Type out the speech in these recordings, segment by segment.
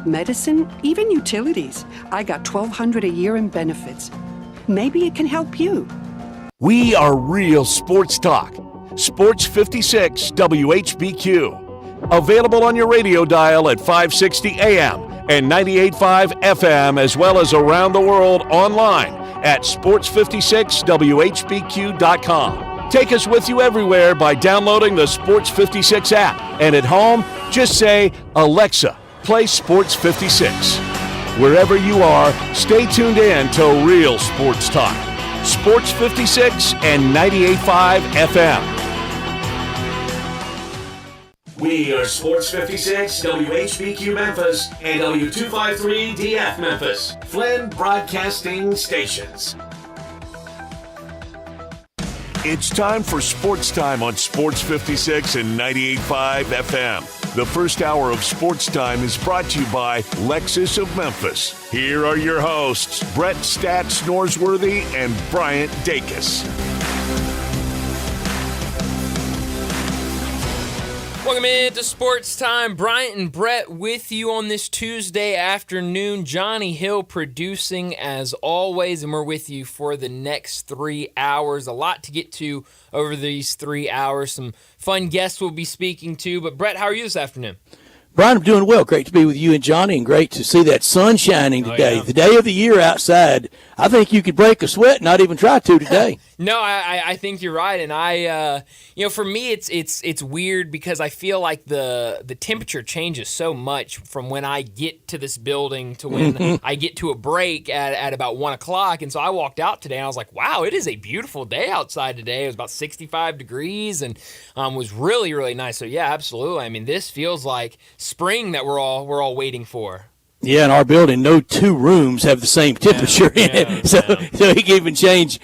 medicine, even utilities. I got $1,200 a year in benefits. Maybe it can help you. We are real sports talk. Sports 56 WHBQ. Available on your radio dial at 560 AM and 98.5 FM, as well as around the world online at sports56whbq.com. Take us with you everywhere by downloading the Sports 56 app. And at home, just say, Alexa, play Sports 56. Wherever you are, stay tuned in to Real Sports Talk. Sports 56 and 98.5 FM. We are Sports 56, WHBQ Memphis, and W253DF Memphis, Flynn Broadcasting Stations. It's time for Sports Time on Sports 56 and 98.5 FM. The first hour of Sports Time is brought to you by Lexus of Memphis. Here are your hosts, Brett Stats Norsworthy and Bryant Dacus. Welcome into Sports Time. Bryant and Brett with you on this Tuesday afternoon. Johnny Hill producing as always, and we're with you for the next 3 hours. A lot to get to over these 3 hours. Some fun guests we'll be speaking to. But Brett, how are you this afternoon? Brian, I'm doing well. Great to be with you and Johnny, and great to see that sun shining today. The day of the year outside. I think you could break a sweat and not even try to today. No, I think you're right, and for me it's weird because I feel like the temperature changes so much from when I get to this building to when I get to a break at about 1 o'clock, and so I walked out today and I was like, wow, it is a beautiful day outside today. It was about 65 degrees and was really, really nice. So yeah, absolutely. I mean, this feels like spring that we're all waiting for. Yeah, in our building, no two rooms have the same temperature in it, so it can even change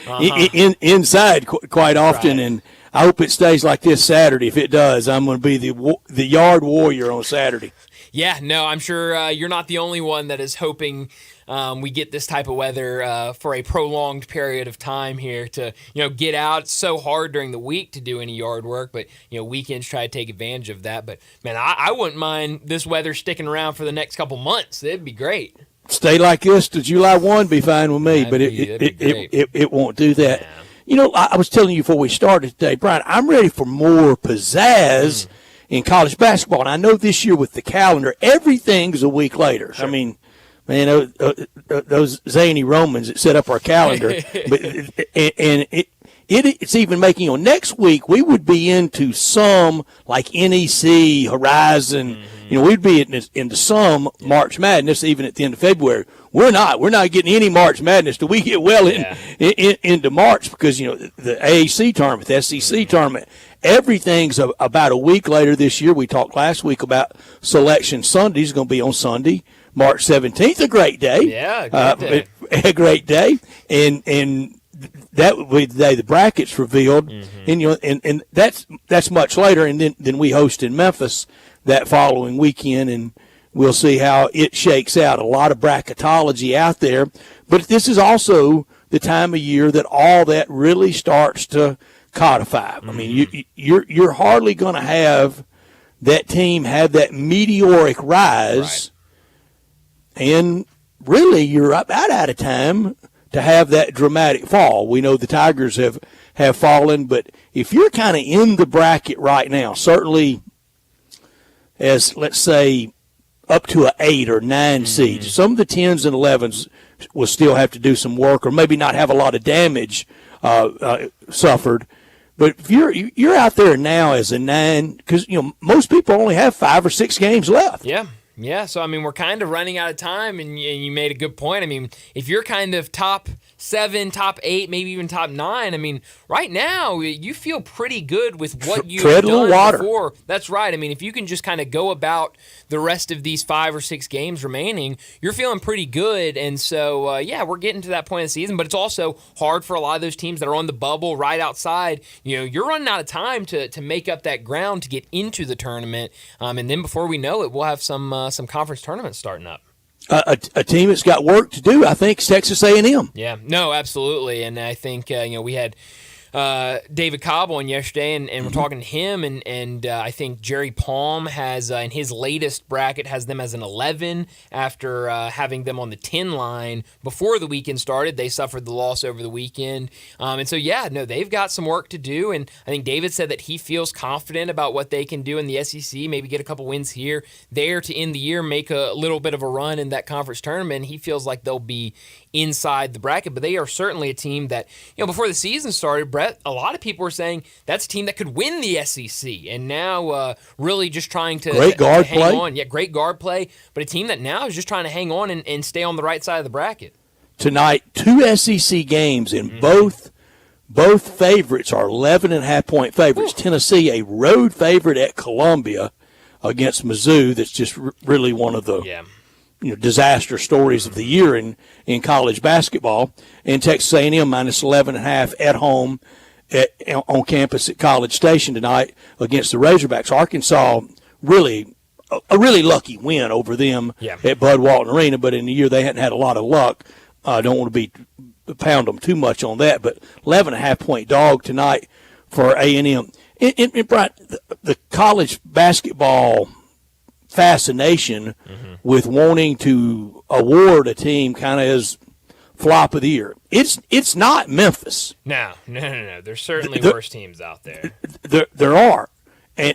inside quite often. Right. And I hope it stays like this Saturday. If it does, I'm going to be the yard warrior on Saturday. Yeah, no, I'm sure you're not the only one that is hoping we get this type of weather for a prolonged period of time here to get out. It's so hard during the week to do any yard work, but weekends try to take advantage of that. But man, I wouldn't mind this weather sticking around for the next couple months. It'd be great. Stay like this to July 1, be fine with me, but it won't do that. Yeah. I was telling you before we started today, Brian, I'm ready for more pizzazz in college basketball. And I know this year with the calendar, everything's a week later. Sure. I mean, man, those zany Romans that set up our calendar, it's even making, next week we would be into some like NEC, Horizon, we'd be into some March Madness even at the end of February. We're not getting any March Madness till we get well into March because, the AAC tournament, the SEC tournament, everything's about a week later this year. We talked last week about Selection Sunday. It's going to be on Sunday, March 17th, a great day. Yeah, great day. A great day. And that would be the day the brackets revealed. And that's much later. And then we host in Memphis that following weekend, and we'll see how it shakes out. A lot of bracketology out there. But this is also the time of year that all that really starts to codify. I mean, you're hardly going to have that team have that meteoric rise, and really you're about out of time to have that dramatic fall. We know the Tigers have fallen, but if you're kind of in the bracket right now, certainly as, let's say, up to an 8 or 9 seed, some of the 10s and 11s will still have to do some work or maybe not have a lot of damage suffered. But if you're out there now as a 9, because most people only have 5 or 6 games left. Yeah. So I mean, we're kind of running out of time, and you made a good point. I mean, if you're kind of top 7, top 8, maybe even top 9, I mean, right now you feel pretty good with what you've done before. That's right. I mean, if you can just kind of go about the rest of these 5 or 6 games remaining, you're feeling pretty good. And so, we're getting to that point of the season, but it's also hard for a lot of those teams that are on the bubble right outside. You're running out of time to make up that ground to get into the tournament. And then before we know it, we'll have some conference tournaments starting up. A team that's got work to do, I think, is Texas A&M. Yeah, no, absolutely. And I think, we had David Cobb on yesterday, and we're talking to him, and I think Jerry Palm has, in his latest bracket, has them as an 11 after having them on the 10 line before the weekend started. They suffered the loss over the weekend. And so, they've got some work to do, and I think David said that he feels confident about what they can do in the SEC, maybe get a couple wins here, there to end the year, make a little bit of a run in that conference tournament. He feels like they'll be inside the bracket, but they are certainly a team that, before the season started, Brett, a lot of people were saying that's a team that could win the SEC, and now really just trying to hang on. Yeah, great guard play, but a team that now is just trying to hang on and stay on the right side of the bracket. Tonight, 2 SEC games, and both favorites are 11.5-point favorites. Ooh. Tennessee, a road favorite at Columbia against Mizzou. That's just really one of the disaster stories of the year in college basketball. And Texas A&M minus 11.5 at home on campus at College Station tonight against the Razorbacks. Arkansas really a really lucky win over them at Bud Walton Arena, but in the year they hadn't had a lot of luck. I don't want to pound them too much on that, but 11.5-point dog tonight for A&M. And Brian, the college basketball fascination with wanting to award a team kind of as flop of the year. It's not Memphis. No. There's certainly worse teams out there. There are.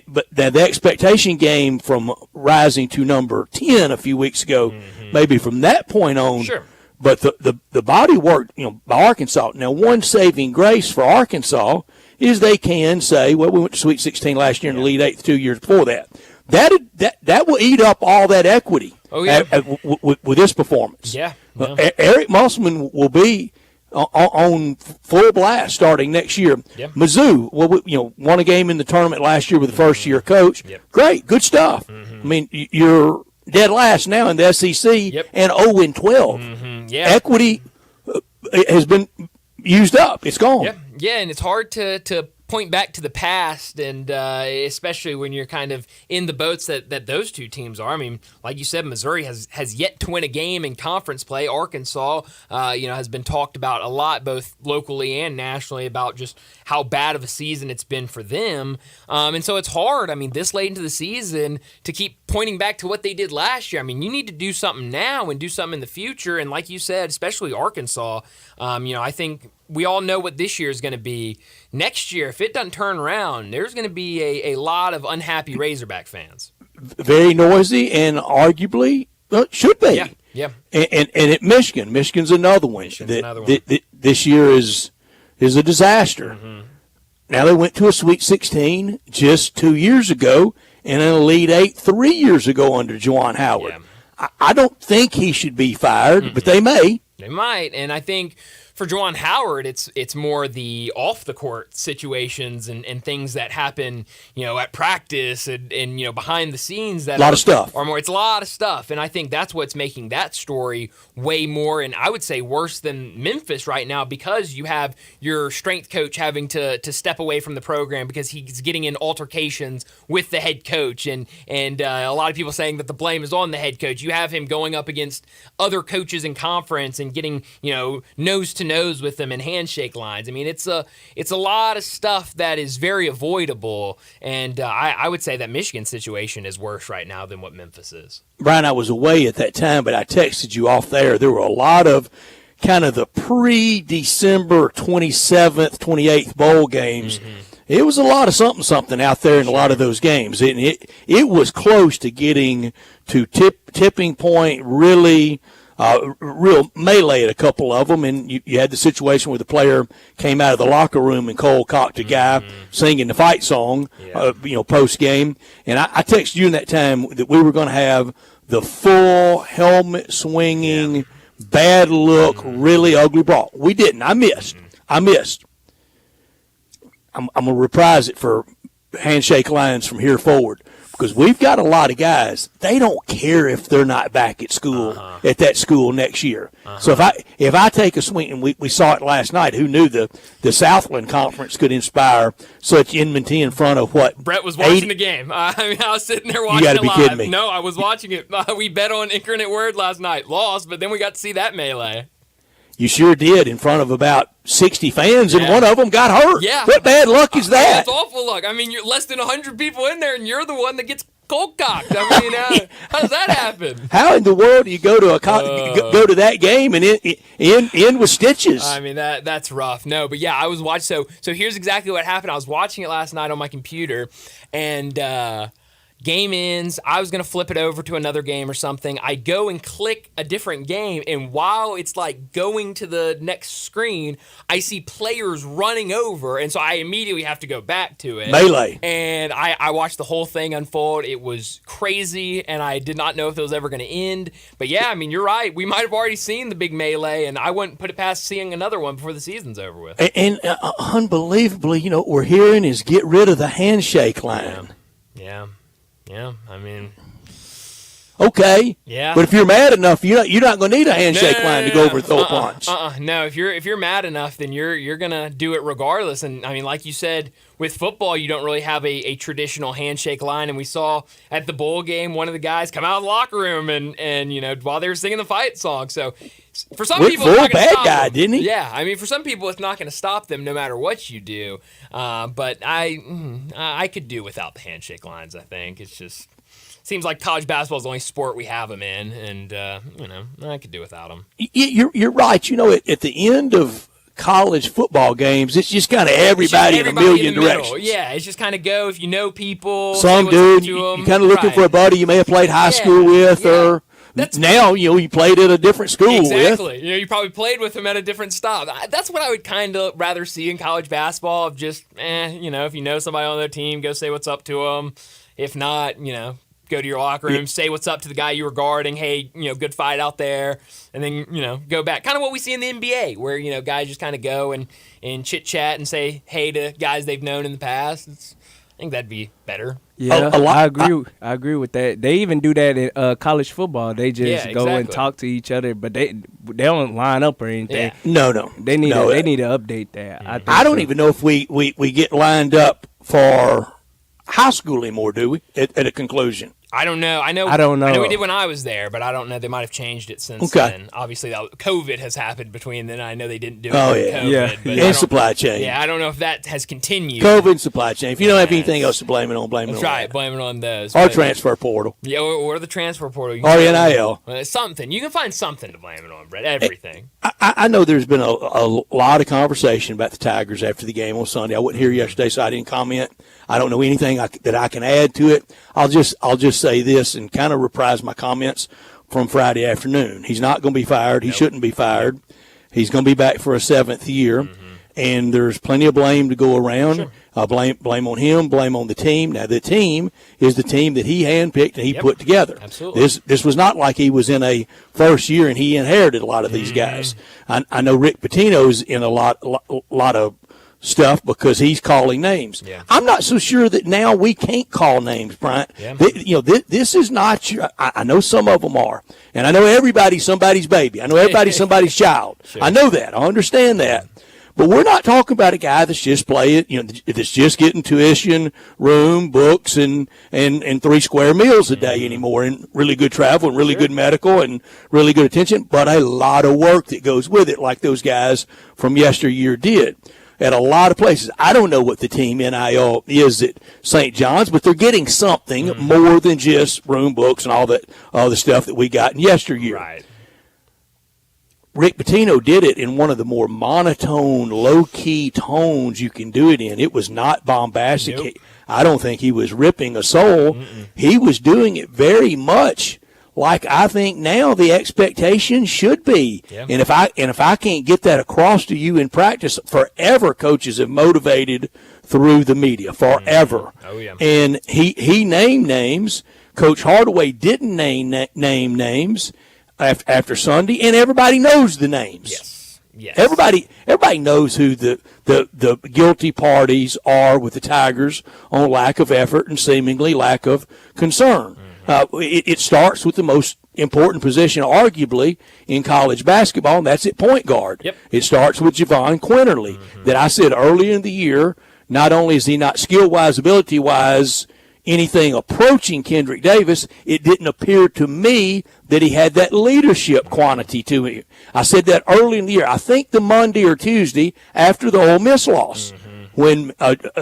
But the expectation game from rising to number 10 a few weeks ago, maybe from that point on. Sure. But the body work, by Arkansas. Now, one saving grace for Arkansas is they can say, well, we went to Sweet 16 last year and the Elite 8 2 years before that. That will eat up all that equity with this performance. Yeah. Eric Musselman will be on full blast starting next year. Yep. Mizzou, won a game in the tournament last year with the first-year coach. Yep. Great, good stuff. I mean, you're dead last now in the SEC and 0-12. Yeah. Equity has been used up. It's gone. Yeah, and it's hard to point back to the past, and especially when you're kind of in the boats that those two teams are. I mean, like you said, Missouri has yet to win a game in conference play. Arkansas, has been talked about a lot, both locally and nationally, about just how bad of a season it's been for them. And so it's hard, this late into the season, to keep pointing back to what they did last year. You need to do something now and do something in the future. And like you said, especially Arkansas, I think we all know what this year is going to be. Next year, if it doesn't turn around, there's going to be a lot of unhappy Razorback fans. Very noisy, and arguably should be. Yeah. And at Michigan's another one. This year is a disaster. Now, they went to a Sweet 16 just 2 years ago and an Elite 8 3 years ago under Juwan Howard. I don't think he should be fired, but they may. They might, and I think for Juwan Howard, it's more the off-the-court situations and things that happen, at practice and behind the scenes. That a lot of stuff. Or more. It's a lot of stuff, and I think that's what's making that story way more, and I would say worse than Memphis right now, because you have your strength coach having to step away from the program because he's getting in altercations with the head coach, and a lot of people saying that the blame is on the head coach. You have him going up against other coaches in conference and getting nose to nose with them in handshake lines. It's a lot of stuff that is very avoidable, and I would say that Michigan's situation is worse right now than what Memphis is. Brian, I was away at that time, but I texted you off there. There were a lot of kind of the pre-December 27th, 28th bowl games. It was a lot of something out there in a lot of those games. It was close to getting to tipping point, really real melee at a couple of them, and you had the situation where the player came out of the locker room and Cole cocked a guy singing the fight song, post game. And I texted you in that time that we were going to have the full helmet swinging, bad look, really ugly brawl. We didn't. I missed. I'm going to reprise it for handshake lines from here forward, because we've got a lot of guys. They don't care if they're not back at school at that school next year. So if I take a swing, and we saw it last night, who knew the Southland Conference could inspire such enmity in front of what? Brett was watching the game. I was sitting there watching it live. You got to be kidding me. No, I was watching it. We bet on Incarnate Word last night. Lost, but then we got to see that melee. You sure did, in front of about 60 fans, and one of them got hurt. Yeah. What bad luck is that? That's awful luck. I mean, you're less than 100 people in there, and you're the one that gets cold cocked. I mean, how does that happen? How in the world do you go to go to that game and end with stitches? I mean, that's rough. No, but yeah, I was watching. So here's exactly what happened. I was watching it last night on my computer, and game ends. I was going to flip it over to another game or something. I go and click a different game, and while it's like going to the next screen, I see players running over, and so I immediately have to go back to it. Melee. And I watched the whole thing unfold. It was crazy, and I did not know if it was ever going to end. But yeah, I mean, you're right. We might have already seen the big melee, and I wouldn't put it past seeing another one before the season's over with. And unbelievably, what we're hearing is get rid of the handshake line. Yeah, I mean, okay. Yeah. But if you're mad enough, you're not going to need a handshake line to go over and throw a punch. No, if you're mad enough, then you're gonna do it regardless. And I mean, like you said, with football, you don't really have a traditional handshake line. And we saw at the bowl game, one of the guys come out of the locker room and while they were singing the fight song. So for some people, it's not going to stop guy, them. didn't he? Yeah, I mean, for some people, it's not going to stop them no matter what you do. But I could do without the handshake lines. I think it's just seems like college basketball is the only sport we have them in, and I could do without them. You're right. At the end of college football games, it's just kind of everybody in a million directions. Yeah, it's just kind of go if you know people. Some dude you're kind of looking for a buddy you may have played high school with, or now you played at a different school with. Exactly. You probably played with him at a different stop. That's what I would kind of rather see in college basketball. Of just if you know somebody on their team, go say what's up to them. If not, go to your locker room, say what's up to the guy you were guarding. Hey, good fight out there. And then, go back. Kind of what we see in the NBA where, guys just kind of go and chit-chat and say hey to guys they've known in the past. I think that'd be better. Yeah, I agree with that. They even do that in college football. They just go and talk to each other, but they don't line up or anything. Yeah. No. They need to update that. I don't even know if we get lined up for high school anymore, do we? At a conclusion. I don't know. I don't know. I know we did when I was there, but I don't know. They might have changed it since then. Obviously, COVID has happened between then. I know they didn't do it with COVID. But and supply chain. Yeah, I don't know if that has continued. COVID and supply chain. If you don't have anything else to blame it on, blame it on That's right. Blame it on those. Or transfer portal. Yeah, or the transfer portal. Or NIL. Something. You can find something to blame it on, Brett. Everything. I know there's been a lot of conversation about the Tigers after the game on Sunday. I wasn't here yesterday, so I didn't comment. I don't know anything that I can add to it. I'll just say this and kind of reprise my comments from Friday afternoon. He's not going to be fired. He shouldn't be fired. He's going to be back for a seventh year, and there's plenty of blame to go around. Sure. Blame on him, blame on the team. Now, the team is the team that he handpicked and he put together. Absolutely. This was not like he was in a first year and he inherited a lot of these guys. I know Rick Pitino's in a lot of stuff because he's calling names. Yeah. I'm not so sure that now we can't call names, Bryant. Yeah. This is not your. I know some of them are, and I know everybody's somebody's baby. I know everybody's somebody's child. Sure. I know that. I understand that. But we're not talking about a guy that's just playing, that's just getting tuition, room, books, and 3 square meals a day anymore, and really good travel, and really good medical, and really good attention, but a lot of work that goes with it, like those guys from yesteryear did. At a lot of places. I don't know what the team NIL is at St. John's, but they're getting something more than just room, books, and all the stuff that we got in yesteryear. Right. Rick Pitino did it in one of the more monotone, low-key tones you can do it in. It was not bombastic. Nope. I don't think he was ripping a soul. He was doing it very much like I think now the expectation should be. Yeah. And if I can't get that across to you in practice, forever coaches have motivated through the media, forever. Oh, yeah. And he named names. Coach Hardaway didn't name names after Sunday, and everybody knows the names. Yes. Everybody knows who the guilty parties are with the Tigers on lack of effort and seemingly lack of concern. It starts with the most important position, arguably, in college basketball, and that's at point guard. Yep. It starts with Javon Quinterly, that I said earlier in the year, not only is he not skill-wise, ability-wise anything approaching Kendrick Davis, it didn't appear to me that he had that leadership quantity to him. I said that early in the year. I think the Monday or Tuesday after the Ole Miss loss, when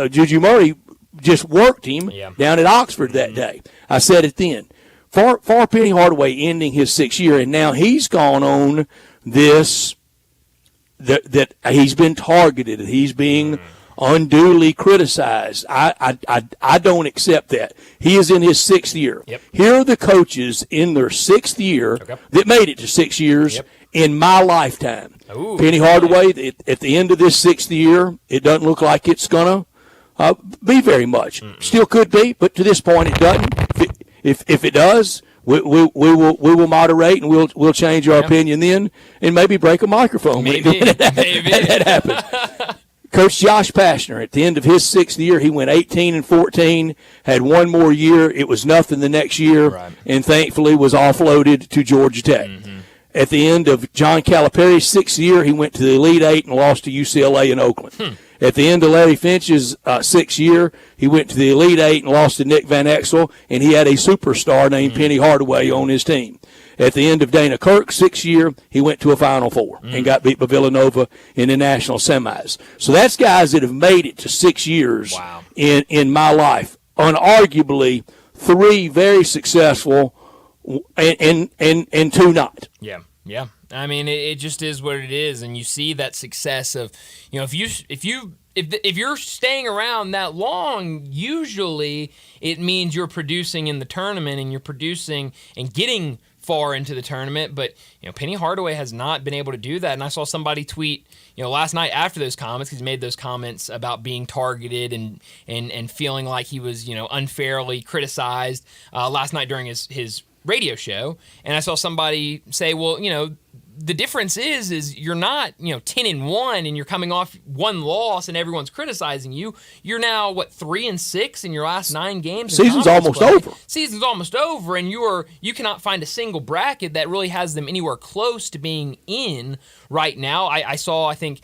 Juju Murray just worked him down at Oxford that day. I said it then. For Penny Hardaway ending his 6th year, and now he's gone on this that he's been targeted, he's being unduly criticized. I don't accept that. He is in his 6th year. Yep. Here are the coaches in their 6th year that made it to 6 years in my lifetime. Ooh, Penny Hardaway, at the end of this 6th year, it doesn't look like it's going to be very much. Still could be, but to this point it doesn't. If it does, we will moderate and we'll change our opinion then, and maybe break a microphone when that happens. Coach Josh Pastner, at the end of his 6th year, he went 18-14, had one more year. It was nothing the next year, and thankfully was offloaded to Georgia Tech. At the end of John Calipari's 6th year, he went to the Elite Eight and lost to UCLA and Oakland. At the end of Larry Finch's 6th year, he went to the Elite Eight and lost to Nick Van Exel, and he had a superstar named Penny Hardaway on his team. At the end of Dana Kirk's 6th year, he went to a Final Four and got beat by Villanova in the national semis. So that's guys that have made it to 6 years in my life. Unarguably, 3 very successful and 2 not. Yeah. I mean, it just is what it is, and you see that success of, if you're staying around that long, usually it means you're producing in the tournament and you're producing and getting far into the tournament. But Penny Hardaway has not been able to do that. And I saw somebody tweet last night after those comments, because he made those comments about being targeted and feeling like he was unfairly criticized last night during his radio show. And I saw somebody say, well, the difference is you're not 10-1 and you're coming off one loss and everyone's criticizing you. You're now 3-6 in your last 9 games. Season's almost over. Season's almost over, and you cannot find a single bracket that really has them anywhere close to being in right now. I saw, I think,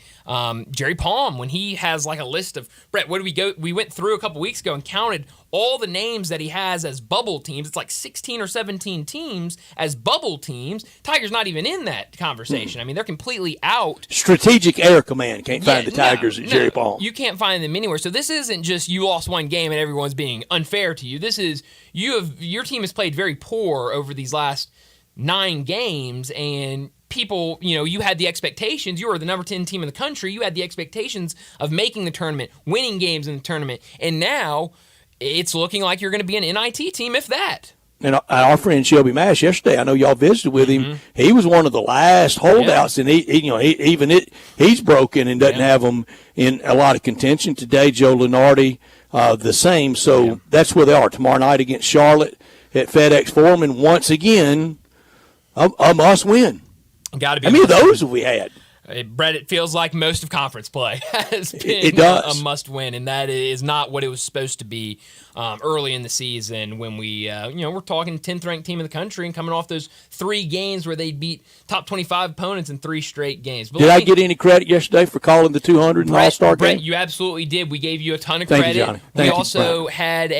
Jerry Palm, when he has a list of, Brett, what did we go? We went through a couple weeks ago and counted all the names that he has as bubble teams. It's 16 or 17 teams as bubble teams. Tiger's not even in that conversation. I mean, they're completely out. Strategic Air Command can't find the Tigers at Jerry Palm. You can't find them anywhere. So this isn't just you lost one game and everyone's being unfair to you. This is your team has played very poor over these last 9 games, and people, you had the expectations. You were the number 10 team in the country. You had the expectations of making the tournament, winning games in the tournament, and now it's looking like you're going to be an NIT team, if that. And our friend Shelby Mash yesterday, I know y'all visited with him. He was one of the last holdouts, and he's broken and doesn't have them in a lot of contention today. Joe Lenardi, the same. So that's where they are tomorrow night against Charlotte at FedEx Forum, and once again, a must win. Got to be. How many of those have we had? Brett, it feels like most of conference play has been a must-win, and that is not what it was supposed to be early in the season when we're talking 10th ranked team in the country and coming off those 3 games where they beat top 25 opponents in 3 straight games. But did I get any credit yesterday for calling the 200 in the All-Star game? Brett, you absolutely did. We gave you a ton of Thank credit. You, Johnny. We also had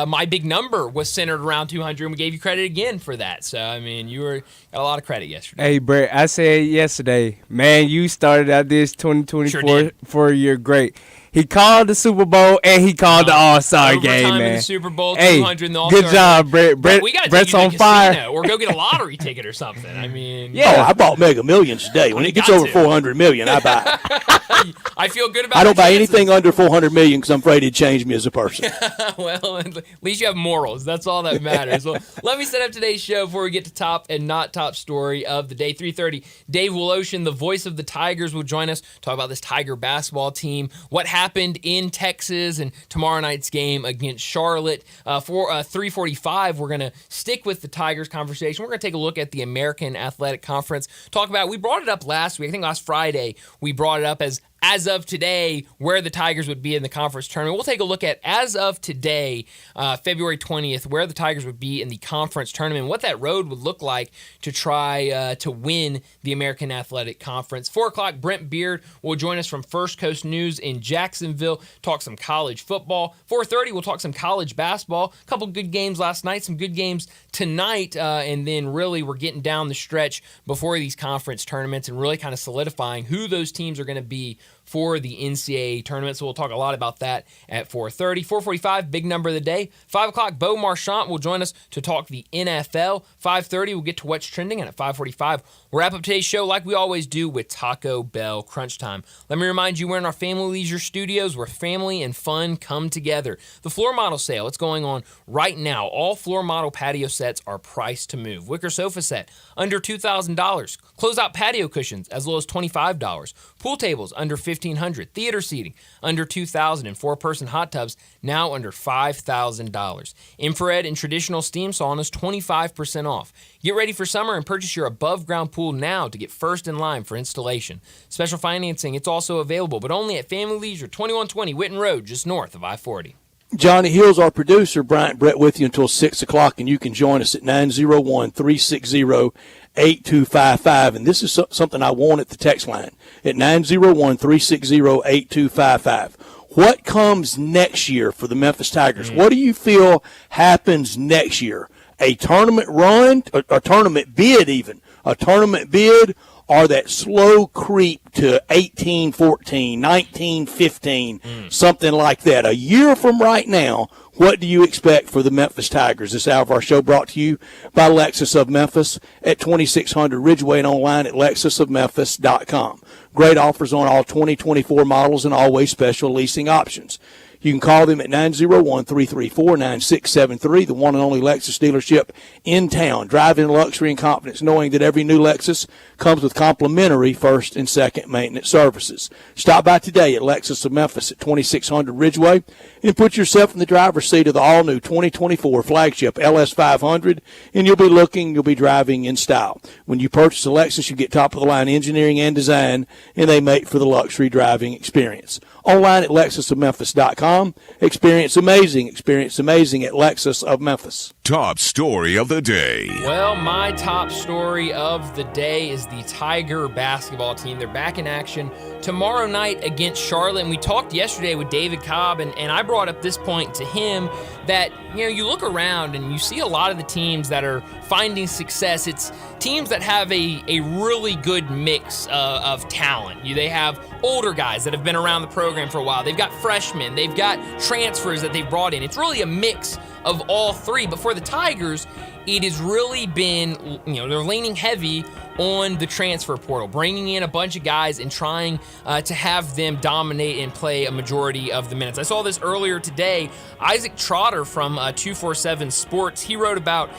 my big number was centered around 200, and we gave you credit again for that. So, I mean, got a lot of credit yesterday. Hey, Brett, I said yesterday, man, you started out this 2024 for your great. He called the Super Bowl and he called the All-Star game, man. In the Super Bowl, 200 in the All-Star. Good job, Brett. Brett's on fire. Or go get a lottery ticket or something. I mean, I bought Mega Millions today. When it gets over 400 million, I buy it. I feel good about. I don't buy anything under 400 million because I'm afraid it'd change me as a person. Well, at least you have morals. That's all that matters. Well, let me set up today's show before we get to top and not top story of the day. 3:30. Dave Woloshin, the voice of the Tigers, will join us. Talk about this Tiger basketball team. What happened in Texas and tomorrow night's game against Charlotte. For 3:45, we're going to stick with the Tigers conversation. We're going to take a look at the American Athletic Conference. Talk about, we brought it up last week. I think last Friday we brought it up as as of today, where the Tigers would be in the conference tournament. We'll take a look at, as of today, February 20th, where the Tigers would be in the conference tournament, what that road would look like to try to win the American Athletic Conference. 4 o'clock, Brent Beard will join us from First Coast News in Jacksonville, talk some college football. 4:30, we'll talk some college basketball. A couple good games last night, some good games tonight, and then really we're getting down the stretch before these conference tournaments and really kind of solidifying who those teams are going to be for the NCAA tournament. So we'll talk a lot about that at 4:30. 4:45, big number of the day. 5 o'clock, Beau Marchant will join us to talk the NFL. 5:30, we'll get to what's trending. And at 5:45, we'll wrap up today's show like we always do with Taco Bell Crunch Time. Let me remind you, we're in our Family Leisure Studios where family and fun come together. The floor model sale, it's going on right now. All floor model patio sets are priced to move. Wicker sofa set, under $2,000. Closeout patio cushions, as low as $25. Pool tables, under $1,500. Theater seating, under $2,000. And 4-person hot tubs, now under $5,000. Infrared and traditional steam saunas, 25% off. Get ready for summer and purchase your above-ground pool now to get first in line for installation. Special financing, it's also available, but only at Family Leisure, 2120 Whitten Road, just north of I-40. Johnny Hill's our producer. Bryant Brett with you until 6 o'clock, and you can join us at 901-360-8255. And this is something I want at the text line at 901-360-8255. What comes next year for the Memphis Tigers? What do you feel happens next year? A tournament run, a tournament bid even, a tournament bid, or that slow creep to 18-14, 19-15, something like that. A year from right now, what do you expect for the Memphis Tigers? This hour of our show brought to you by Lexus of Memphis at 2600 Ridgeway and online at lexusofmemphis.com. Great offers on all 2024 models and always special leasing options. You can call them at 901-334-9673, the one and only Lexus dealership in town. Drive in luxury and confidence knowing that every new Lexus comes with complimentary first and second maintenance services. Stop by today at Lexus of Memphis at 2600 Ridgeway and put yourself in the driver's seat of the all-new 2024 flagship LS500, and you'll be driving in style. When you purchase a Lexus, you get top-of-the-line engineering and design, and they make for the luxury driving experience. Online at lexusofmemphis.com. Experience amazing at Lexus of Memphis. Top story of the day. Well, my top story of the day is the Tiger basketball team. They're back in action tomorrow night against Charlotte. And we talked yesterday with David Cobb, and I brought up this point to him that, you look around and you see a lot of the teams that are finding success. It's teams that have a really good mix of talent. They have older guys that have been around the program for a while. They've got freshmen. They've got transfers that they've brought in. It's really a mix of all three. But for the Tigers, it has really been, they're leaning heavy on the transfer portal, bringing in a bunch of guys and trying to have them dominate and play a majority of the minutes. I saw this earlier today. Isaac Trotter from 247 Sports, he wrote about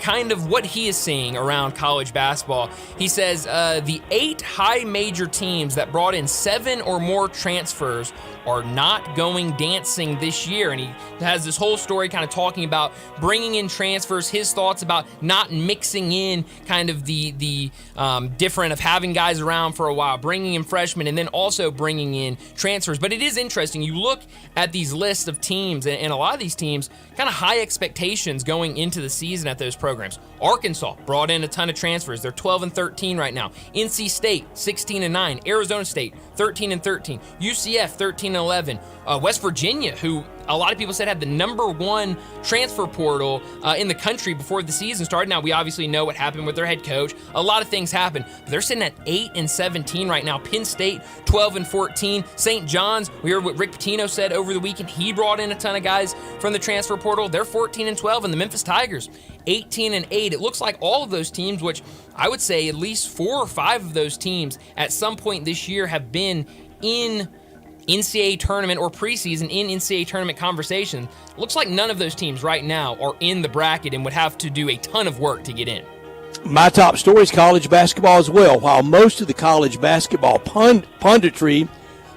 kind of what he is seeing around college basketball. He says the 8 high major teams that brought in 7 or more transfers are not going dancing this year. And he has this whole story kind of talking about bringing in transfers, his thoughts about not mixing in kind of the different of having guys around for a while, bringing in freshmen, and then also bringing in transfers. But it is interesting. You look at these lists of teams, and a lot of these teams kind of high expectations going into the season at those programs. Arkansas brought in a ton of transfers. They're 12-13 right now. NC State, 16-9. Arizona State, 13-13. UCF, 13-11. West Virginia, who a lot of people said had the #1 transfer portal in the country before the season started. Now, we obviously know what happened with their head coach. A lot of things happened. But they're sitting at 8-17 right now. Penn State, 12-14. St. John's, we heard what Rick Pitino said over the weekend. He brought in a ton of guys from the transfer portal. They're 14-12. And the Memphis Tigers, 18-8. It looks like all of those teams, which I would say at least 4 or 5 of those teams at some point this year have been in NCAA tournament or preseason in NCAA tournament conversation. Looks like none of those teams right now are in the bracket and would have to do a ton of work to get in. My top story is college basketball as well. While most of the college basketball punditry,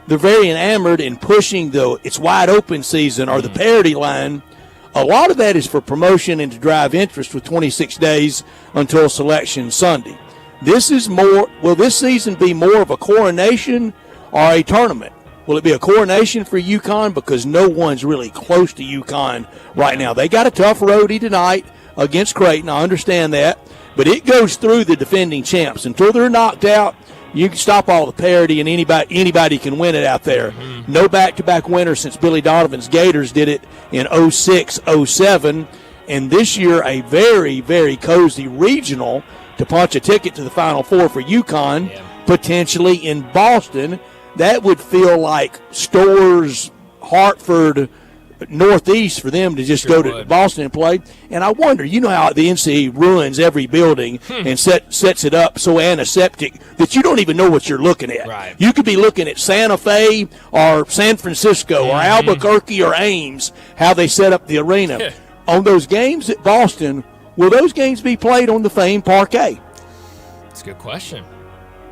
they're very enamored in pushing the it's wide open season or the parity line. A lot of that is for promotion and to drive interest with 26 days until Selection Sunday. This is more, will this season be more of a coronation or a tournament? Will it be a coronation for UConn? Because no one's really close to UConn right now. They got a tough roadie tonight against Creighton. I understand that. But it goes through the defending champs. Until they're knocked out, you can stop all the parity, and anybody can win it out there. Mm-hmm. No back-to-back winners since Billy Donovan's Gators did it in 06, 07. And this year, a very, very cozy regional to punch a ticket to the Final Four for UConn, potentially in Boston. That would feel like Storrs, Hartford, Northeast for them to just go to Boston and play. And I wonder, you know how the NCAA ruins every building and sets it up so antiseptic that you don't even know what you're looking at. Right. You could be looking at Santa Fe or San Francisco or Albuquerque or Ames, how they set up the arena. On those games at Boston, will those games be played on the famed parquet? That's a good question.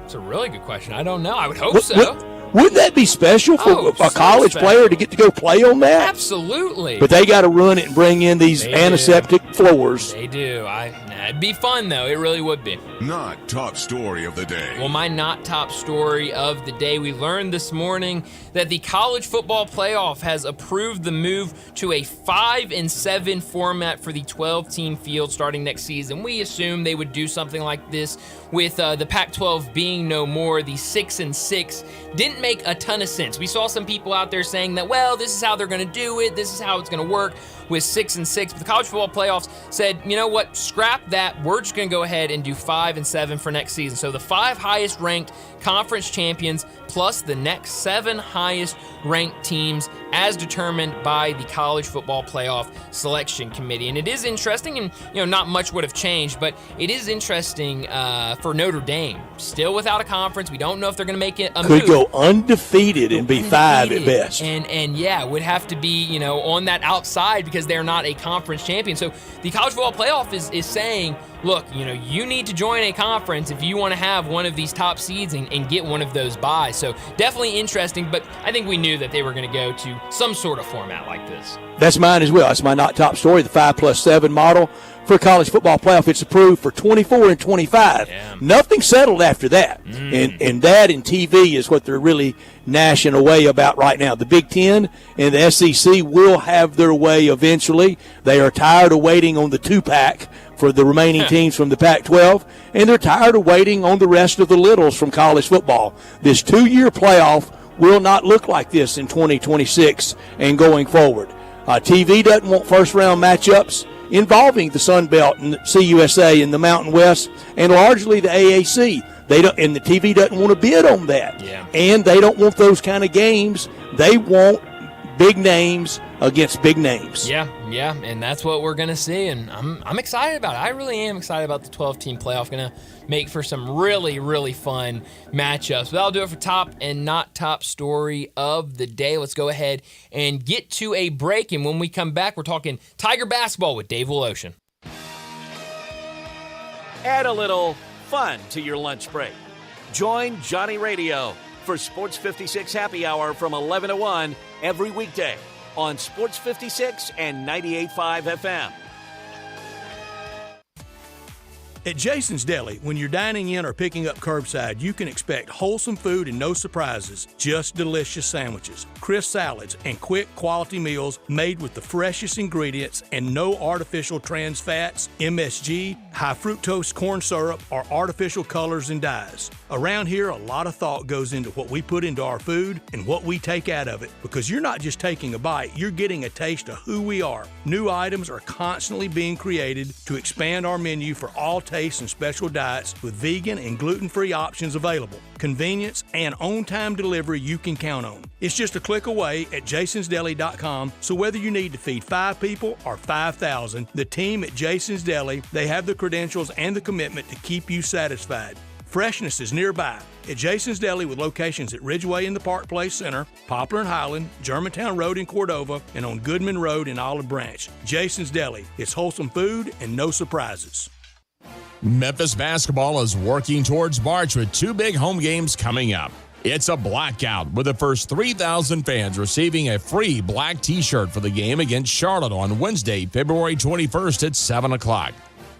It's a really good question. I don't know. I would hope so. Wouldn't that be special for a college player to get to go play on that? Absolutely. But they got to run it and bring in these antiseptic floors. They do. It'd be fun, though. It really would be. Not top story of the day. Well, my not top story of the day, we learned this morning that the college football playoff has approved the move to a 5-7 format for the 12-team field starting next season. We assumed they would do something like this with the Pac-12 being no more. The 6-6 didn't make a ton of sense. We saw some people out there saying that, well, this is how they're going to do it. This is how it's going to work with 6-6. But the college football playoffs said, you know what, scrap that. We're just going to go ahead and do 5-7 for next season. So the 5 highest ranked conference champions plus the next 7 highest ranked teams as determined by the college football playoff selection committee. And it is interesting, and not much would have changed, but it is interesting for Notre Dame. Still without a conference. We don't know if they're going to make it a move. Could go undefeated and be 5 at best. And would have to be, on that outside because they're not a conference champion. So the college football playoff is saying, look, you need to join a conference if you want to have one of these top seeds and get one of those buys. So definitely interesting, but I think we knew that they were going to go to some sort of format like this. That's mine as well. That's my not top story, the 5+7 model for college football playoff. It's approved for 24 and 25. Yeah. Nothing settled after that. And that and TV is what they're really gnashing away about right now. The Big Ten and the SEC will have their way eventually. They are tired of waiting on the 2-pack for the remaining teams from the Pac-12, and they're tired of waiting on the rest of the littles from college football. This 2-year playoff will not look like this in 2026 and going forward. TV doesn't want first-round matchups involving the Sun Belt and the CUSA and the Mountain West and largely the AAC. They don't, and the TV doesn't want to bid on that. Yeah. And they don't want those kind of games. They want big names against big names. Yeah, and that's what we're going to see, and I'm excited about it. I really am excited about the 12-team playoff. Going to make for some really, really fun matchups. But that'll do it for top and not top story of the day. Let's go ahead and get to a break, and when we come back, we're talking Tiger basketball with Dave Woloshin. Add a little fun to your lunch break. Join Johnny Radio for Sports 56 Happy Hour from 11 to 1 every weekday on Sports 56 and 98.5 FM. At Jason's Deli, when you're dining in or picking up curbside, you can expect wholesome food and no surprises, just delicious sandwiches, crisp salads, and quick quality meals made with the freshest ingredients and no artificial trans fats, MSG, high fructose corn syrup, or artificial colors and dyes. Around here, a lot of thought goes into what we put into our food and what we take out of it, because you're not just taking a bite, you're getting a taste of who we are. New items are constantly being created to expand our menu for all tastes and special diets with vegan and gluten-free options available. Convenience and on-time delivery you can count on. It's just a click away at jasonsdeli.com, so whether you need to feed 5 people or 5,000, the team at Jason's Deli, they have the credentials and the commitment to keep you satisfied. Freshness is nearby at Jason's Deli with locations at Ridgeway in the Park Place Center, Poplar and Highland, Germantown Road in Cordova, and on Goodman Road in Olive Branch. Jason's Deli. It's wholesome food and no surprises. Memphis basketball is working towards March with 2 big home games coming up. It's a blackout with the first 3,000 fans receiving a free black t-shirt for the game against Charlotte on Wednesday, February 21st at 7 o'clock.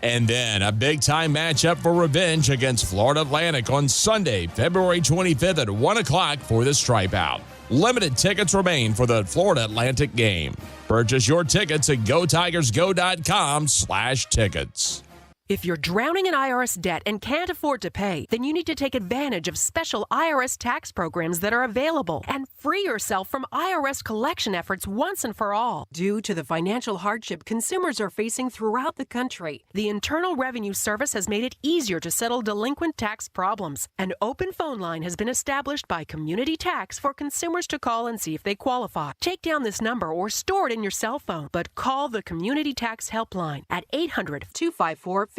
And then a big-time matchup for revenge against Florida Atlantic on Sunday, February 25th at 1 o'clock for the Stripe Out. Limited tickets remain for the Florida Atlantic game. Purchase your tickets at gotigersgo.com/tickets. If you're drowning in IRS debt and can't afford to pay, then you need to take advantage of special IRS tax programs that are available and free yourself from IRS collection efforts once and for all. Due to the financial hardship consumers are facing throughout the country, the Internal Revenue Service has made it easier to settle delinquent tax problems. An open phone line has been established by Community Tax for consumers to call and see if they qualify. Take down this number or store it in your cell phone, but call the Community Tax Helpline at 800-254-5040.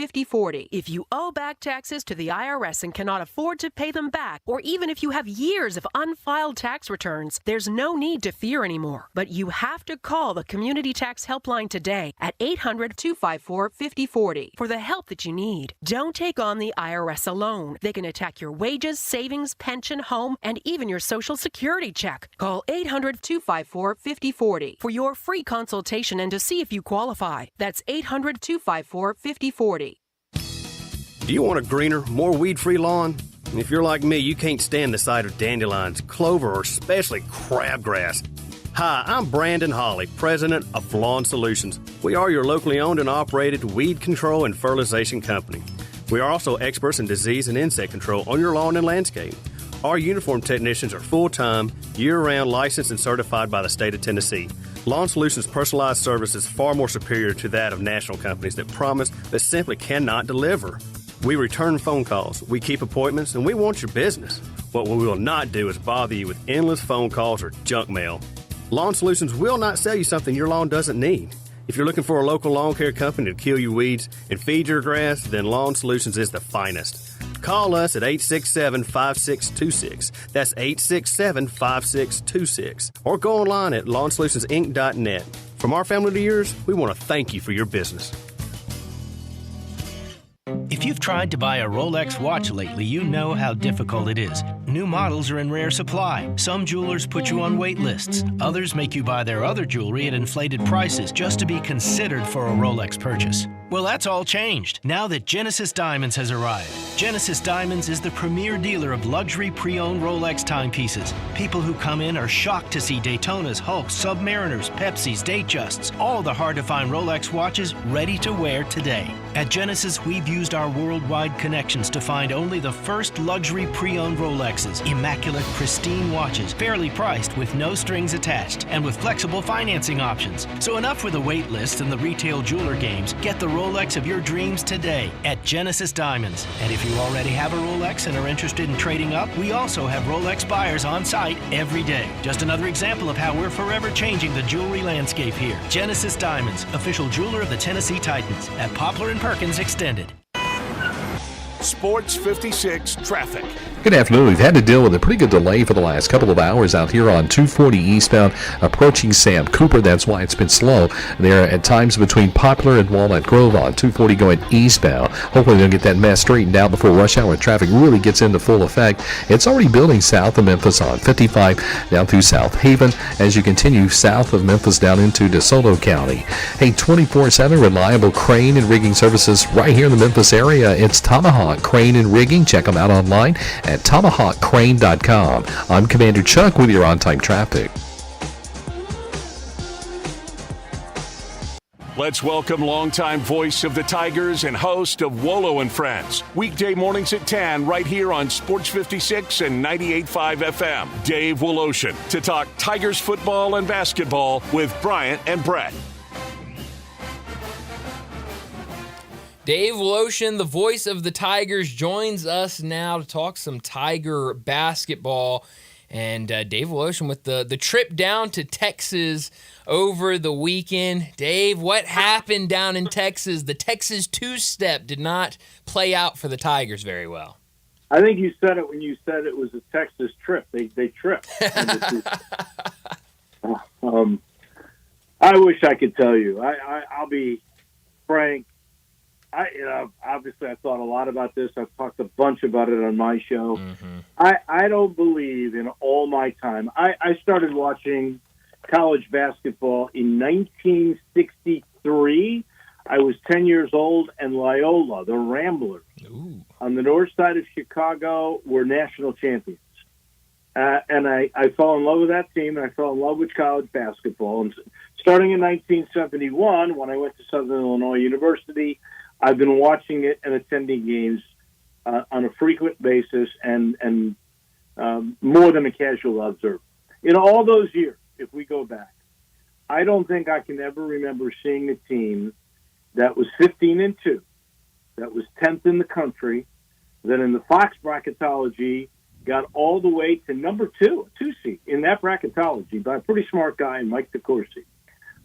If you owe back taxes to the IRS and cannot afford to pay them back, or even if you have years of unfiled tax returns, there's no need to fear anymore. But you have to call the Community Tax Helpline today at 800-254-5040 for the help that you need. Don't take on the IRS alone. They can attack your wages, savings, pension, home, and even your Social Security check. Call 800-254-5040 for your free consultation and to see if you qualify. That's 800-254-5040. Do you want a greener, more weed-free lawn? If you're like me, you can't stand the sight of dandelions, clover, or especially crabgrass. Hi, I'm Brandon Hawley, president of Lawn Solutions. We are your locally owned and operated weed control and fertilization company. We are also experts in disease and insect control on your lawn and landscape. Our uniformed technicians are full-time, year-round licensed and certified by the state of Tennessee. Lawn Solutions' personalized service is far more superior to that of national companies that promise but simply cannot deliver. We return phone calls, we keep appointments, and we want your business. What we will not do is bother you with endless phone calls or junk mail. Lawn Solutions will not sell you something your lawn doesn't need. If you're looking for a local lawn care company to kill your weeds and feed your grass, then Lawn Solutions is the finest. Call us at 867-5626. That's 867-5626. Or go online at lawnsolutionsinc.net. From our family to yours, we want to thank you for your business. If you've tried to buy a Rolex watch lately, you know how difficult it is. New models are in rare supply. Some jewelers put you on wait lists. Others make you buy their other jewelry at inflated prices just to be considered for a Rolex purchase. Well, that's all changed now that Genesis Diamonds has arrived. Genesis Diamonds is the premier dealer of luxury pre-owned Rolex timepieces. People who come in are shocked to see Daytonas, Hulks, Submariners, Pepsis, Datejusts, all the hard-to-find Rolex watches ready to wear today. At Genesis, we've used our worldwide connections to find only the first luxury pre-owned Rolexes, immaculate, pristine watches, fairly priced with no strings attached, and with flexible financing options. So enough with the wait list and the retail jeweler games. Get the Rolex of your dreams today at Genesis Diamonds. And if you already have a Rolex and are interested in trading up, we also have Rolex buyers on site every day. Just another example of how we're forever changing the jewelry landscape here. Genesis Diamonds, official jeweler of the Tennessee Titans at Poplar and Perkins Extended. Sports 56 traffic. Good afternoon. We've had to deal with a pretty good delay for the last couple of hours out here on 240 eastbound approaching Sam Cooper. That's why it's been slow there at times between Poplar and Walnut Grove on 240 going eastbound. Hopefully they'll get that mess straightened out before rush hour traffic really gets into full effect. It's already building south of Memphis on 55 down through South Haven as you continue south of Memphis down into DeSoto County. Hey, 24/7 reliable crane and rigging services right here in the Memphis area. It's Tomahawk Crane and Rigging. Check them out online at tomahawkcrane.com. I'm Commander Chuck with your on-time traffic. Let's welcome longtime voice of the Tigers and host of Wolo and Friends. Weekday mornings at 10 right here on Sports 56 and 98.5 FM. Dave Woloshin to talk Tigers football and basketball with Bryant and Brett. Dave Woloshin, the voice of the Tigers, joins us now to talk some Tiger basketball. And Dave Woloshin with the trip down to Texas over the weekend. Dave, what happened down in Texas? The Texas two-step did not play out for the Tigers very well. I think you said it when you said it was a Texas trip. They tripped. I wish I could tell you. I'll be frank. Obviously I thought a lot about this. I've talked a bunch about it on my show. Mm-hmm. I don't believe in all my time. I started watching college basketball in 1963. I was 10 years old, and Loyola, the Ramblers, on the north side of Chicago, were national champions. And I fell in love with that team, and I fell in love with college basketball. And starting in 1971, when I went to Southern Illinois University, I've been watching it and attending games on a frequent basis and more than a casual observer. In all those years, if we go back, I don't think I can ever remember seeing a team that was 15-2, that was 10th in the country, that in the Fox bracketology got all the way to number 2, a 2 seed in that bracketology by a pretty smart guy, Mike DeCourcy.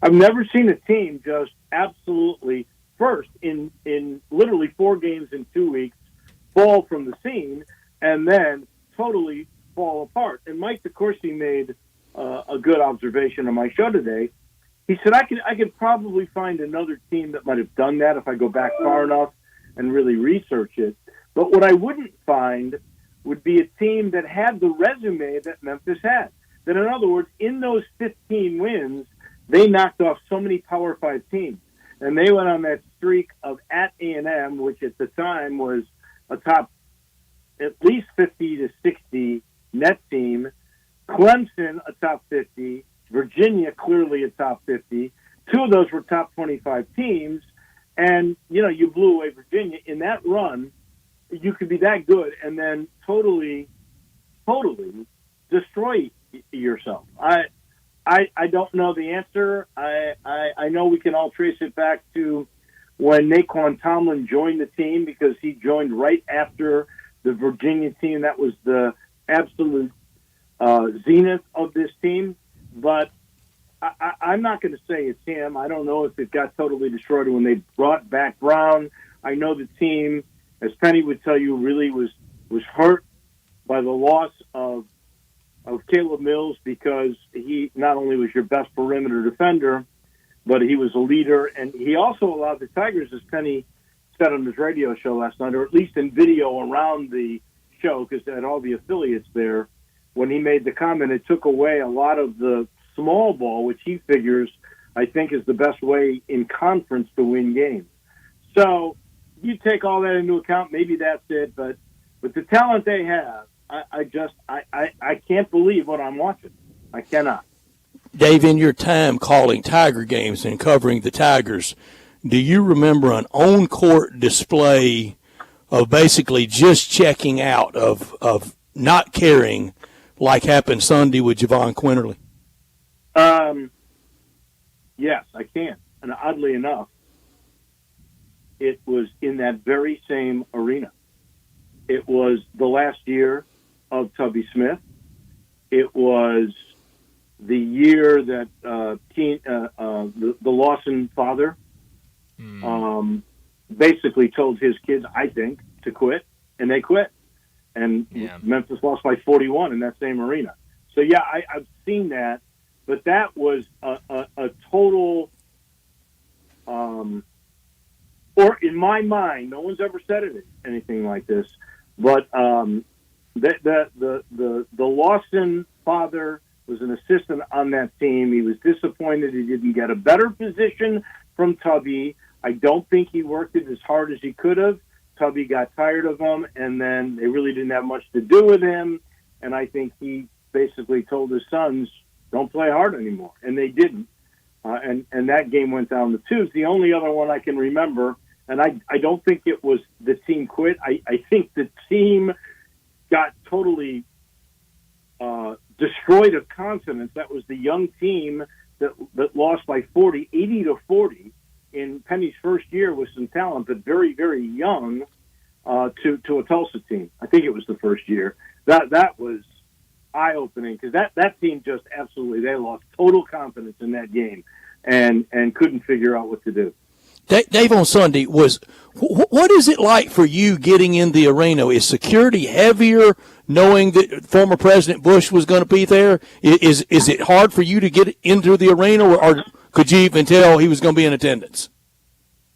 I've never seen a team just absolutely first in literally 4 games in 2 weeks fall from the scene and then totally fall apart. And Mike DeCourcy made a good observation on my show today. He said, I could probably find another team that might have done that if I go back far enough and really research it. But what I wouldn't find would be a team that had the resume that Memphis had. That, in other words, in those 15 wins, they knocked off so many Power 5 teams. And they went on that streak of at A&M, which at the time was a top at least 50 to 60 net team, Clemson a top 50, Virginia clearly a top 50. 2 of those were top 25 teams. And, you blew away Virginia. In that run, you could be that good and then totally destroy yourself. I don't know the answer. I know we can all trace it back to when Naquan Tomlin joined the team, because he joined right after the Virginia team. That was the absolute zenith of this team. But I'm not going to say it's him. I don't know if it got totally destroyed when they brought back Brown. I know the team, as Penny would tell you, really was hurt by the loss of Caleb Mills, because he not only was your best perimeter defender, but he was a leader. And he also allowed the Tigers, as Penny said on his radio show last night, or at least in video around the show, because they had all the affiliates there, when he made the comment, it took away a lot of the small ball, which he figures, I think, is the best way in conference to win games. So you take all that into account, maybe that's it, but with the talent they have, I can't believe what I'm watching. I cannot. Dave, in your time calling Tiger games and covering the Tigers, do you remember an on-court display of basically just checking out, of not caring, like happened Sunday with Javon Quinterly? Yes, I can. And oddly enough, it was in that very same arena. It was the last year of Tubby Smith. It was the year that the Lawson father basically told his kids, I think, to quit, and they quit. And Memphis lost by 41 in that same arena. So, yeah, I've seen that, but that was a total or in my mind, no one's ever said anything like this, but the Lawson father was an assistant on that team. He was disappointed he didn't get a better position from Tubby. I don't think he worked it as hard as he could have. Tubby got tired of him, and then they really didn't have much to do with him. And I think he basically told his sons, don't play hard anymore. And they didn't. And that game went down the tubes. The only other one I can remember, and I don't think it was the team quit. I think the team got totally destroyed of confidence. That was the young team that lost by 40, 80-40 in Penny's first year with some talent, but very, very young to a Tulsa team. I think it was the first year. That was eye-opening because that team just absolutely, they lost total confidence in that game and couldn't figure out what to do. Dave, on Sunday, what is it like for you getting in the arena? Is security heavier knowing that former President Bush was going to be there? Is it hard for you to get into the arena, or could you even tell he was going to be in attendance?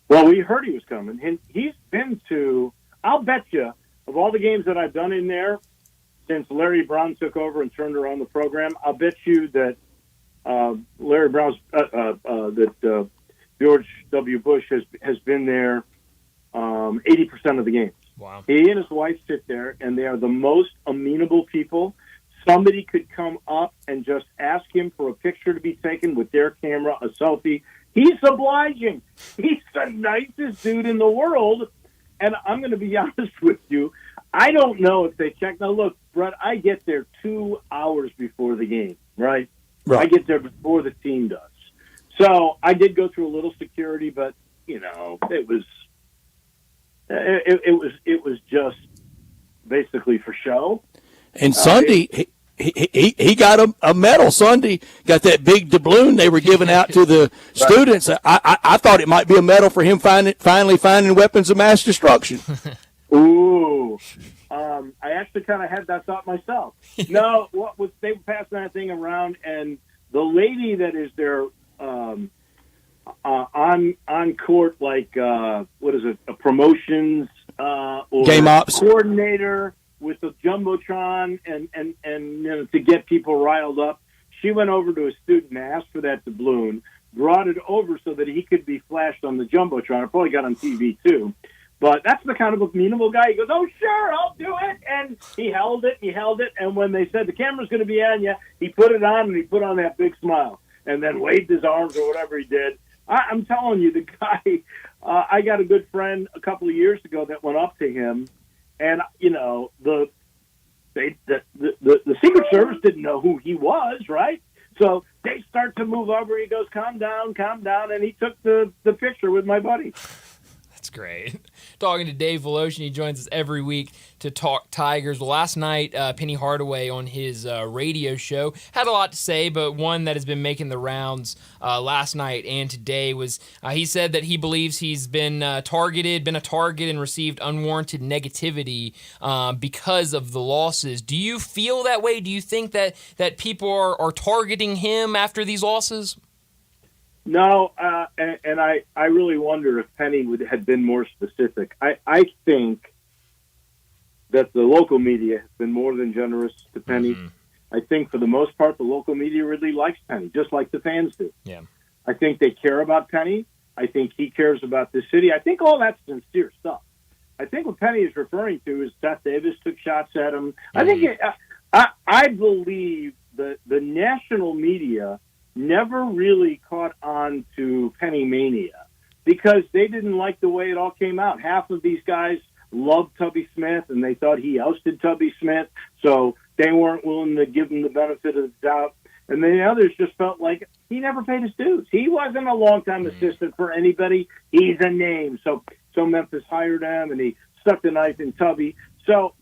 Well, we heard he was coming. And he's been to, I'll bet you, of all the games that I've done in there since Larry Brown took over and turned around the program, I'll bet you that Larry Brown's George W. Bush has been there 80% of the games. Wow. He and his wife sit there, and they are the most amenable people. Somebody could come up and just ask him for a picture to be taken with their camera, a selfie. He's obliging. He's the nicest dude in the world. And I'm going to be honest with you. I don't know if they check. Now, look, Brett, I get there 2 hours before the game, right? I get there before the team does. So I did go through a little security, but, it was just basically for show. And Sunday, he got a medal. Sunday got that big doubloon they were giving out to the students. I thought it might be a medal for him finally finding weapons of mass destruction. Ooh, I actually kind of had that thought myself. No, they were passing that thing around, and the lady that is their on court, like what is it, a promotions or game ops coordinator with the jumbotron and to get people riled up. She went over to a student and asked for that doubloon, brought it over so that he could be flashed on the jumbotron. It probably got on TV too. But that's the kind of amenable guy. He goes, "Oh, sure, I'll do it." And he held it. And when they said the camera's going to be on you, he put it on, and he put on that big smile and then waved his arms or whatever he did. I'm telling you, the guy, I got a good friend a couple of years ago that went up to him, and, the Secret Service didn't know who he was, right? So they start to move over. He goes, calm down, and he took the picture with my buddy. That's great. Talking to Dave Voloshin. He joins us every week to talk Tigers. Well, last night, Penny Hardaway on his radio show had a lot to say, but one that has been making the rounds last night and today was he said that he believes he's been a target and received unwarranted negativity because of the losses. Do you feel that way? Do you think that people are targeting him after these losses? No, and I really wonder if Penny had been more specific. I think that the local media has been more than generous to Penny. Mm-hmm. I think for the most part, the local media really likes Penny, just like the fans do. Yeah. I think they care about Penny. I think he cares about the city. I think all that's sincere stuff. I think what Penny is referring to is Seth Davis took shots at him. Mm-hmm. I think I believe the national media never really caught on to Penny Mania because they didn't like the way it all came out. Half of these guys loved Tubby Smith, and they thought he ousted Tubby Smith, so they weren't willing to give him the benefit of the doubt. And then the others just felt like he never paid his dues. He wasn't a long-time assistant for anybody. He's a name. So Memphis hired him, and he stuck the knife in Tubby. So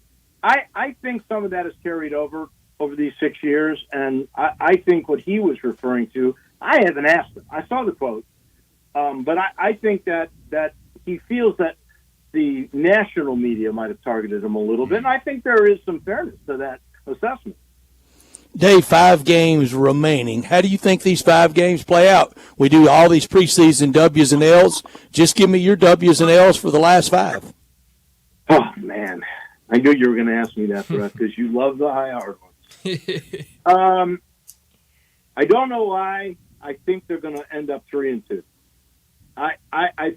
I think some of that is carried over these 6 years, and I think what he was referring to, I haven't asked him. I saw the quote, but I think that he feels that the national media might have targeted him a little bit, and I think there is some fairness to that assessment. Dave, 5 games remaining. How do you think these 5 games play out? We do all these preseason W's and L's. Just give me your W's and L's for the last 5. Oh, man. I knew you were going to ask me that, Brett, because you love the high hard ones. I don't know why. I think they're going to end up 3-2. I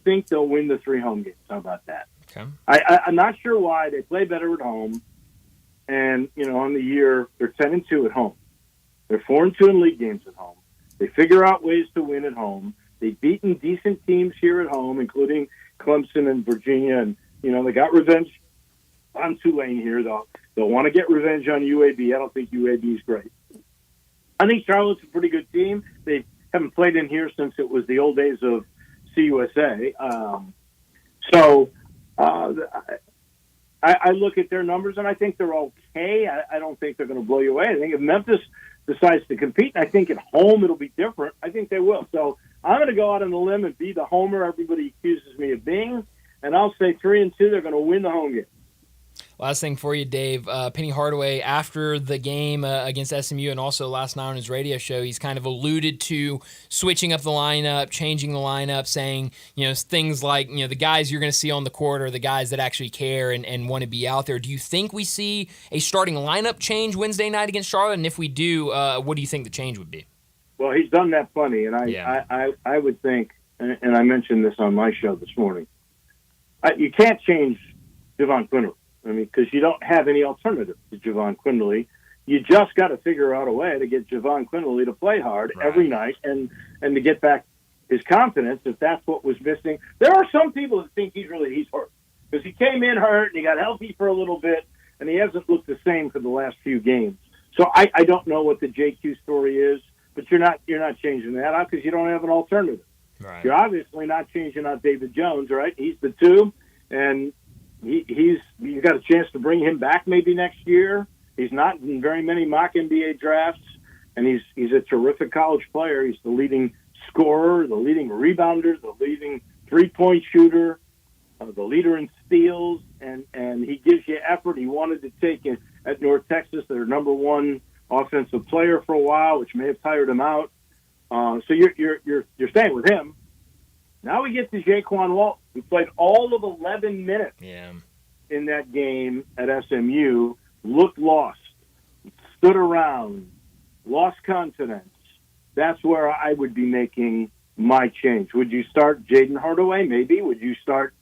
think they'll win the 3 home games. How about that? Okay. I'm not sure why. They play better at home, and on the year they're 10-2 at home. They're 4-2 in league games at home. They figure out ways to win at home. They've beaten decent teams here at home, including Clemson and Virginia, and they got revenge on Tulane here. They'll want to get revenge on UAB. I don't think UAB is great. I think Charlotte's a pretty good team. They haven't played in here since it was the old days of CUSA. I look at their numbers, and I think they're okay. I don't think they're going to blow you away. I think if Memphis decides to compete, and I think at home it'll be different, I think they will. So I'm going to go out on the limb and be the homer everybody accuses me of being, and I'll say 3-2, they're going to win the home game. Last thing for you, Dave. Penny Hardaway, after the game against SMU and also last night on his radio show, he's kind of alluded to switching up the lineup, changing the lineup, saying, things like, the guys you're going to see on the court are the guys that actually care and want to be out there. Do you think we see a starting lineup change Wednesday night against Charlotte? And if we do, what do you think the change would be? Well, he's done that plenty, and I would think and I mentioned this on my show this morning, you can't change Javon Quinley. I mean, because you don't have any alternative to Javon Quinley. You just got to figure out a way to get Javon Quinley to play hard every night and to get back his confidence if that's what was missing. There are some people that think he's hurt because he came in hurt and he got healthy for a little bit and he hasn't looked the same for the last few games. So I don't know what the JQ story is, but you're not changing that out because you don't have an alternative. Right. You're obviously not changing out David Jones, right? He's the 2, and you got a chance to bring him back maybe next year. He's not in very many mock NBA drafts, and he's a terrific college player. He's the leading scorer, the leading rebounder, the leading three-point shooter, the leader in steals, and he gives you effort. He wanted to take it at North Texas, their number 1 offensive player for a while, which may have tired him out. So you're staying with him. Now we get to Jaquan Walton, who played all of 11 minutes in that game at SMU, looked lost, stood around, lost confidence. That's where I would be making my change. Would you start Jaden Hardaway? Maybe. Would you start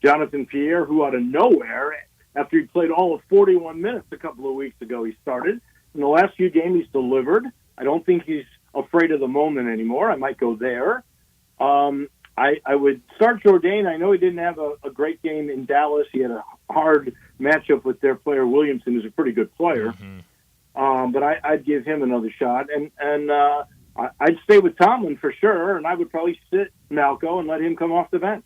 Jonathan Pierre, who out of nowhere, after he played all of 41 minutes a couple of weeks ago, he started. In the last few games, he's delivered. I don't think he's afraid of the moment anymore. I might go there. I would start Jourdain. I know he didn't have a great game in Dallas. He had a hard matchup with their player Williamson, who's a pretty good player. But I'd give him another shot. And I'd stay with Tomlin for sure, and I would probably sit Malco and let him come off the bench.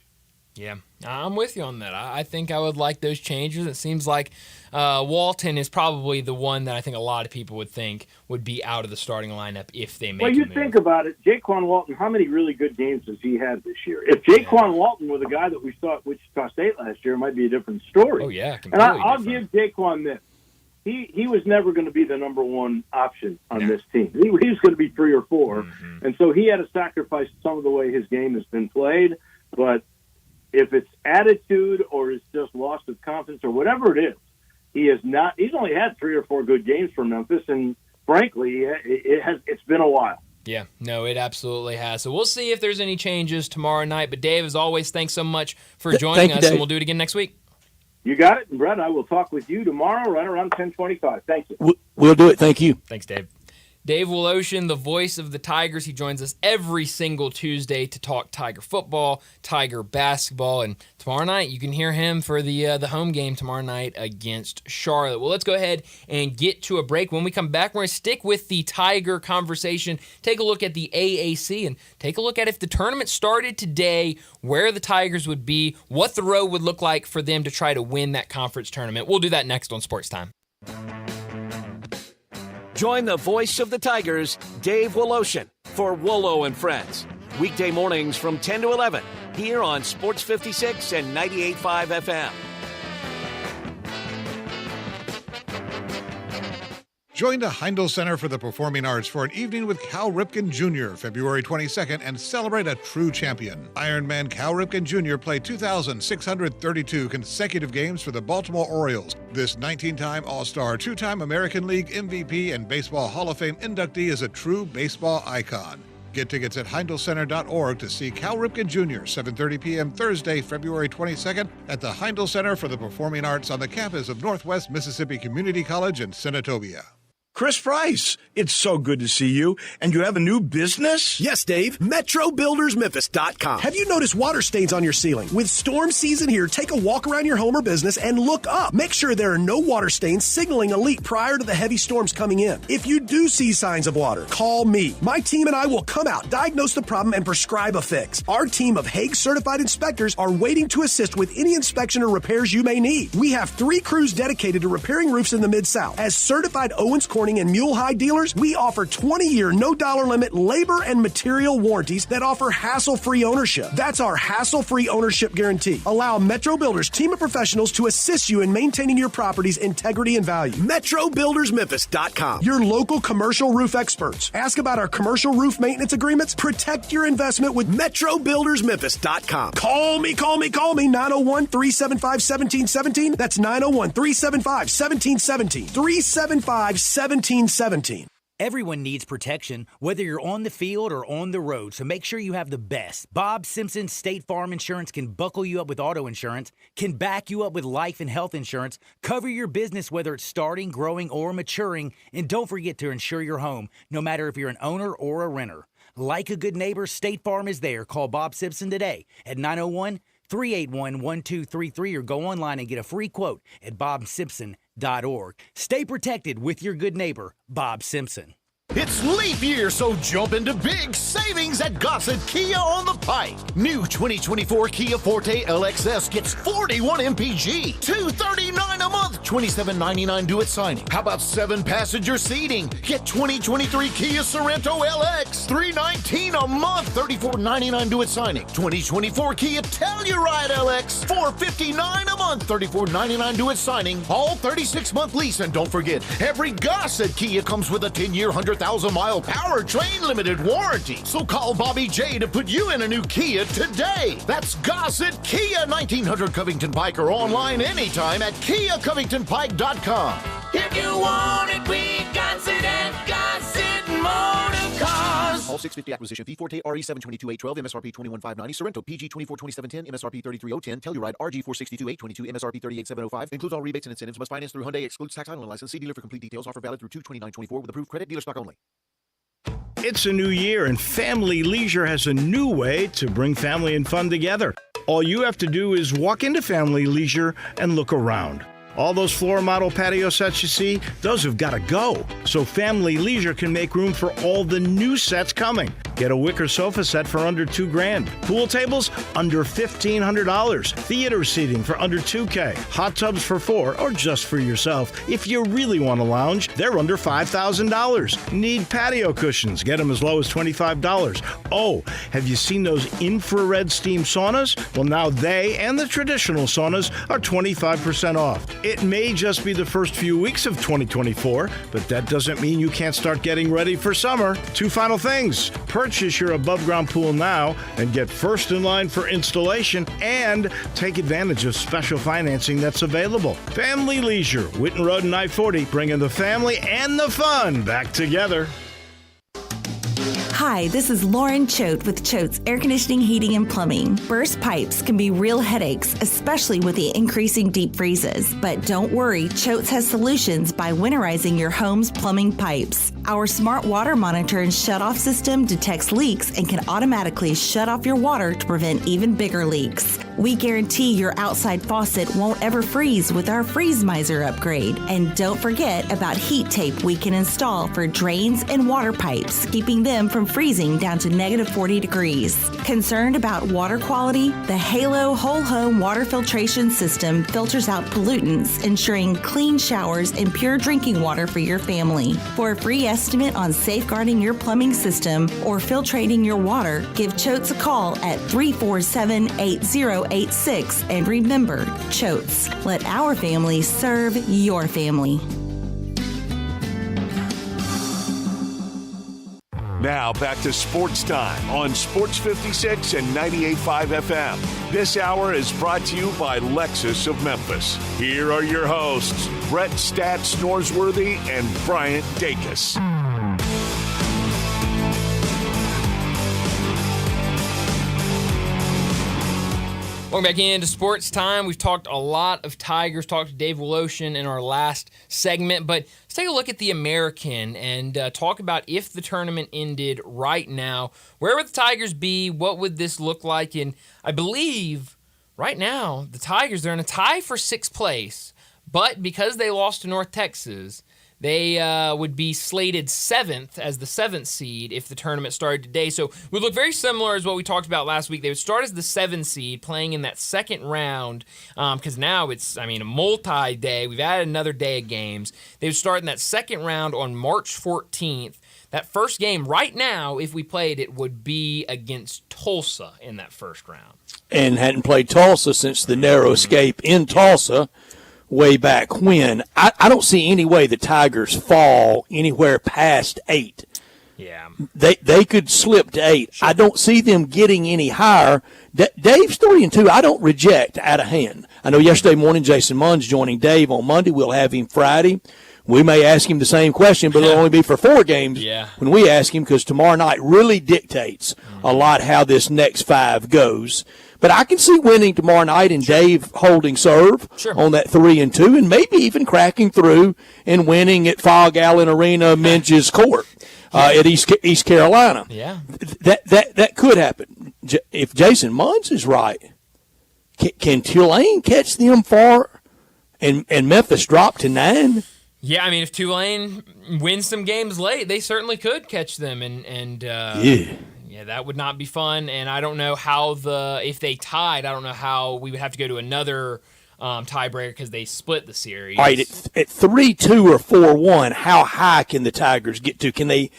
Yeah, I'm with you on that. I think I would like those changes. It seems like Walton is probably the one that I think a lot of people would think would be out of the starting lineup if they make Well, you think about it, Jaquan Walton, how many really good games has he had this year? If Jaquan Walton were the guy that we saw at Wichita State last year, it might be a different story. Oh, yeah, and I'll give Jaquan this. He was never going to be the number 1 option on this team. He was going to be 3 or 4. And so he had to sacrifice some of the way his game has been played. But if it's attitude or it's just loss of confidence or whatever it is, he's only had 3 or 4 good games for Memphis, and frankly, it's been a while. Yeah, no, it absolutely has. So we'll see if there's any changes tomorrow night. But Dave, as always, thanks so much for joining us, and we'll do it again next week. You got it. And Brett, I will talk with you tomorrow right around 10:25. Thank you. We'll do it. Thank you. Thanks, Dave. Dave Woloshin, the voice of the Tigers. He joins us every single Tuesday to talk Tiger football, Tiger basketball, and tomorrow night you can hear him for the home game tomorrow night against Charlotte. Well, let's go ahead and get to a break. When we come back, we're going to stick with the Tiger conversation, take a look at the AAC, and take a look at if the tournament started today, where the Tigers would be, what the road would look like for them to try to win that conference tournament. We'll do that next on Sportstime. Join the voice of the Tigers, Dave Woloshin, for Wolo and Friends. Weekday mornings from 10 to 11, here on Sports 56 and 98.5 FM. Join the Heindel Center for the Performing Arts for an evening with Cal Ripken Jr. February 22nd and celebrate a true champion. Ironman Cal Ripken Jr. played 2,632 consecutive games for the Baltimore Orioles. This 19-time All-Star, 2-time American League MVP, and Baseball Hall of Fame inductee is a true baseball icon. Get tickets at HeindelCenter.org to see Cal Ripken Jr. 7:30 p.m. Thursday, February 22nd at the Heindel Center for the Performing Arts on the campus of Northwest Mississippi Community College in Senatobia. Chris Price, it's so good to see you. And you have a new business? Yes, Dave. MetroBuildersMemphis.com. Have you noticed water stains on your ceiling? With storm season here, take a walk around your home or business and look up. Make sure there are no water stains signaling a leak prior to the heavy storms coming in. If you do see signs of water, call me. My team and I will come out, diagnose the problem, and prescribe a fix. Our team of Hague-certified inspectors are waiting to assist with any inspection or repairs you may need. We have 3 crews dedicated to repairing roofs in the Mid-South. As certified Owens Corning and Mule High dealers, we offer 20-year, no-dollar limit labor and material warranties that offer hassle-free ownership. That's our hassle-free ownership guarantee. Allow Metro Builders team of professionals to assist you in maintaining your property's integrity and value. MetroBuildersMemphis.com. Your local commercial roof experts. Ask about our commercial roof maintenance agreements. Protect your investment with MetroBuildersMemphis.com. Call me, 901-375-1717. That's 901-375-1717. 375-1717. Everyone needs protection, whether you're on the field or on the road, so make sure you have the best. Bob Simpson State Farm Insurance can buckle you up with auto insurance, can back you up with life and health insurance, cover your business whether it's starting, growing, or maturing, and don't forget to insure your home, no matter if you're an owner or a renter. Like a good neighbor, State Farm is there. Call Bob Simpson today at 901-381-1233 or go online and get a free quote at bobsimpson.org. Stay protected with your good neighbor, Bob Simpson. It's leap year, so jump into big savings at Gossett Kia on the Pike. New 2024 Kia Forte LXS gets 41 MPG, $239 a month, $27.99 due at signing. How about 7-passenger seating? Get 2023 Kia Sorento LX, $319 a month, $34.99 due at signing. 2024 Kia Telluride LX, $459 a month, $34.99 due at signing. All 36-month lease, and don't forget, every Gossett Kia comes with a 10-year, 100,000-mile powertrain limited warranty. So call Bobby J to put you in a new Kia today. That's Gossett Kia, 1900 Covington Pike, or online anytime at KiaCovingtonPike.com. If you want it, we got it at Gossett Motor Cars. All 650 acquisition fee. Forte RE 722-812, MSRP 21,590. Sorrento PG 242710, MSRP 33,010. Telluride RG 462-822, MSRP 38,705. Includes all rebates and incentives. Must finance through Hyundai. Excludes tax, title, and license. See dealer for complete details. Offer valid through 2/29/24 with approved credit. Dealer stock only. It's a new year, and Family Leisure has a new way to bring family and fun together. All you have to do is walk into Family Leisure and look around. All those floor model patio sets you see, those have got to go. So Family Leisure can make room for all the new sets coming. Get a wicker sofa set for under $2,000. Pool tables under $1,500. Theater seating for under $2,000. Hot tubs for $4,000 or just for yourself. If you really want to lounge, they're under $5,000. Need patio cushions? Get them as low as $25. Oh, have you seen those infrared steam saunas? Well, now they and the traditional saunas are 25% off. It may just be the first few weeks of 2024, but that doesn't mean you can't start getting ready for summer. 2 final things. Purchase your above-ground pool now and get first in line for installation, and take advantage of special financing that's available. Family Leisure, Whitten Road and I-40, bringing the family and the fun back together. Hi, this is Lauren Choate with Choate's Air Conditioning, Heating, and Plumbing. Burst pipes can be real headaches, especially with the increasing deep freezes. But don't worry, Choate's has solutions by winterizing your home's plumbing pipes. Our smart water monitor and shutoff system detects leaks and can automatically shut off your water to prevent even bigger leaks. We guarantee your outside faucet won't ever freeze with our Freeze Miser upgrade. And don't forget about heat tape we can install for drains and water pipes, keeping them from freezing down to -40 degrees. Concerned about water quality? The Halo Whole Home Water Filtration System filters out pollutants, ensuring clean showers and pure drinking water for your family. For a free estimate on safeguarding your plumbing system or filtrating your water, give Choates a call at 347-8086. And remember, Choates, let our family serve your family. Now back to Sports Time on Sports 56 and 98.5 FM. This hour is brought to you by Lexus of Memphis. Here are your hosts, Brett Stats Norsworthy and Bryant Dacus. Welcome back into Sports Time. We've talked a lot of Tigers, talked to Dave Woloshin in our last segment, but let's take a look at the American and talk about if the tournament ended right now, where would the Tigers be? What would this look like? And I believe right now the Tigers, they're in a tie for 6th place, but because they lost to North Texas, they would be slated 7th as the 7th seed if the tournament started today. So it would look very similar as what we talked about last week. They would start as the 7th seed, playing in that second round, because now it's, a multi-day. We've added another day of games. They would start in that second round on March 14th. That first game right now, if we played it, would be against Tulsa in that first round. And hadn't played Tulsa since the narrow escape in Tulsa way back when. I don't see any way the Tigers fall anywhere past 8. Yeah. They could slip to 8. Sure. I don't see them getting any higher. Dave's 3-2. I don't reject out of hand. I know yesterday morning Jason Munn's joining Dave on Monday. We'll have him Friday. we may ask him the same question, but it'll only be for 4 games when we ask him, because tomorrow night really dictates a lot how this next 5 goes. But I can see winning tomorrow night and Dave holding serve on that 3-2, and maybe even cracking through and winning at Fog Allen Arena, Minges Court at East Carolina. Yeah, that could happen if Jason Munz is right. Can Tulane catch them far, and Memphis drop to 9? Yeah, I mean, if Tulane wins some games late, they certainly could catch them, and yeah, that would not be fun. And I don't know how if they tied, I don't know how we would have to go to another tiebreaker because they split the series. All right, at 3-2 or 4-1, how high can the Tigers get to? Can they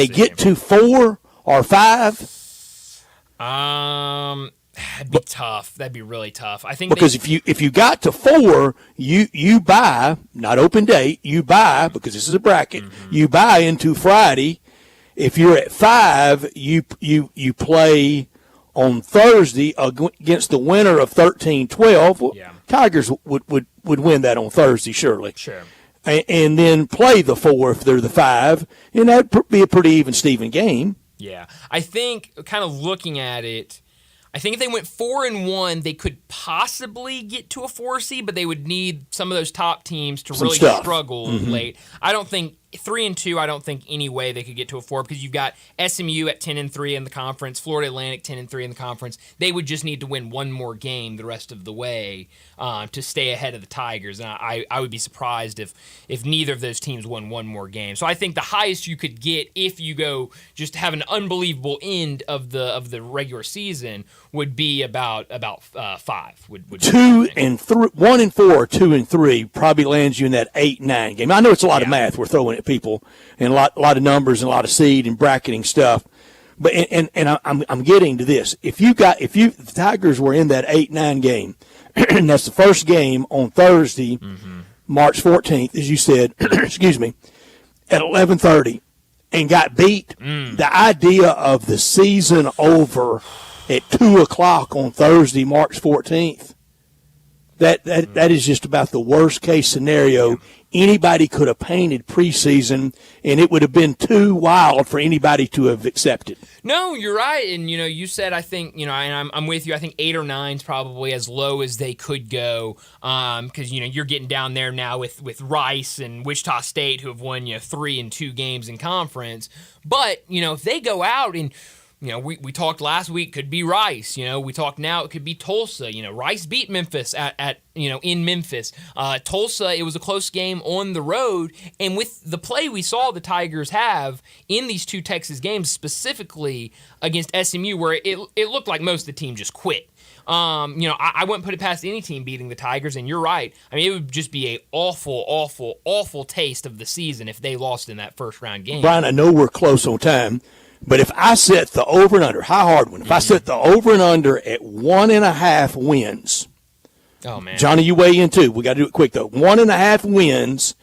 get to 4 or 5? That'd be tough. That'd be really tough. I think because if you got to 4, you buy, not open date, you buy, because this is a bracket. You buy into Friday. If you're at 5, you play on Thursday against the winner of 13-12. Well, Tigers would win that on Thursday, surely. Sure. And then play the 4 if they're the 5, and that'd be a pretty even Steven game. Yeah, I think kind of looking at it, I think if they went 4-1, they could possibly get to a 4 seed, but they would need some of those top teams to really struggle late. I don't think 3-2. I don't think any way they could get to a 4, because you've got SMU at 10-3 in the conference, Florida Atlantic 10-3 in the conference. They would just need to win one more game the rest of the way to stay ahead of the Tigers. And I would be surprised if neither of those teams won one more game. So I think the highest you could get if you go just have an unbelievable end of the regular season would be about 5. Would 2 and 3, 1 and 4, 2 and 3 probably lands you in that 8-9 game. I know it's a lot of math we're throwing at people, and a lot of numbers and a lot of seed and bracketing stuff. But and I'm getting to this. If the Tigers were in that 8-9 game, and that's the first game on Thursday, March 14th, as you said, excuse me, at 11:30, and got beat, the idea of the season over at 2:00 on Thursday, March 14th, that is just about the worst case scenario anybody could have painted preseason, and it would have been too wild for anybody to have accepted. No, you're right, and you said, I think, and I'm with you. I think 8 or 9 is probably as low as they could go, because you're getting down there now with Rice and Wichita State, who have won 3 and 2 games in conference. But if they go out and we talked last week, could be Rice. We talked now, it could be Tulsa. Rice beat Memphis in Memphis. Tulsa, it was a close game on the road. And with the play we saw the Tigers have in these 2 Texas games, specifically against SMU, where it looked like most of the team just quit. I wouldn't put it past any team beating the Tigers, and you're right. I mean, it would just be a awful, awful, awful taste of the season if they lost in that first round game. Brian, I know we're close on time, but if I set the over and under, high hard one, if I set the over and under at 1.5 wins, oh man, Johnny, you weigh in too. We got to do it quick though. 1.5 wins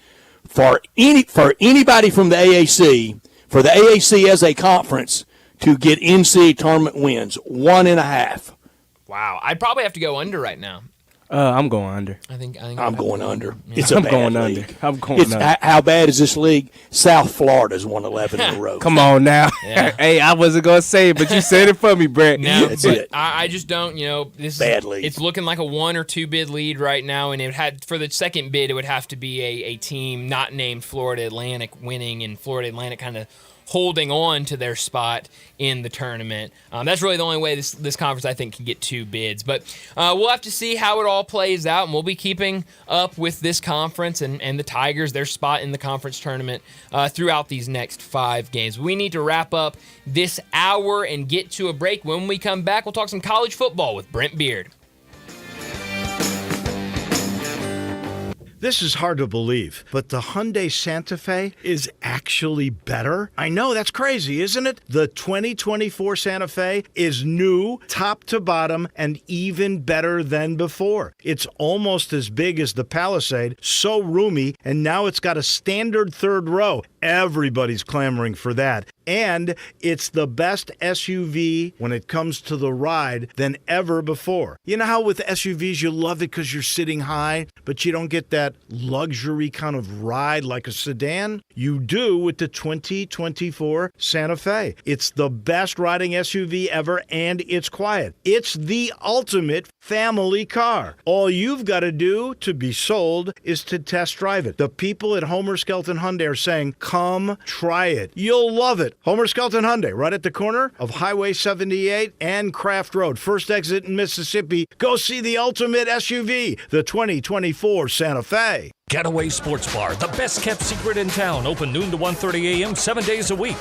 for anybody from the AAC, for the AAC as a conference to get NCAA tournament wins. 1.5. Wow, I'd probably have to go under right now. I'm going under. I think I'm going under. Yeah. It's a bad league. I'm going under. How bad is this league? South Florida's won 11 in a row. Come on now. Yeah. Hey, I wasn't going to say it, but you said it for me, Brett. No, that's it. I just don't, this bad league. It's looking like a 1 or 2 bid lead right now, and for the second bid, it would have to be a team not named Florida Atlantic winning, and Florida Atlantic kind of holding on to their spot in the tournament. That's really the only way this conference, I think, can get 2 bids. But we'll have to see how it all plays out, and we'll be keeping up with this conference and the Tigers, their spot in the conference tournament throughout these next 5 games. We need to wrap up this hour and get to a break. When we come back, we'll talk some college football with Brent Beard. This is hard to believe, but the Hyundai Santa Fe is actually better? I know, that's crazy, isn't it? The 2024 Santa Fe is new, top to bottom, and even better than before. It's almost as big as the Palisade, so roomy, and now it's got a standard third row. Everybody's clamoring for that. and it's the best SUV when it comes to the ride than ever before. You know how with SUVs you love it because you're sitting high, but you don't get that luxury kind of ride like a sedan? You do with the 2024 Santa Fe. It's the best riding SUV ever, and it's quiet. It's the ultimate family car. All you've got to do to be sold is to test drive it. The people at Homer Skelton Hyundai are saying, come try it. You'll love it. Homer Skelton Hyundai, right at the corner of Highway 78 and Craft Road. First exit in Mississippi. Go see the ultimate SUV, the 2024 Santa Fe. Getaway Sports Bar, the best kept secret in town, open noon to 1:30 a.m. 7 days a week.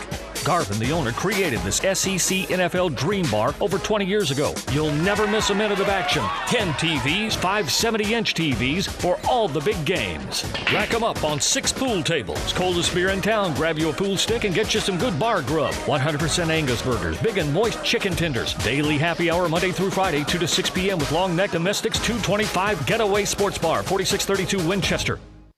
Garvin, the owner, created this SEC NFL Dream Bar over 20 years ago. You'll never miss a minute of action. 10 TVs, 5 70-inch TVs for all the big games. Rack them up on 6 pool tables. Coldest beer in town, grab you a pool stick and get you some good bar grub. 100% Angus burgers, big and moist chicken tenders. Daily happy hour Monday through Friday, 2 to 6 p.m. with long neck domestics, $2.25. Getaway Sports Bar, 4632 Winchester.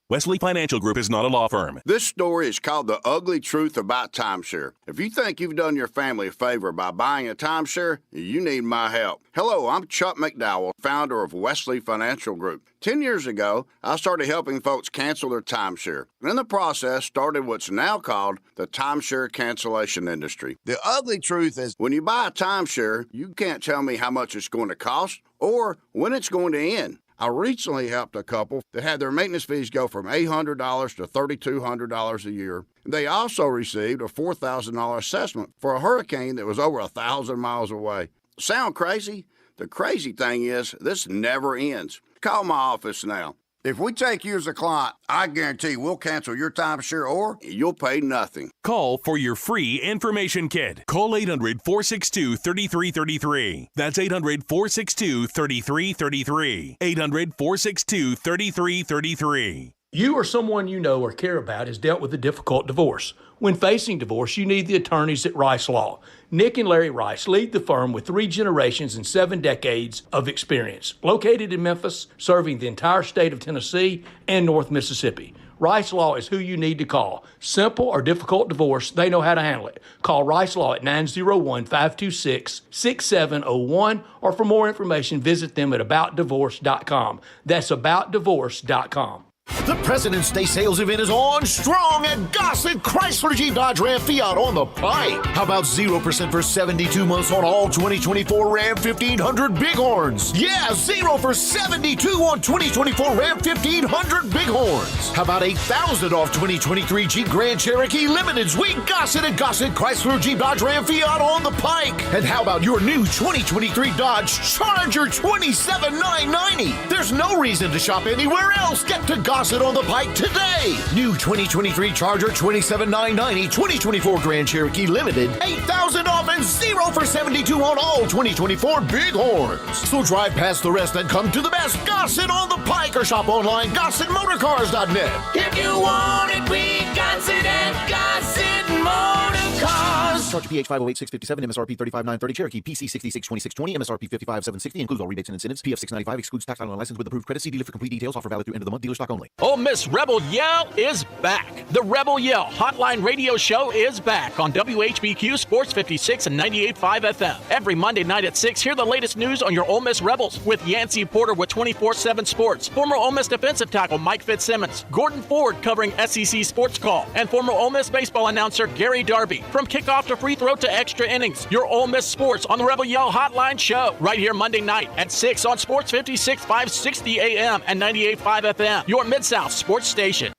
Wesley Financial Group is not a law firm. This story is called The Ugly Truth About Timeshare. If you think you've done your family a favor by buying a timeshare, you need my help. Hello, I'm Chuck McDowell, founder of Wesley Financial Group. 10 years ago, I started helping folks cancel their timeshare. And in the process, started what's now called the timeshare cancellation industry. The ugly truth is, when you buy a timeshare, you can't tell me how much it's going to cost or when it's going to end. I recently helped a couple that had their maintenance fees go from $800 to $3,200 a year. They also received a $4,000 assessment for a hurricane that was over 1,000 miles away. Sound crazy? The crazy thing is, this never ends. Call my office now. If we take you as a client, I guarantee we'll cancel your timeshare or you'll pay nothing. Call for your free information kit. Call 800-462-3333. That's 800-462-3333. 800-462-3333. You or someone you know or care about has dealt with a difficult divorce. When facing divorce, you need the attorneys at Rice Law. Nick and Larry Rice lead the firm with 3 generations and 7 decades of experience. Located in Memphis, serving the entire state of Tennessee and North Mississippi. Rice Law is who you need to call. Simple or difficult divorce, they know how to handle it. Call Rice Law at 901-526-6701, or for more information, visit them at aboutdivorce.com. That's aboutdivorce.com. The President's Day sales event is on strong at Gossett Chrysler Jeep Dodge Ram Fiat on the Pike. How about 0% for 72 months on all 2024 Ram 1500 Bighorns? Yeah, 0 for 72 on 2024 Ram 1500 Bighorns. How about $8,000 off 2023 Jeep Grand Cherokee Limiteds? We Gossett at Gossett Chrysler Jeep Dodge Ram Fiat on the Pike. And how about your new 2023 Dodge Charger $27,990? There's no reason to shop anywhere else. Get to Gossett on the Pike today. New 2023 Charger $27,990, 2024 Grand Cherokee Limited, $8,000 off and 0 for 72 on all 2024 Bighorns. So drive past the rest and come to the best Gossett on the Pike or shop online GossettMotorCars.net. If you want it, we got it at Gossett Motor Cars. Charger PH 508-657, MSRP 35930, Cherokee PC 662620, MSRP 55760, includes all rebates and incentives. PF 695 excludes tax on license with approved credit. See dealer for complete details. Offer valid through end of the month. Dealer stock only. Ole Miss Rebel Yell is back. The Rebel Yell Hotline Radio Show is back on WHBQ Sports 56 and 98.5 FM. Every Monday night at 6, hear the latest news on your Ole Miss Rebels with Yancey Porter with 24/7 Sports, former Ole Miss defensive tackle Mike Fitzsimmons, Gordon Ford covering SEC Sports Call, and former Ole Miss baseball announcer Gary Darby. From kickoff to free throw to extra innings, your Ole Miss Sports on the Rebel Yell Hotline Show right here Monday night at 6 on Sports 56 560 AM and 98.5 FM. Your Mid-South Sports Station.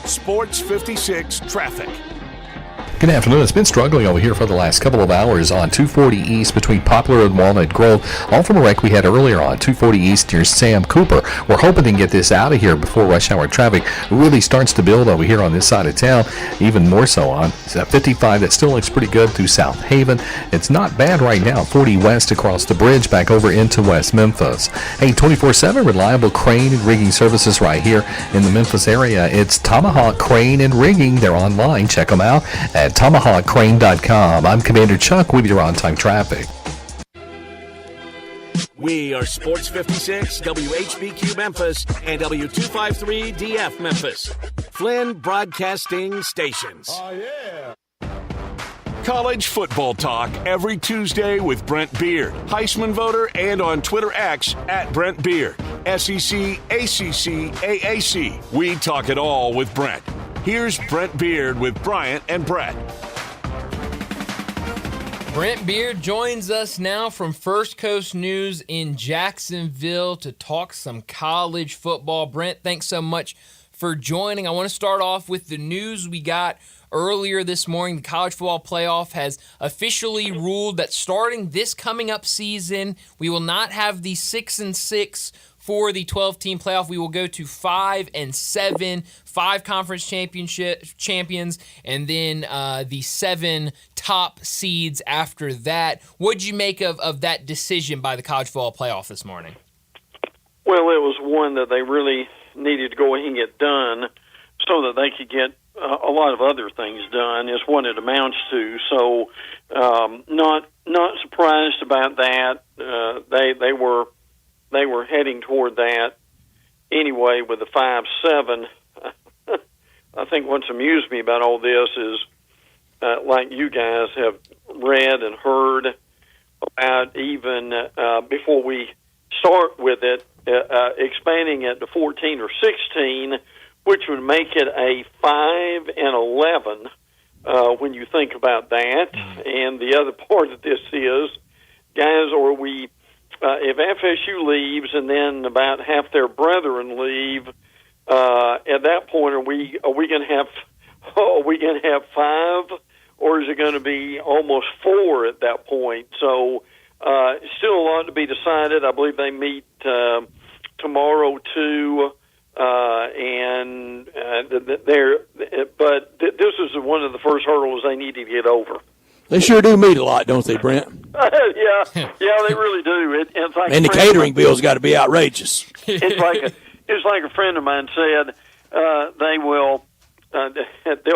Sports 56 traffic. Good afternoon. It's been struggling over here for the last couple of hours on 240 East between Poplar and Walnut Grove. All from a wreck we had earlier on 240 East near Sam Cooper. We're hoping to get this out of here before rush hour traffic really starts to build over here on this side of town. Even more so on 55. That still looks pretty good through South Haven. It's not bad right now. 40 West across the bridge back over into West Memphis. Hey, 24/7 reliable crane and rigging services right here in the Memphis area. It's Tomahawk Crane and Rigging. They're online. Check them out at TomahawkCrane.com. I'm Commander Chuck with your on-time traffic. We are Sports 56, WHBQ Memphis, and W253DF Memphis. Flynn Broadcasting Stations. Oh, yeah. College football talk every Tuesday with Brent Beard, Heisman voter, and on Twitter X at Brent Beard. SEC, ACC, AAC. We talk it all with Brent. Here's Brent Beard with Bryant and Brett. Brent Beard joins us now from First Coast News in Jacksonville to talk some college football. Brent, thanks so much for joining. I want to start off with the news we got earlier this morning. The College Football Playoff has officially ruled that starting this coming up season, we will not have the 6-6 for the 12-team playoff. We will go to 5 and 7, 5 conference champions, and then the 7 top seeds after that. What did you make of that decision by the College Football Playoff this morning? Well, it was one that they really needed to go ahead and get done so that they could get a lot of other things done is what it amounts to. So, not surprised about that. They were heading toward that anyway with the 5-7. I think what's amused me about all this is, like you guys have read and heard about, even before we start with it, expanding it to 14 or 16. Which would make it a 5 and 11 when you think about that. And the other part of this is, guys, if FSU leaves and then about half their brethren leave, at that point, are we going to have 5, or is it going to be almost 4 at that point? So still a lot to be decided. I believe they meet tomorrow too. But this is one of the first hurdles they need to get over. They sure do meet a lot, don't they, Brent? yeah, they really do. It's like and the catering bill's got to be outrageous. It's like a friend of mine said. They'll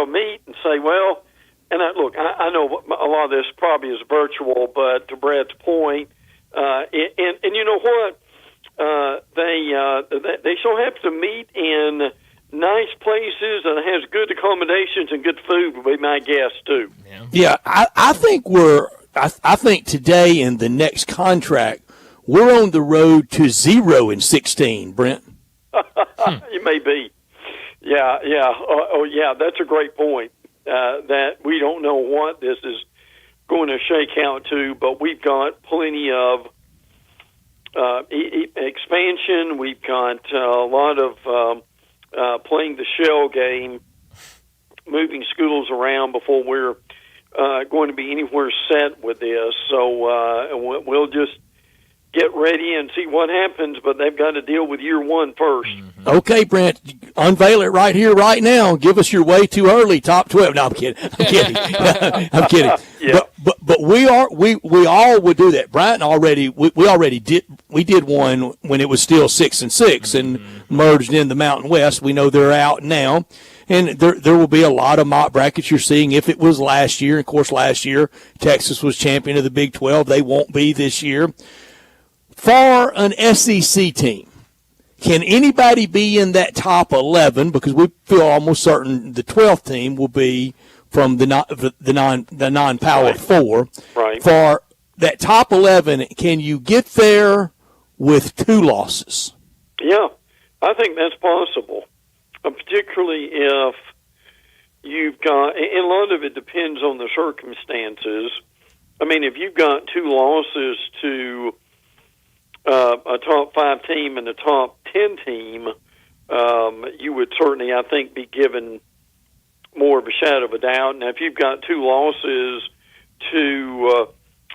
meet and say, well, and I know a lot of this probably is virtual, but to Brad's point, and you know what? They so happen to meet in nice places and has good accommodations and good food, would be my guess too. Yeah, I think today in the next contract we're on the road to 0 and 16, Brent. It may be. Yeah. Yeah, that's a great point. That we don't know what this is going to shake out to, but we've got plenty of expansion. We've got a lot of playing the shell game, moving schools around before we're going to be anywhere set with this. So we'll just get ready and see what happens, but they've got to deal with year one first. Okay, Brent, unveil it right here, right now. Give us your way too early top 12. No, I'm kidding. I'm kidding. Yeah. But we all would do that. Bryant already we did one when it was still 6 and 6 and merged in the Mountain West. We know they're out now. And there will be a lot of mock brackets you're seeing if it was last year. Of course, last year Texas was champion of the Big 12. They won't be this year. For an SEC team, can anybody be in that top 11? Because we feel almost certain the 12th team will be from the non-Power 4. Right. For that top 11, can you get there with 2 losses? Yeah, I think that's possible, particularly if you've got, and a lot of it depends on the circumstances. I mean, if you've got 2 losses to a top 5 team and a top 10 team, you would certainly, I think, be given more of a shadow of a doubt. Now, if you've got 2 losses to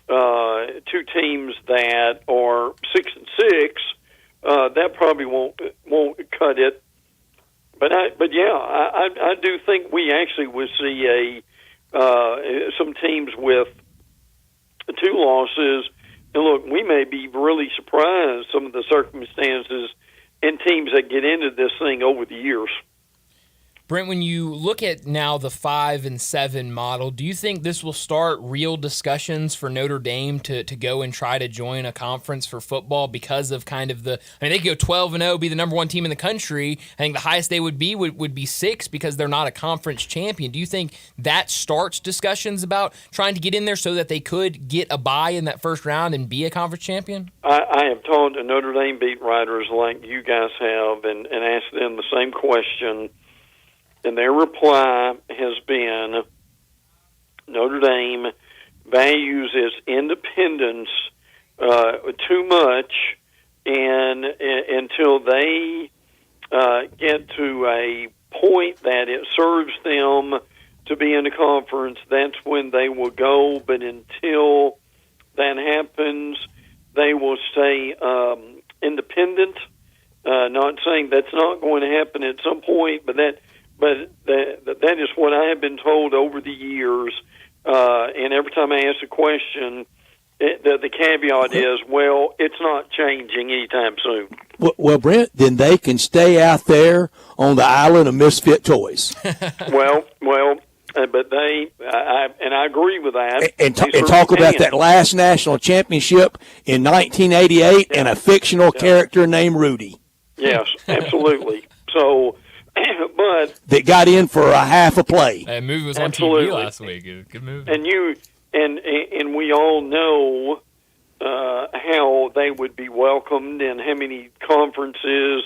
2 teams that are 6 and 6, that probably won't cut it. But yeah, I do think we actually would see some teams with 2 losses. And look, we may be really surprised some of the circumstances and teams that get into this thing over the years. Brent, when you look at now the 5 and 7 model, do you think this will start real discussions for Notre Dame to go and try to join a conference for football because of kind of they could go 12-0, be the number 1 team in the country. I think the highest they would be would be 6 because they're not a conference champion. Do you think that starts discussions about trying to get in there so that they could get a bye in that first round and be a conference champion? I have talked to Notre Dame beat writers like you guys have and asked them the same question. And their reply has been Notre Dame values its independence too much, and until they get to a point that it serves them to be in the conference, that's when they will go. But until that happens, they will stay independent. Not saying that's not going to happen at some point, but that is what I have been told over the years. And every time I ask a question, the caveat is, well, it's not changing anytime soon. Well, Brent, then they can stay out there on the island of misfit toys. well, but I agree with that. And talk about that last national championship in 1988 and a fictional character named Rudy. Yes, absolutely. So, but that got in for a half a play. That movie was on TV last week. Good movie. And we all know how they would be welcomed and how many conferences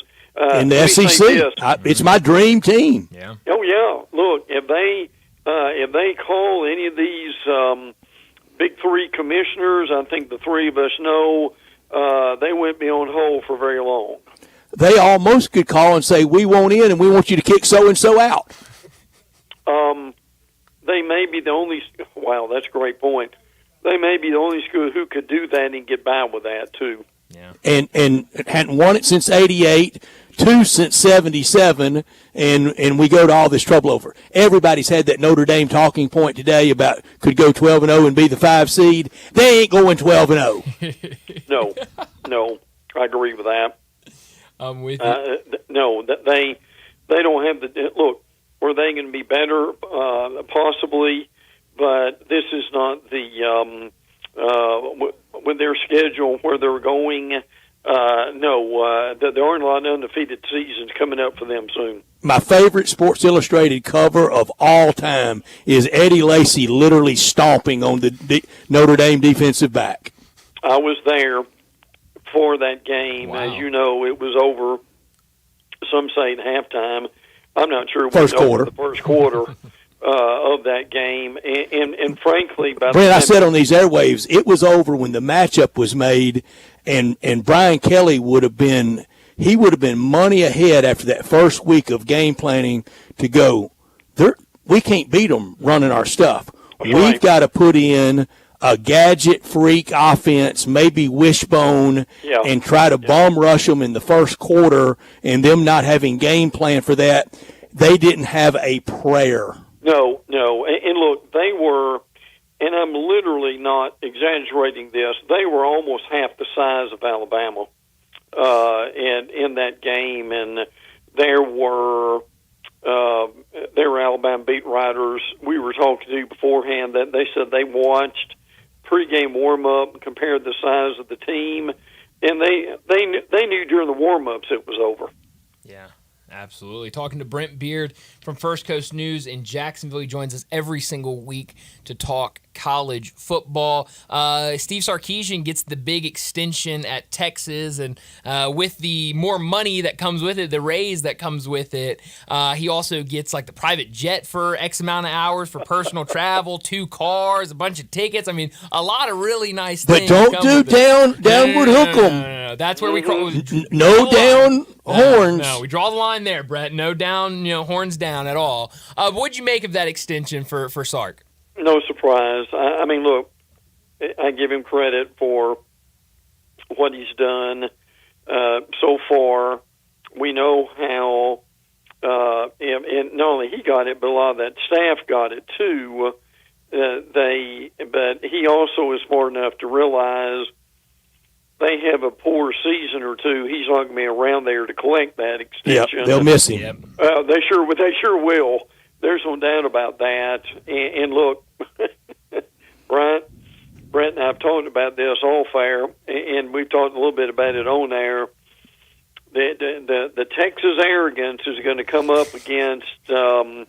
in the SEC. It's my dream team. Yeah. Oh yeah. Look, if they call any of these big 3 commissioners, I think the 3 of us know they wouldn't be on hold for very long. They almost could call and say, we want in and we want you to kick so-and-so out. They may be the only – wow, that's a great point. They may be the only school who could do that and get by with that, too. Yeah. And hadn't won it since 88, 2 since 77, and we go to all this trouble over. Everybody's had that Notre Dame talking point today about could go 12-0 and be the 5 seed. They ain't going 12-0. No, I agree with that. I'm with you. No, they don't have the look. Were they going to be better? Possibly, but this is not the with their schedule where they're going. There aren't a lot of undefeated seasons coming up for them soon. My favorite Sports Illustrated cover of all time is Eddie Lacy literally stomping on the Notre Dame defensive back. I was there for that game. Wow. As you know, it was over, some say at halftime. I'm not sure it was over the first quarter of that game. And frankly, by Brent, I said on these airwaves, it was over when the matchup was made, and Brian Kelly would have been money ahead after that first week of game planning to go, we can't beat them running our stuff. We've got to put in a gadget freak offense, maybe wishbone, and try to bum rush them in the first quarter, and them not having game plan for that. They didn't have a prayer. No. And look, they were, and I'm literally not exaggerating this, they were almost half the size of Alabama and in that game. And there were Alabama beat writers we were talking to beforehand that they said they watched pregame warm-up, compared the size of the team, and they knew during the warm-ups it was over. Yeah, absolutely. Talking to Brent Beard from First Coast News in Jacksonville. He joins us every single week to talk college football. Steve Sarkisian gets the big extension at Texas, and with the more money that comes with it, the raise that comes with it, he also gets like the private jet for X amount of hours for personal travel, 2 cars, a bunch of tickets. I mean, a lot of really nice things. But don't do downward hook them. No. That's where we call no down horns. No, we draw the line there, Brett. No down, horns down at all. What'd you make of that extension for Sark? No surprise. I mean, look, I give him credit for what he's done so far. We know how, and not only he got it, but a lot of that staff got it too. But he also is smart enough to realize they have a poor season or two, he's not going to be around there to collect that extension. Yeah, they'll miss him. They sure will. There's no doubt about that. And look, Brent and I have talked about this off air, and we've talked a little bit about it on air. The Texas arrogance is going to come up against some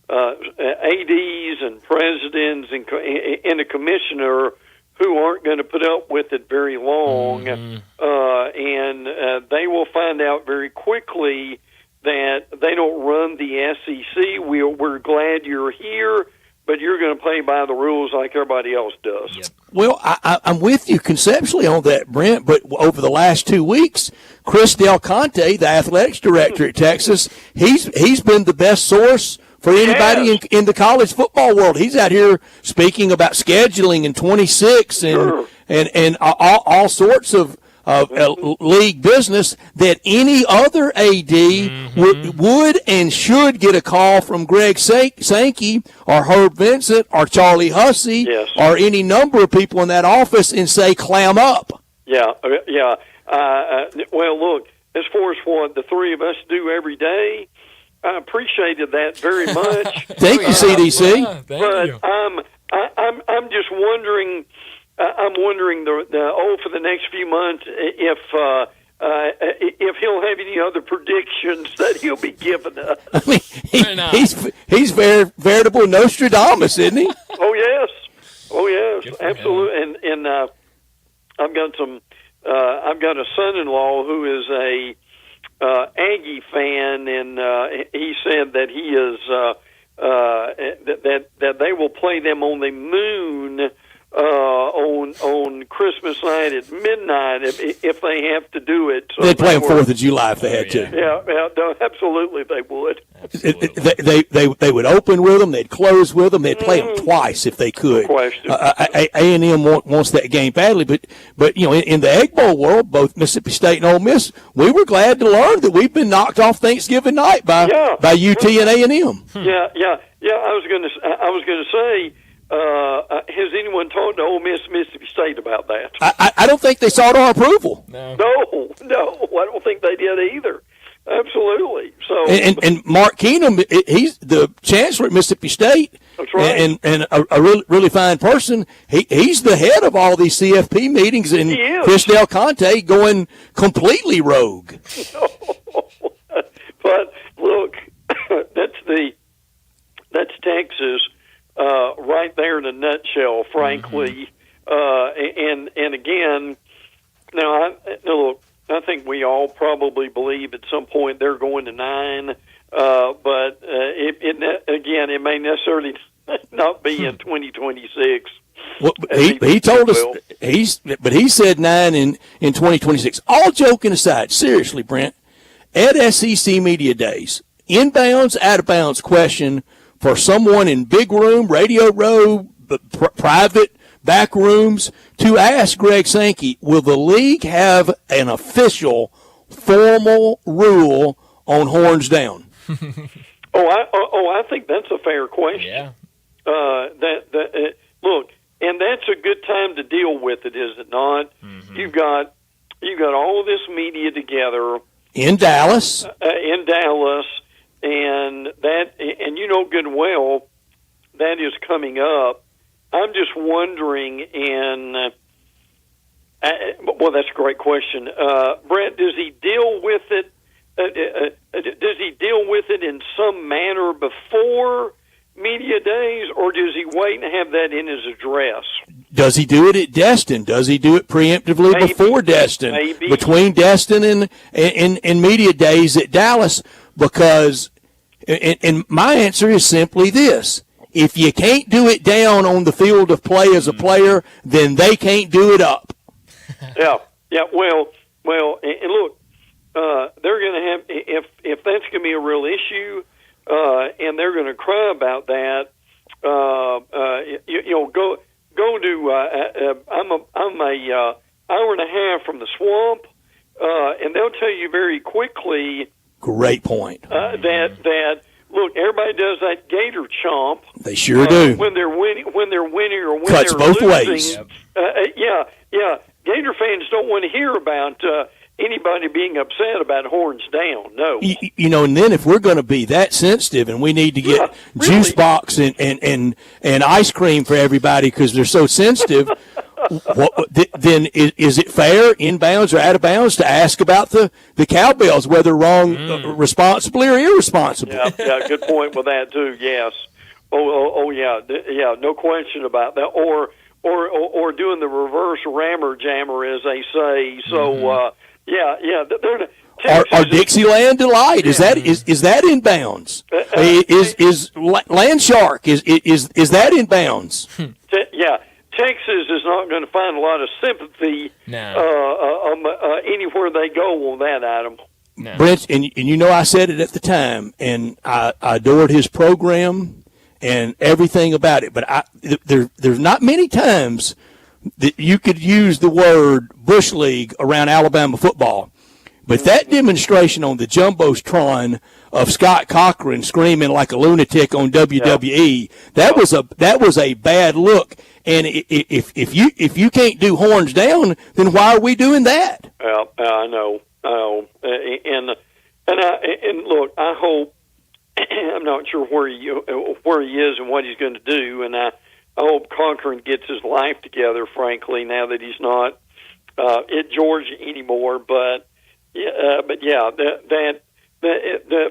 ADs and presidents and a commissioner who aren't going to put up with it very long, and they will find out very quickly that they don't run the SEC. We're glad you're here, but you're going to play by the rules like everybody else does. Yep. Well, I'm with you conceptually on that, Brent, but over the last 2 weeks, Chris Del Conte, the athletics director at Texas, he's been the best source for anybody in the college football world. He's out here speaking about scheduling in 26 and all sorts of league business that any other AD would and should get a call from Greg Sankey or Herb Vincent or Charlie Hussey or any number of people in that office and say, clam up. Yeah. Well, look, as far as what the three of us do every day, I appreciated that very much. Thank you, CDC. But I'm just wondering. I'm wondering for the next few months if he'll have any other predictions that he'll be giving us. I mean, he's veritable Nostradamus, isn't he? Oh yes, absolutely. And I've got a son-in-law who is a Aggie fan, and he said that he is that they will play them on the moon on Christmas night at midnight if they have to do it. So they'd play on 4th of July if they had to. Yeah, no, absolutely they would. They would open with them. They'd close with them. They'd play them twice if they could. A&M wants that game badly, but in the Egg Bowl world, both Mississippi State and Ole Miss, we were glad to learn that we've been knocked off Thanksgiving night by UT and A&M. Yeah. I was going to say. Has anyone talked to Ole Miss, Mississippi State about that? I don't think they sought our approval. No, I don't think they did either. Absolutely. So and Mark Keenum, he's the chancellor at Mississippi State. That's right. And a really fine person. He's the head of all these CFP meetings, and Chris Del Conte going completely rogue. But look, that's Texas. Right there in a nutshell, frankly. And again, now I think we all probably believe at some point they're going to 9, but it may necessarily not be in 2026. Well, he told us he said 9 in 2026. All joking aside, seriously, Brent, at SEC Media Days, inbounds, out of bounds question for someone in big room, radio row, private back rooms to ask Greg Sankey, will the league have an official, formal rule on horns down? I think that's a fair question. Yeah. Look, and that's a good time to deal with it, is it not? Mm-hmm. You've got all this media together in Dallas. And you know good and well that is coming up. I'm just wondering, well, that's a great question. Brett, does he deal with it? Does he deal with it in some manner before media days, or does he wait and have that in his address? Does he do it at Destin? Does he do it preemptively before Destin? Maybe. Between Destin and media days at Dallas? Because, and my answer is simply this. If you can't do it down on the field of play as a player, then they can't do it up. Yeah. Well, and look, they're going to have, if that's going to be a real issue, and they're going to cry about that, go to, I'm a hour and a half from the Swamp, and they'll tell you very quickly. Great point. That look, everybody does that gator chomp. They sure do. When they're winning, or when Cuts they're both losing. ways. Yeah. Gator fans don't want to hear about anybody being upset about horns down. No. You know, and then if we're going to be that sensitive and we need to get juice box and ice cream for everybody because they're so sensitive, then is it fair, inbounds or out of bounds, to ask about the cowbells, whether wrong responsibly or irresponsibly? Yeah, good point with that too. Yes. Yeah, no question about that. Or doing the reverse rammer jammer, as they say. So, Our Dixieland Delight, is that inbounds? Is Land Shark is that inbounds? Yeah, Texas is not going to find a lot of sympathy anywhere they go on that item. No. Brent, and you know I said it at the time, and I adored his program and everything about it. But there's not many times that you could use the word Bush League around Alabama football. But that demonstration on the Jumbotron of Scott Cochran screaming like a lunatic on WWE, that was a bad look. And if you can't do horns down, then why are we doing that? Well, I know. And look, I hope. I'm not sure where he is and what he's going to do, and I hope Cochran gets his life together. Frankly, now that he's not at Georgia anymore, but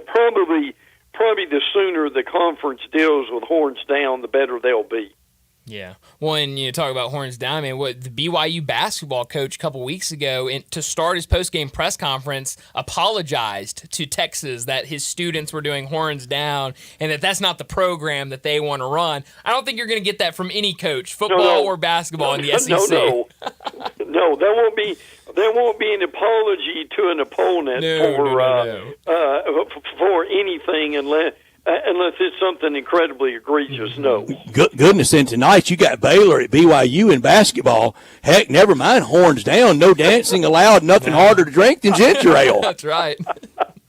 probably the sooner the conference deals with horns down, the better they'll be. Yeah. When you talk about horns down, man, what the BYU basketball coach a couple weeks ago, to start his post-game press conference, apologized to Texas that his students were doing horns down and that's not the program that they want to run. I don't think you're going to get that from any coach, football or basketball in the SEC. No, there won't be an apology to an opponent for anything unless it's something incredibly egregious. No. Goodness, and tonight you got Baylor at BYU in basketball. Heck, never mind horns down. No dancing allowed. Nothing harder to drink than ginger ale. That's right. I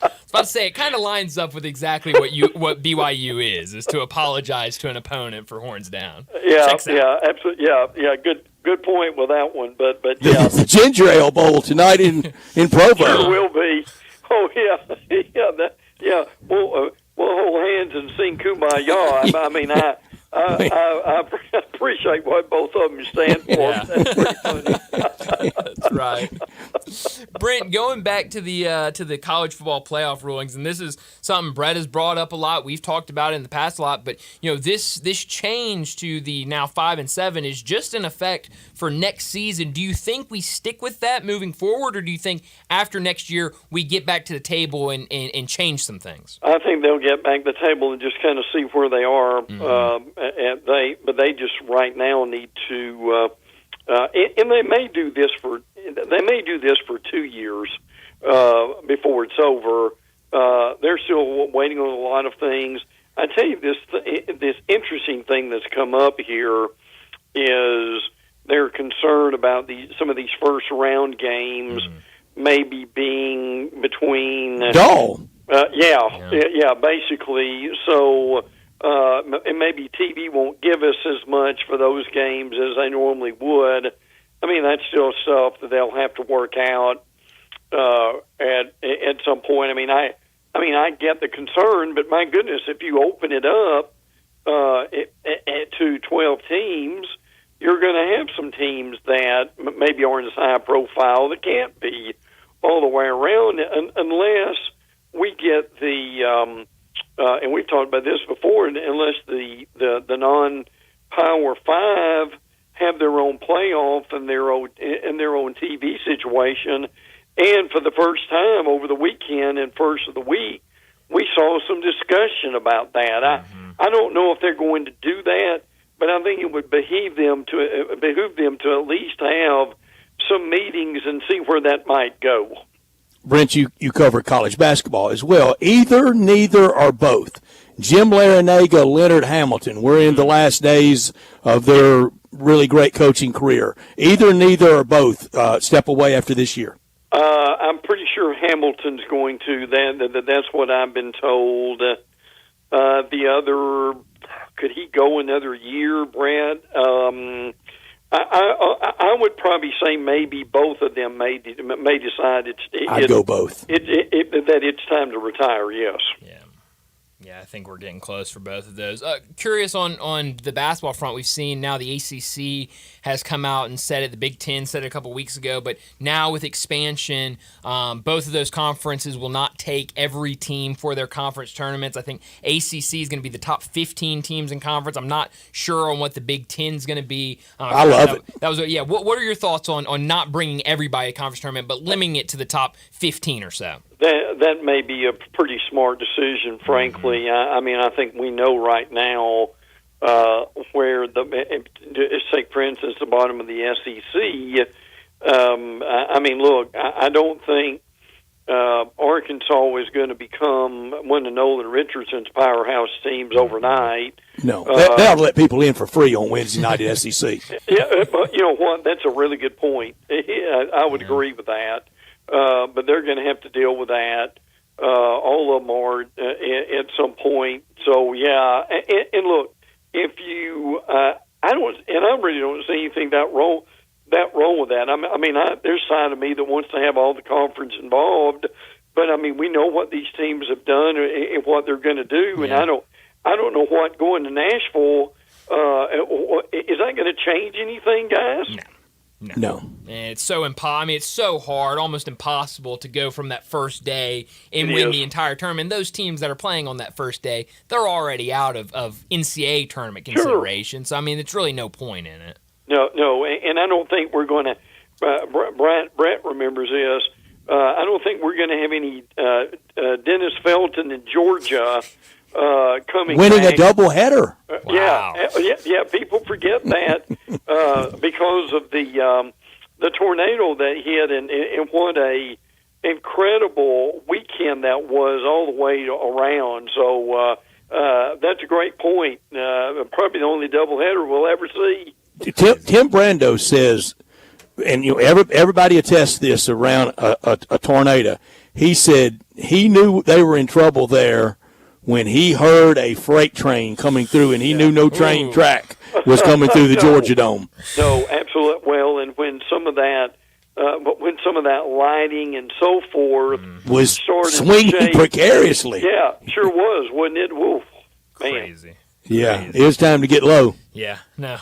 was about to say, it kind of lines up with exactly what BYU is to apologize to an opponent for horns down. Yeah, absolutely. Yeah. Good point with that one. But yeah, the ginger ale bowl tonight in Provo. Sure will be. Oh yeah. We'll hold hands and sing Kumbaya. I mean, I appreciate what both of them stand for. Yeah. That's pretty funny. That's right. Brent, going back to the college football playoff rulings, and this is something Brett has brought up a lot. We've talked about it in the past a lot, but this change to the now 5 and 7 is just in effect for next season. Do you think we stick with that moving forward, or do you think after next year we get back to the table and change some things? I think they'll get back to the table and just kind of see where they are. But they just right now need to, and they may do this for 2 years before it's over. They're still waiting on a lot of things. I tell you, this interesting thing that's come up here is they're concerned about some of these first round games maybe being between dull. Yeah, basically. So. And maybe TV won't give us as much for those games as they normally would. I mean, that's still stuff that they'll have to work out at some point. I mean, I get the concern, but my goodness, if you open it up to 12 teams, you're going to have some teams that maybe aren't as high profile that can't be all the way around unless we get the. And we've talked about this before. Unless the non-Power 5 have their own playoff and their own TV situation, and for the first time over the weekend and first of the week, we saw some discussion about that. I don't know if they're going to do that, but I think it would behoove them to at least have some meetings and see where that might go. Brent, you cover college basketball as well. Either, neither, or both. Jim Larinaga, Leonard Hamilton, we're in the last days of their really great coaching career. Either, neither, or both step away after this year. I'm pretty sure Hamilton's going to. That's what I've been told. The other, could he go another year, Brad? I would probably say maybe both of them may decide I'd go both. That it's time to retire. Yes. Yeah, I think we're getting close for both of those. Curious on the basketball front, we've seen now the ACC has come out and said it, the Big Ten said it a couple weeks ago, but now with expansion, both of those conferences will not take every team for their conference tournaments. I think ACC is going to be the top 15 teams in conference. I'm not sure on what the Big Ten is going to be. I love it. That was What are your thoughts on not bringing everybody to conference tournament, but limiting it to the top 15 or so? That may be a pretty smart decision, frankly. I mean, I think we know right now where say, for instance, the bottom of the SEC. I mean, look, I don't think Arkansas is going to become one of Nolan Richardson's powerhouse teams overnight. No, they'll let people in for free on Wednesday night at SEC. Yeah, but you know what? That's a really good point. I would agree with that. But they're going to have to deal with that. All of them are at some point. So yeah, and look, if you, I really don't see anything that wrong with that. I mean, there's a side of me that wants to have all the conference involved, but I mean, we know what these teams have done and what they're going to do, and I don't know what going to Nashville is that going to change anything, guys? No. And it's so it's so hard, almost impossible to go from that first day and win the entire tournament. And those teams that are playing on that first day, they're already out of NCAA tournament consideration. So, I mean, it's really no point in it. No, and I don't think we're going to Brett remembers this. I don't think we're going to have any Dennis Felton in Georgia coming winning back. A doubleheader. Wow. Yeah. People forget that because of the tornado that hit, and what a incredible weekend that was all the way around. So that's a great point. Probably the only doubleheader we'll ever see. Tim Brando says, and everybody attests this around a tornado. He said he knew they were in trouble there when he heard a freight train coming through, and he knew no train track was coming through the Georgia Dome. No, absolutely. Well, and when some of that lighting and so forth was swinging precariously. Yeah, sure was, wasn't it? Woof, man. Crazy. Yeah, it was time to get low. Yeah, no,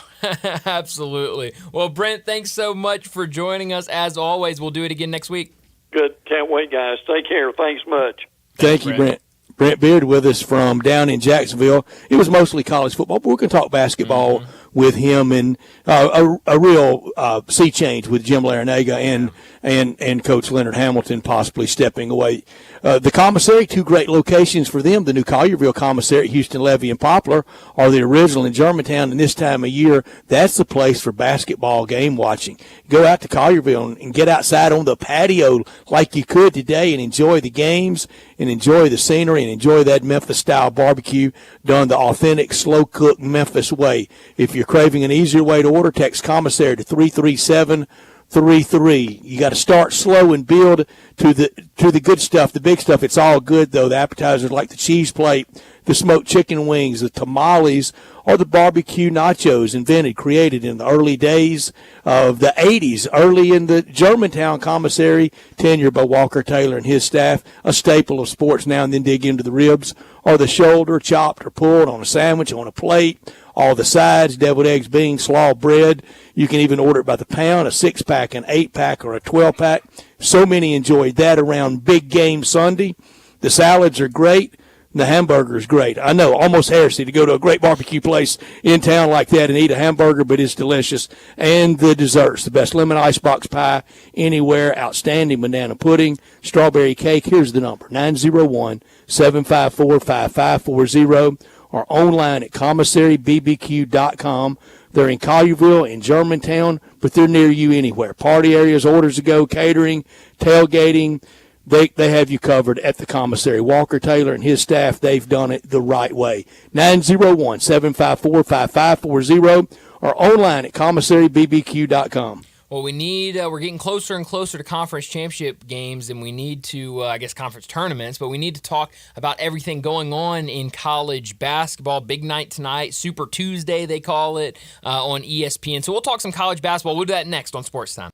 absolutely. Well, Brent, thanks so much for joining us. As always, we'll do it again next week. Good. Can't wait, guys. Take care. Thanks much. Thank you, Brent. Brent Beard with us from down in Jacksonville. It was mostly college football, but we're going to talk basketball with him, and a real sea change with Jim Larinaga and Coach Leonard Hamilton possibly stepping away. The commissary, two great locations for them. The new Collierville commissary, Houston, Levy, and Poplar, are the original in Germantown. And this time of year, that's the place for basketball game watching. Go out to Collierville and get outside on the patio like you could today and enjoy the games and enjoy the scenery and enjoy that Memphis-style barbecue done the authentic, slow-cooked Memphis way. If you're craving an easier way to order, text commissary to 33733. You got to start slow and build to the good stuff, the big stuff. It's all good, though. The appetizers like the cheese plate, the smoked chicken wings, the tamales, or the barbecue nachos created in the early days of the 80s, early in the Germantown commissary, tenure by Walker Taylor and his staff, a staple of sports. Now and then dig into the ribs or the shoulder, chopped or pulled on a sandwich, on a plate, all the sides, deviled eggs, beans, slaw, bread. You can even order it by the pound, a 6-pack, an 8-pack, or a 12-pack. So many enjoyed that around Big Game Sunday. The salads are great. The hamburger is great. I know, almost heresy to go to a great barbecue place in town like that and eat a hamburger, but it's delicious. And the desserts, the best lemon icebox pie anywhere, outstanding banana pudding, strawberry cake. Here's the number, 901-754-5540, or online at commissarybbq.com. They're in Collierville, in Germantown, but they're near you anywhere. Party areas, orders to go, catering, tailgating. They have you covered at the commissary. Walker Taylor and his staff, they've done it the right way. 901-754-5540 or online at commissarybbq.com. Well, we need, we're getting closer and closer to conference championship games, and we need to, conference tournaments, but we need to talk about everything going on in college basketball. Big night tonight, Super Tuesday, they call it, on ESPN. So we'll talk some college basketball. We'll do that next on Sports Time.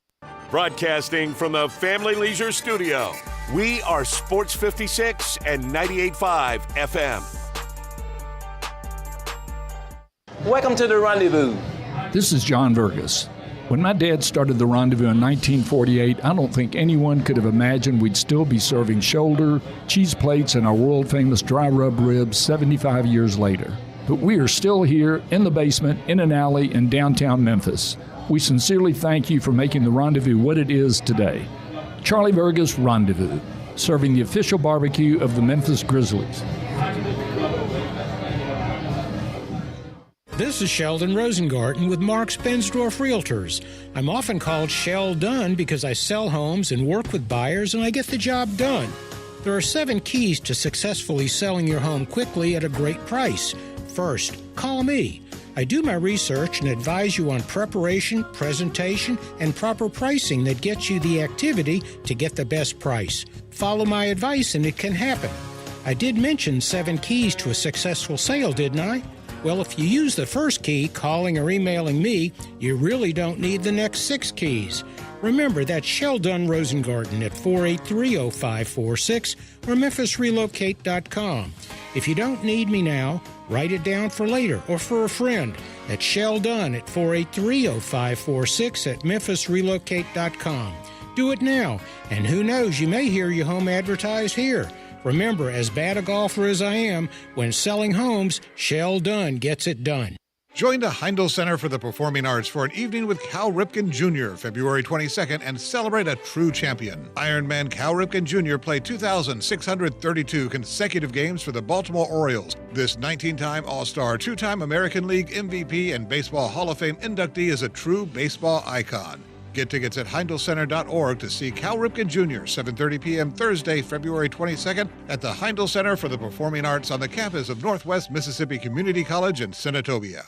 Broadcasting from the Family Leisure Studio, we are Sports 56 and 98.5 FM. Welcome to the Rendezvous. This is John Burgess. When my dad started the Rendezvous in 1948, I don't think anyone could have imagined we'd still be serving shoulder, cheese plates, and our world-famous dry rub ribs 75 years later. But we are still here in the basement, in an alley in downtown Memphis. We sincerely thank you for making the Rendezvous what it is today. Charlie Burgess Rendezvous, serving the official barbecue of the Memphis Grizzlies. This is Sheldon Rosengarten with Marks Bensdorf Realtors. I'm often called Shell Done because I sell homes and work with buyers and I get the job done. There are 7 keys to successfully selling your home quickly at a great price. First, call me. I do my research and advise you on preparation, presentation, and proper pricing that gets you the activity to get the best price. Follow my advice and it can happen. I did mention 7 keys to a successful sale, didn't I? Well, if you use the first key, calling or emailing me, you really don't need the next 6 keys. Remember, that's Sheldon Rosengarten at 483-0546 or MemphisRelocate.com. If you don't need me now, write it down for later or for a friend. That's Sheldon at 483-0546 at MemphisRelocate.com. Do it now, and who knows, you may hear your home advertised here. Remember, as bad a golfer as I am, when selling homes, Shell Done gets it done. Join the Heindel Center for the Performing Arts for an evening with Cal Ripken Jr. February 22nd and celebrate a true champion. Ironman Cal Ripken Jr. played 2,632 consecutive games for the Baltimore Orioles. This 19-time All-Star, 2-time American League MVP, and Baseball Hall of Fame inductee is a true baseball icon. Get tickets at HeindelCenter.org to see Cal Ripken Jr. 7:30 p.m. Thursday, February 22nd at the Heindel Center for the Performing Arts on the campus of Northwest Mississippi Community College in Senatobia.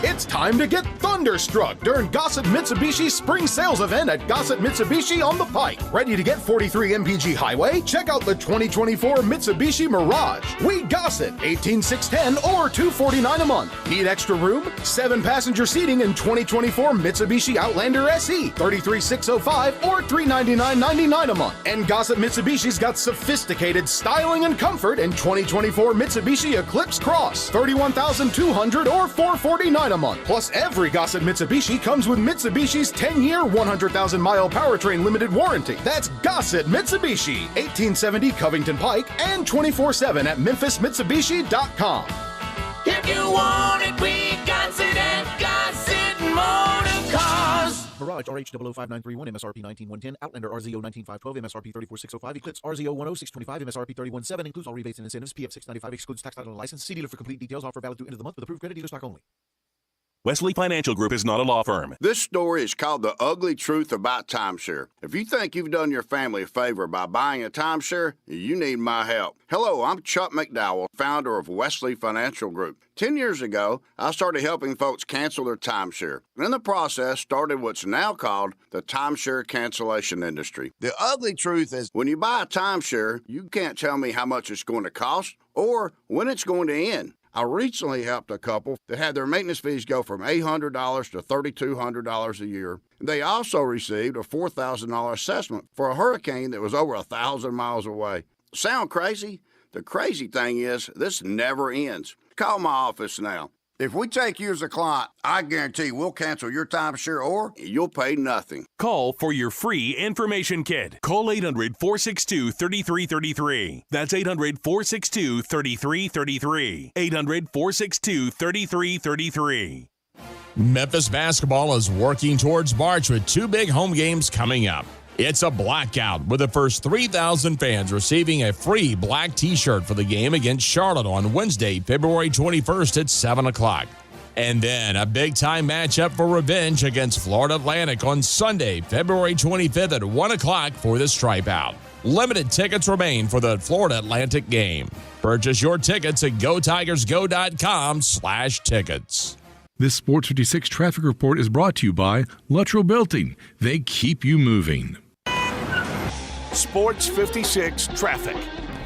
It's time to get thunderstruck during Gossett Mitsubishi's spring sales event at Gossett Mitsubishi on the Pike. Ready to get 43 MPG Highway? Check out the 2024 Mitsubishi Mirage. We Gossett, 18,610 or $249 a month. Need extra room? 7-passenger seating in 2024 Mitsubishi Outlander SE, 33,605 or $399.99 a month. And Gossett Mitsubishi's got sophisticated styling and comfort in 2024 Mitsubishi Eclipse Cross, 31,200 or $449 a month. Plus, every Gossett Mitsubishi comes with Mitsubishi's 10-year, 100,000-mile powertrain limited warranty. That's Gossett Mitsubishi, 1870 Covington Pike, and 24/7 at MemphisMitsubishi.com. If you want it, we got it at Gossett Motor Cars. Mirage RH00591 MSRP 19110, Outlander RZO 19512 MSRP 34605, Eclipse RZO 10625 MSRP 317, includes all rebates and incentives. PF 695 excludes tax, title, and license. See dealer for complete details. Offer valid through end of the month with approved credit dealer stock only. Wesley Financial Group is not a law firm. This story is called The Ugly Truth About Timeshare. If you think you've done your family a favor by buying a timeshare, you need my help. Hello, I'm Chuck McDowell, founder of Wesley Financial Group. 10 years ago, I started helping folks cancel their timeshare. In the process, started what's now called the timeshare cancellation industry. The ugly truth is, when you buy a timeshare, you can't tell me how much it's going to cost or when it's going to end. I recently helped a couple that had their maintenance fees go from $800 to $3,200 a year. They also received a $4,000 assessment for a hurricane that was over 1,000 miles away. Sound crazy? The crazy thing is, this never ends. Call my office now. If we take you as a client, I guarantee we'll cancel your timeshare or you'll pay nothing. Call for your free information kit. Call 800-462-3333. That's 800-462-3333. 800-462-3333. Memphis basketball is working towards March with 2 big home games coming up. It's a blackout with the first 3,000 fans receiving a free black t-shirt for the game against Charlotte on Wednesday, February 21st at 7 o'clock. And then a big-time matchup for revenge against Florida Atlantic on Sunday, February 25th at 1 o'clock for the Stripe Out. Limited tickets remain for the Florida Atlantic game. Purchase your tickets at GoTigersGo.com/tickets. This Sports 56 traffic report is brought to you by Luttrell Belting. They keep you moving. Sports 56 traffic.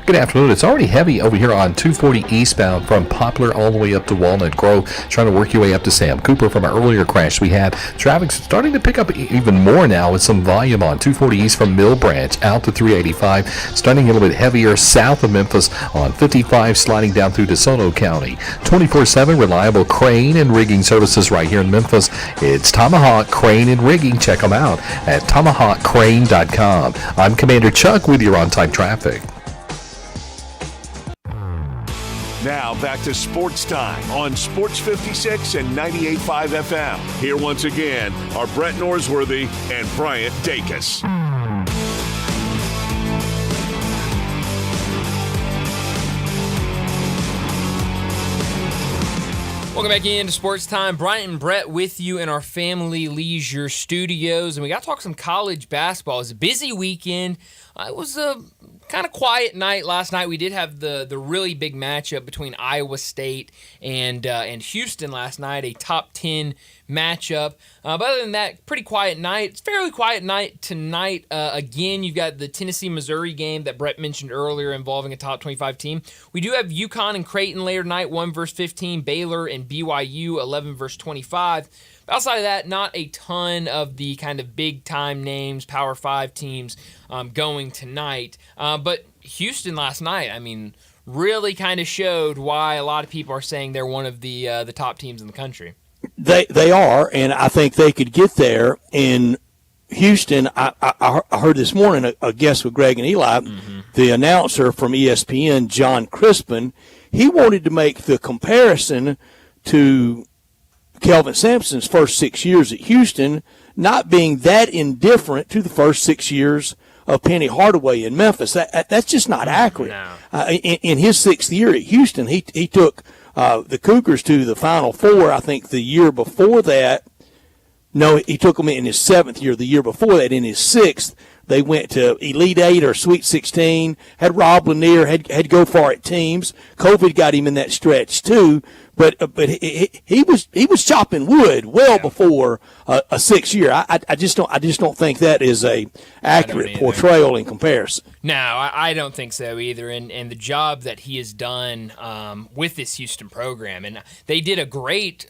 Good afternoon. It's already heavy over here on 240 eastbound from Poplar all the way up to Walnut Grove, trying to work your way up to Sam Cooper from our earlier crash we had. Traffic's starting to pick up even more now with some volume on 240 east from Mill Branch out to 385, starting a little bit heavier south of Memphis on 55, sliding down through DeSoto County. 24/7 reliable crane and rigging services right here in Memphis. It's Tomahawk Crane and Rigging. Check them out at tomahawkcrane.com. I'm Commander Chuck with your on-time traffic. Now back to Sports Time on Sports 56 and 98.5 FM. Here once again are Brett Norsworthy and Bryant Dacus. Welcome back into Sports Time. Bryant and Brett with you in our Family Leisure studios. And we got to talk some college basketball. It was a busy weekend. It was a kind of quiet night last night. We did have the really big matchup between Iowa State and Houston last night, a top 10 matchup. But other than that, pretty quiet night. It's a fairly quiet night tonight. Again, you've got the Tennessee-Missouri game that Brett mentioned earlier involving a top 25 team. We do have UConn and Creighton later tonight, 1 versus 15, Baylor and BYU, 11 versus 25. But outside of that, not a ton of the kind of big-time names, Power 5 teams going tonight. But Houston last night, I mean, really kind of showed why a lot of people are saying they're one of the top teams in the country. They are, and I think they could get there. In Houston, I heard this morning a guest with Greg and Eli, the announcer from ESPN, John Crispin, he wanted to make the comparison to Kelvin Sampson's first 6 years at Houston not being that indifferent to the first 6 years of Penny Hardaway in Memphis. That's just not accurate. No. In his 6th year at Houston, he took the Cougars to the Final Four, I think, the year before that. No, he took them in his 7th year. The year before that, in his 6th, they went to Elite 8 or Sweet 16, had Rob Lanier, had go far at teams. COVID got him in that stretch, too. But he was chopping wood well before a 6 year. I just don't think that is a accurate portrayal in comparison. No, I don't think so either. And the job that he has done with this Houston program, and they did a great.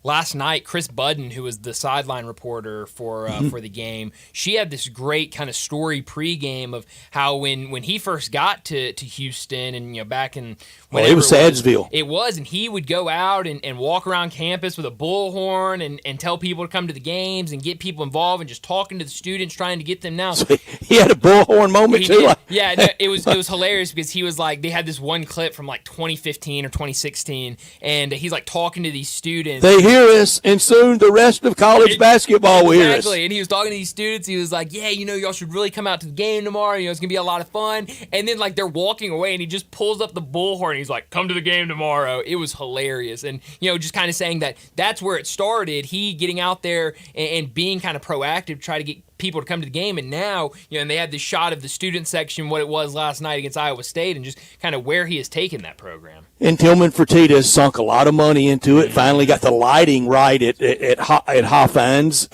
Last night, Chris Budden, who was the sideline reporter for the game, she had this great kind of story pregame of how when he first got to Houston and back in it was Sadsville. It was, and he would go out and walk around campus with a bullhorn and tell people to come to the games and get people involved and just talking to the students, trying to get them now. So he had a bullhorn moment too. Yeah, no, it was hilarious because he was like, they had this one clip from like 2015 or 2016, and he's like talking to these students. They hear us, and soon the rest of college basketball will hear us. Exactly, and he was talking to these students. He was like, yeah, y'all should really come out to the game tomorrow. It's going to be a lot of fun. And then, like, they're walking away, and he just pulls up the bullhorn, and he's like, come to the game tomorrow. It was hilarious. And, just kind of saying that's where it started. He getting out there and being kind of proactive to try to get people to come to the game, and now, and they had this shot of the student section, what it was last night against Iowa State, and just kind of where he has taken that program. And Tillman Fertitta has sunk a lot of money into it. Finally got the lighting right at Hofheinz.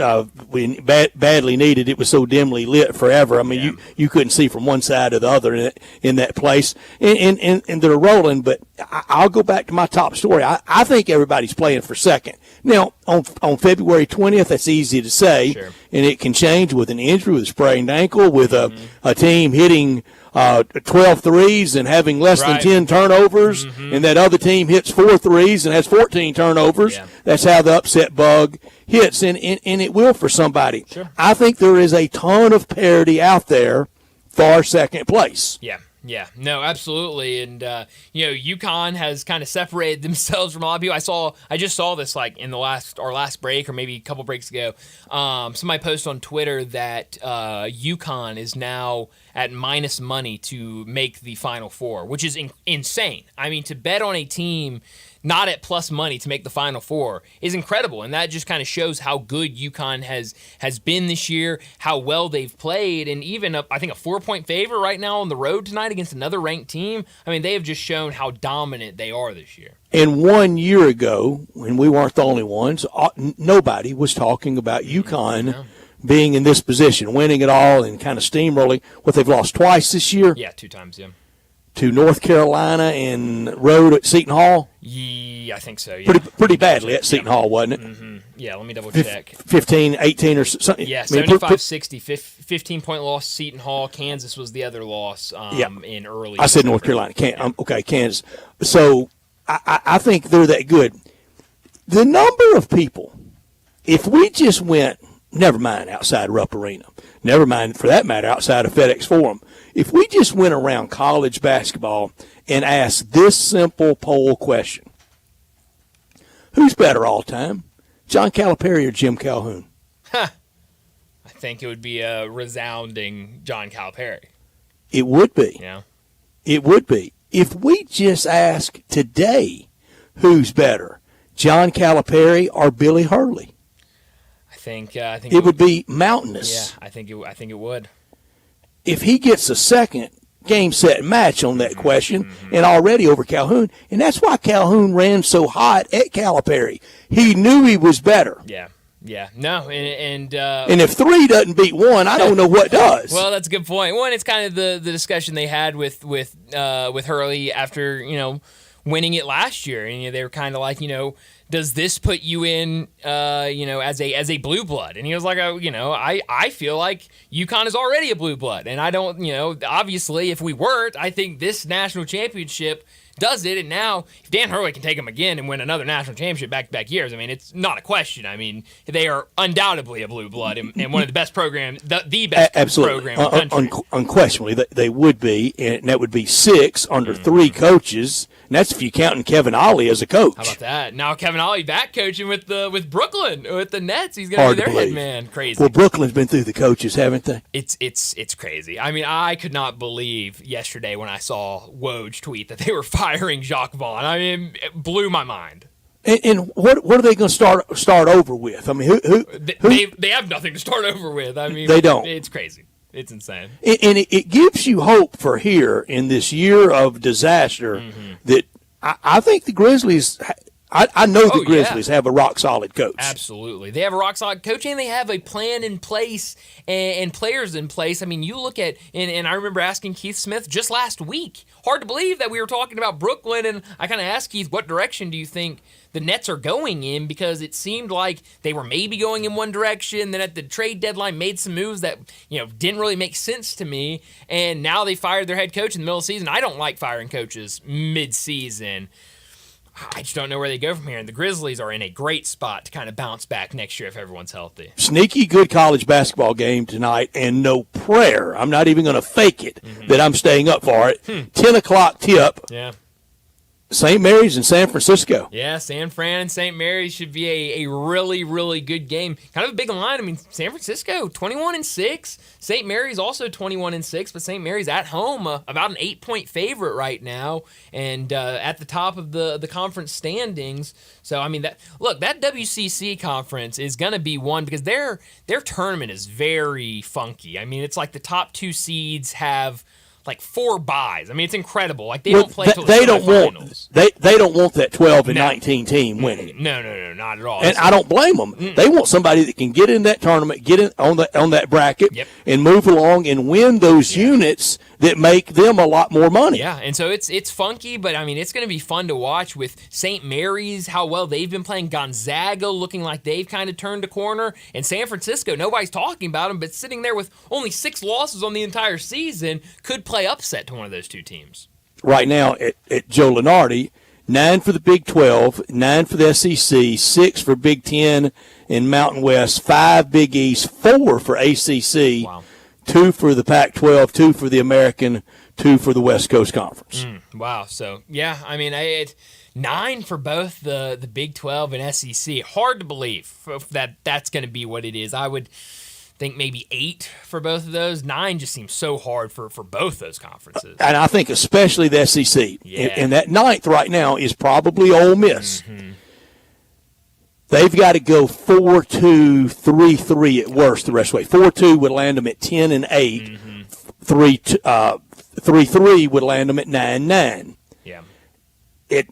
We badly needed. It was so dimly lit forever. I mean, you couldn't see from one side to the other in that place. And they're rolling. But I'll go back to my top story. I think everybody's playing for second. Now, on February 20th, that's easy to say, and it can change with an injury, with a sprained ankle, with a team hitting 12 threes and having less than 10 turnovers, and that other team hits 4 threes and has 14 turnovers. That's how the upset bug hits, and it will for somebody. I think there is a ton of parity out there for second place. Yeah, no, absolutely, and UConn has kind of separated themselves from a lot of people. I just saw this like in our last break, or maybe a couple breaks ago. Somebody posted on Twitter that UConn is now at minus money to make the Final Four, which is insane. I mean, to bet on a team not at plus money to make the Final Four is incredible. And that just kind of shows how good UConn has been this year, how well they've played, and even, I think, a 4-point favor right now on the road tonight against another ranked team. I mean, they have just shown how dominant they are this year. And 1 year ago, when we weren't the only ones, nobody was talking about UConn being in this position, winning it all and kind of steamrolling. What, they've lost twice this year? Yeah, 2 times, yeah. To North Carolina and road at Seton Hall? Yeah, I think so, yeah. Pretty badly at Seton Hall, wasn't it? Mm-hmm. Yeah, let me double check. 15, 18 or something. Yeah, 75-60, 15-point loss, Seton Hall. Kansas was the other loss in early I said North Carolina. Okay, Kansas. So I think they're that good. The number of people, if we just went, never mind outside Rupp Arena, never mind, for that matter, outside of FedEx Forum, if we just went around college basketball and asked this simple poll question, who's better all time, John Calipari or Jim Calhoun? I think it would be a resounding John Calipari. It would be. Yeah. It would be. If we just ask today who's better, John Calipari or Billy Hurley, I think it would be mountainous. Yeah, I think it would. If he gets a second game, set, match on that question, and already over Calhoun, and that's why Calhoun ran so hot at Calipari. He knew he was better. Yeah. No, and if 3 doesn't beat 1, I don't know what does. Well, that's a good point. One, it's kind of the discussion they had with Hurley after winning it last year, and they were kind of like, does this put you in, as a blue blood? And he was like, I feel like UConn is already a blue blood, and I don't, obviously if we weren't, I think this national championship does it. And now if Dan Hurley can take them again and win another national championship back-to-back years, I mean, it's not a question. I mean, they are undoubtedly a blue blood and one of the best programs, the best program in the country. Unquestionably, they would be, and that would be 6 under 3 coaches. And that's if you're counting Kevin Ollie as a coach. How about that? Now Kevin Ollie back coaching with Brooklyn, with the Nets. He's going to be their head man. Crazy. Well, Brooklyn's been through the coaches, haven't they? It's crazy. I mean, I could not believe yesterday when I saw Woj tweet that they were firing Jacques Vaughn. I mean, it blew my mind. And what are they going to start over with? I mean, who? They have nothing to start over with. I mean, they don't. It's crazy. It's insane. And it gives you hope for here in this year of disaster that I think the Grizzlies, I know the Grizzlies have a rock-solid coach. Absolutely. They have a rock-solid coach, and they have a plan in place and players in place. I mean, you look at, and I remember asking Keith Smith just last week, hard to believe that we were talking about Brooklyn, and I kind of asked Keith, what direction do you think the Nets are going in? Because it seemed like they were maybe going in one direction, then at the trade deadline made some moves that didn't really make sense to me, and now they fired their head coach in the middle of the season. I don't like firing coaches mid-season. I just don't know where they go from here, and the Grizzlies are in a great spot to kind of bounce back next year if everyone's healthy. Sneaky good college basketball game tonight, and no prayer. I'm not even going to fake it that I'm staying up for it. 10 o'clock tip. Yeah. St. Mary's in San Francisco. Yeah, San Fran and St. Mary's should be a really, really good game. Kind of a big line. I mean, San Francisco, 21-6. St. Mary's also 21-6, but St. Mary's at home, about an 8-point favorite right now, and at the top of the conference standings. So, I mean, that WCC conference is going to be one because their tournament is very funky. I mean, it's like the top 2 seeds have like 4 buys. I mean, it's incredible. Like they don't play until the semifinals. They don't want that 12 and 19 team winning. No, not at all. And I don't blame them. They want somebody that can get in that tournament, get in on that bracket, and move along and win those units that make them a lot more money. Yeah, and so it's funky, but I mean, it's going to be fun to watch with St. Mary's, how well they've been playing. Gonzaga looking like they've kind of turned a corner. And San Francisco, nobody's talking about them, but sitting there with only 6 losses on the entire season, could play upset to one of those 2 teams. Right now at Joe Lunardi, 9 for the Big 12, 9 for the SEC, 6 for Big 10 and Mountain West, 5 Big East, 4 for ACC. Wow. 2 for the Pac-12, 2 for the American, 2 for the West Coast Conference. Wow. So, yeah, I mean, 9 for both the Big 12 and SEC. Hard to believe that that's going to be what it is. think maybe 8 for both of those. 9 just seems so hard for both those conferences. And I think especially the SEC. Yeah. And that 9th right now is probably Ole Miss. Mm-hmm. They've got to go 4-2, 3-3 at worst the rest of the way. 4-2 would land them at 10-8. Mm-hmm. 3-3 would land them at 9-9. Yeah. At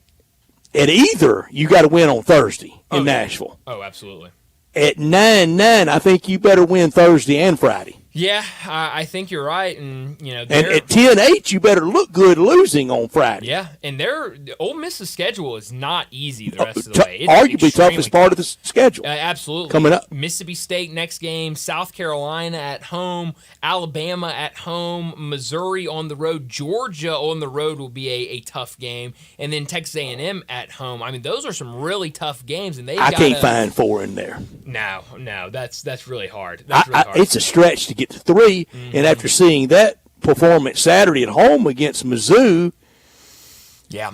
either, you got to win on Thursday in Nashville. Oh, absolutely. At 9-9, I think you better win Thursday and Friday. Yeah, I think you're right, and and at 10-8, you better look good losing on Friday. Yeah, and Ole Miss's schedule is not easy the rest of the way. It's Arguably toughest part of the schedule. Absolutely. Coming up. Mississippi State next game, South Carolina at home, Alabama at home, Missouri on the road, Georgia on the road will be a tough game, and then Texas A&M at home. I mean, those are some really tough games, and I can't find 4 in there. No, that's really hard. That's really hard. It's a stretch to get to 3, and after seeing that performance Saturday at home against Mizzou, yeah,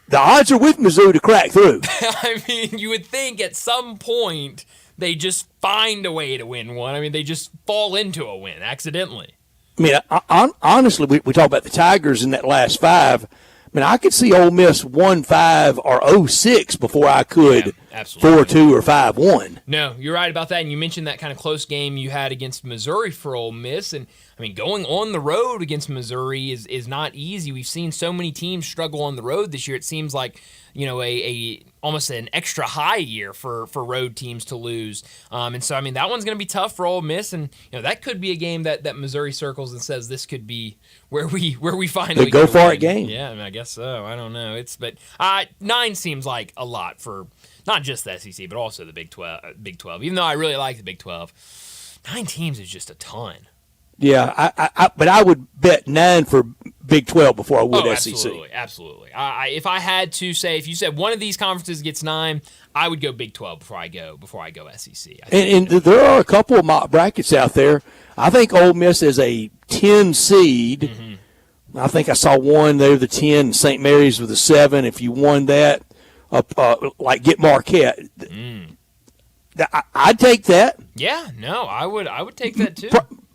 the odds are with Mizzou to crack through. I mean, you would think at some point they just find a way to win one. I mean, they just fall into a win accidentally. I mean, honestly, we talk about the Tigers in that last 5. I mean, I could see Ole Miss 1-5 or 0-6 before I could 4-2 or 5-1. No, you're right about that. And you mentioned that kind of close game you had against Missouri for Ole Miss. And, I mean, going on the road against Missouri is not easy. We've seen so many teams struggle on the road this year. It seems like, a almost an extra high year for road teams to lose. And so, I mean, that one's going to be tough for Ole Miss. And, that could be a game that Missouri circles and says this could be where we finally the go for it game. Yeah, I mean, I guess so. I don't know. But 9 seems like a lot for not just the SEC, but also the Big 12. Even though I really like the Big 12, 9 teams is just a ton. Yeah, but I would bet 9 for Big 12 before I would SEC. Absolutely. If I had to say, if you said one of these conferences gets 9, I would go Big 12 before I go SEC. And there are a couple of mock brackets out there. I think Ole Miss is a 10 seed. Mm-hmm. I think I saw one there, the 10, and St. Mary's with a 7. If you won that, like get Marquette. I'd take that. Yeah, no, I would take that too.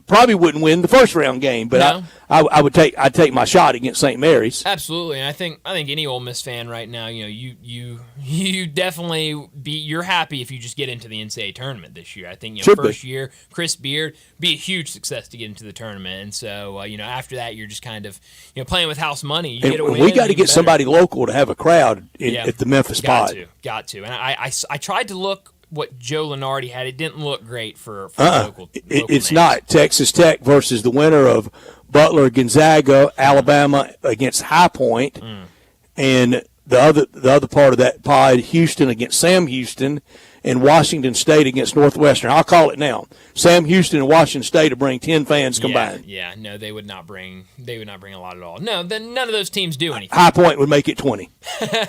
Probably wouldn't win the first round game, but no. I'd take my shot against St. Mary's. Absolutely, and I think any Ole Miss fan right now, you definitely you're happy if you just get into the NCAA tournament this year. I think first year, Chris Beard be a huge success to get into the tournament, and so after that you're just kind of playing with house money. You get a win, we got to get somebody local to have a crowd at the Memphis Pod. Got to, and I tried to look what Joe Lenardi had. It didn't look great for local it's names. not. Texas Tech versus the winner of Butler Gonzaga, Alabama against High Point, and the other part of that pod, Houston against Sam Houston, and Washington State against Northwestern. I'll call it now. Sam Houston and Washington State to bring 10 fans combined. Yeah, no, they would not bring a lot at all. No, then none of those teams do anything. High Point would make it 20.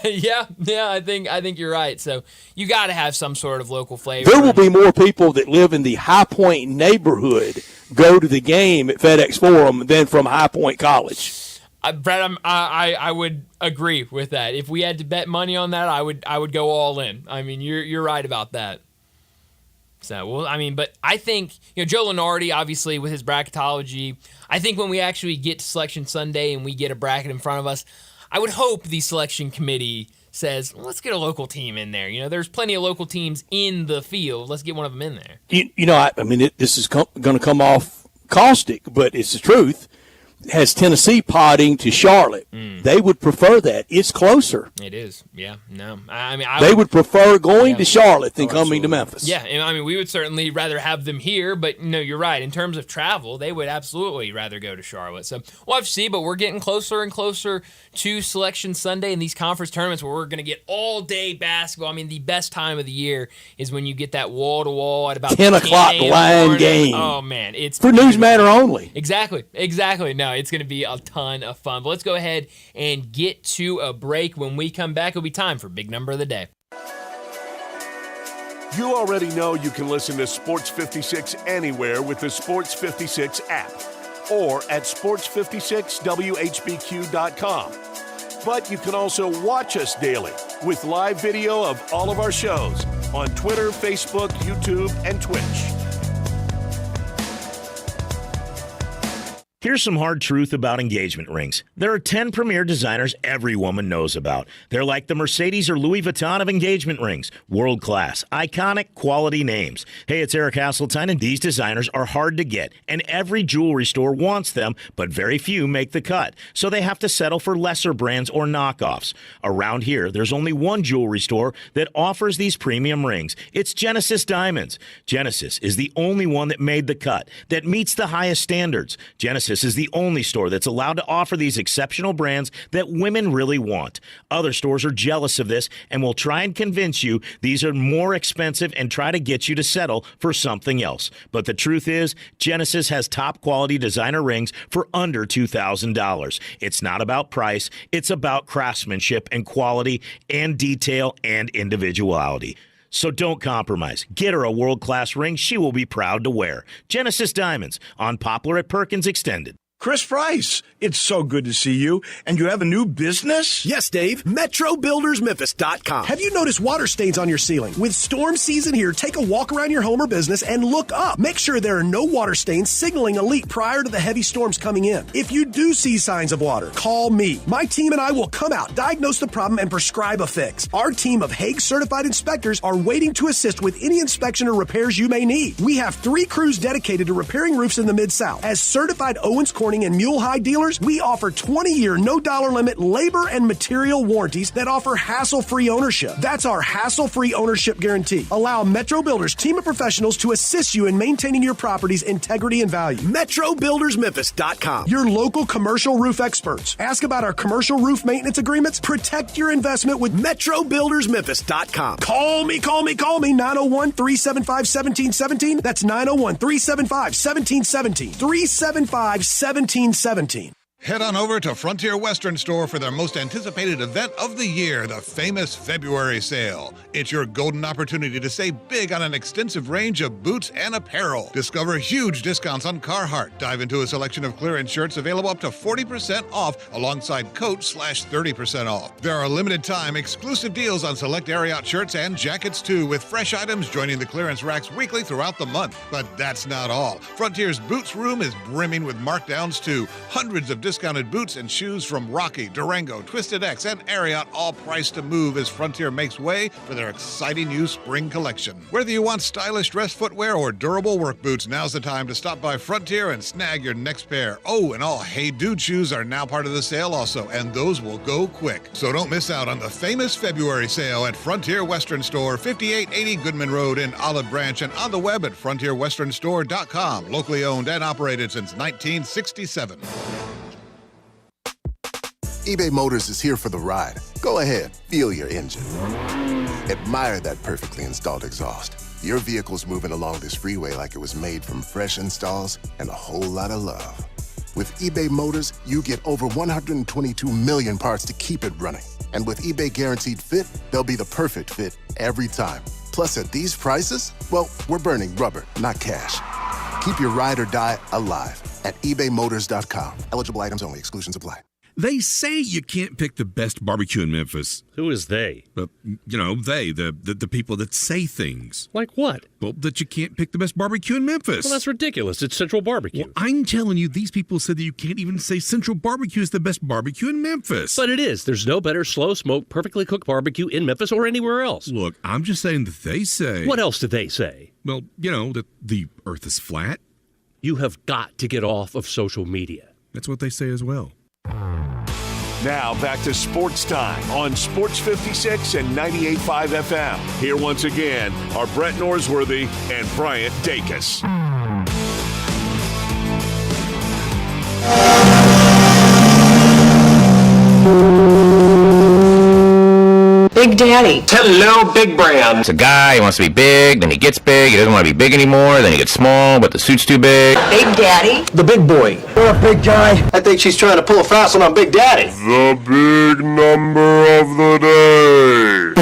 yeah, I think you're right. So you got to have some sort of local flavor. There will be more people that live in the High Point neighborhood go to the game at FedEx Forum than from High Point College. Brett, I would agree with that. If we had to bet money on that, I would go all in. I mean, you're right about that. So, well, I mean, but I think, Joe Lenardi, obviously, with his bracketology, I think when we actually get to Selection Sunday and we get a bracket in front of us, I would hope the selection committee says, let's get a local team in there. There's plenty of local teams in the field. Let's get one of them in there. I mean, this is going to come off caustic, but it's the truth. Has Tennessee potting to Charlotte. They would prefer that. It's closer. It is. Yeah. No. I mean, they would prefer going to Charlotte than coming to Memphis. Yeah. And I mean, we would certainly rather have them here, but no, you're right. In terms of travel, they would absolutely rather go to Charlotte. So we'll have to see, but we're getting closer and closer to Selection Sunday and these conference tournaments where we're going to get all-day basketball. I mean, the best time of the year is when you get that wall-to-wall at about 10 o'clock line game. Oh, man. It's for News Matter only. Exactly. No, it's going to be a ton of fun. But let's go ahead and get to a break. When we come back, it'll be time for Big Number of the Day. You already know you can listen to Sports 56 anywhere with the Sports 56 app or at sports56whbq.com. But you can also watch us daily with live video of all of our shows on Twitter, Facebook, YouTube, and Twitch. Here's some hard truth about engagement rings. There are 10 premier designers every woman knows about. They're like the Mercedes or Louis Vuitton of engagement rings. World-class, iconic, quality names. Hey, it's Eric Hasseltine, and these designers are hard to get. And every jewelry store wants them, but very few make the cut. So they have to settle for lesser brands or knockoffs. Around here, there's only one jewelry store that offers these premium rings. It's Genesis Diamonds. Genesis is the only one that made the cut, that meets the highest standards. Genesis is the only store that's allowed to offer these exceptional brands that women really want. Other stores are jealous of this and will try and convince you these are more expensive and try to get you to settle for something else. But the truth is, Genesis has top quality designer rings for under $2,000. It's not about price, it's about craftsmanship and quality and detail and individuality. So don't compromise. Get her a world-class ring she will be proud to wear. Genesis Diamonds on Poplar at Perkins Extended. Chris Price, it's so good to see you. And you have a new business? Yes, Dave. MetroBuildersMemphis.com. Have you noticed water stains on your ceiling? With storm season here, take a walk around your home or business and look up. Make sure there are no water stains signaling a leak prior to the heavy storms coming in. If you do see signs of water, call me. My team and I will come out, diagnose the problem, and prescribe a fix. Our team of Hague-certified inspectors are waiting to assist with any inspection or repairs you may need. We have 3 crews dedicated to repairing roofs in the Mid-South. As certified Owens Corning and Mule High dealers, we offer 20-year, no-dollar limit labor and material warranties that offer hassle-free ownership. That's our hassle-free ownership guarantee. Allow Metro Builders team of professionals to assist you in maintaining your property's integrity and value. MetroBuildersMemphis.com. Your local commercial roof experts. Ask about our commercial roof maintenance agreements. Protect your investment with MetroBuildersMemphis.com. Call me. 901-375-1717. That's 901-375-1717. 375-1717. Head on over to Frontier Western Store for their most anticipated event of the year, the famous February sale. It's your golden opportunity to save big on an extensive range of boots and apparel. Discover huge discounts on Carhartt. Dive into a selection of clearance shirts available up to 40% off alongside coats/30% off. There are limited time exclusive deals on select Ariat shirts and jackets too, with fresh items joining the clearance racks weekly throughout the month. But that's not all. Frontier's Boots Room is brimming with markdowns too. Hundreds of discounted boots and shoes from Rocky, Durango, Twisted X, and Ariat, all priced to move as Frontier makes way for their exciting new spring collection. Whether you want stylish dress footwear or durable work boots, now's the time to stop by Frontier and snag your next pair. Oh, and all Hey Dude shoes are now part of the sale also, and those will go quick. So don't miss out on the famous February sale at Frontier Western Store, 5880 Goodman Road in Olive Branch, and on the web at frontierwesternstore.com. Locally owned and operated since 1967. eBay Motors is here for the ride. Go ahead, feel your engine. Admire that perfectly installed exhaust. Your vehicle's moving along this freeway like it was made from fresh installs and a whole lot of love. With eBay Motors, you get over 122 million parts to keep it running. And with eBay Guaranteed Fit, they'll be the perfect fit every time. Plus, at these prices, well, we're burning rubber, not cash. Keep your ride or die alive at ebaymotors.com. Eligible items only. Exclusions apply. They say you can't pick the best barbecue in Memphis. Who is they? The people that say things. Like what? Well, that you can't pick the best barbecue in Memphis. Well, that's ridiculous. It's Central Barbecue. Well, I'm telling you, these people said that you can't even say Central Barbecue is the best barbecue in Memphis. But it is. There's no better slow-smoked, perfectly cooked barbecue in Memphis or anywhere else. Look, I'm just saying that they say... What else do they say? Well, that the earth is flat. You have got to get off of social media. That's what they say as well. Now back to Sports Time on Sports 56 and 98.5 FM. Here once again are Brett Norsworthy and Bryant Dacus. Big Daddy. Hello, Big Brown. It's a guy, he wants to be big, then he gets big, he doesn't want to be big anymore, then he gets small, but the suit's too big. Big Daddy. The big boy. You're a big guy. I think she's trying to pull a fast one on Big Daddy. The big number of the day.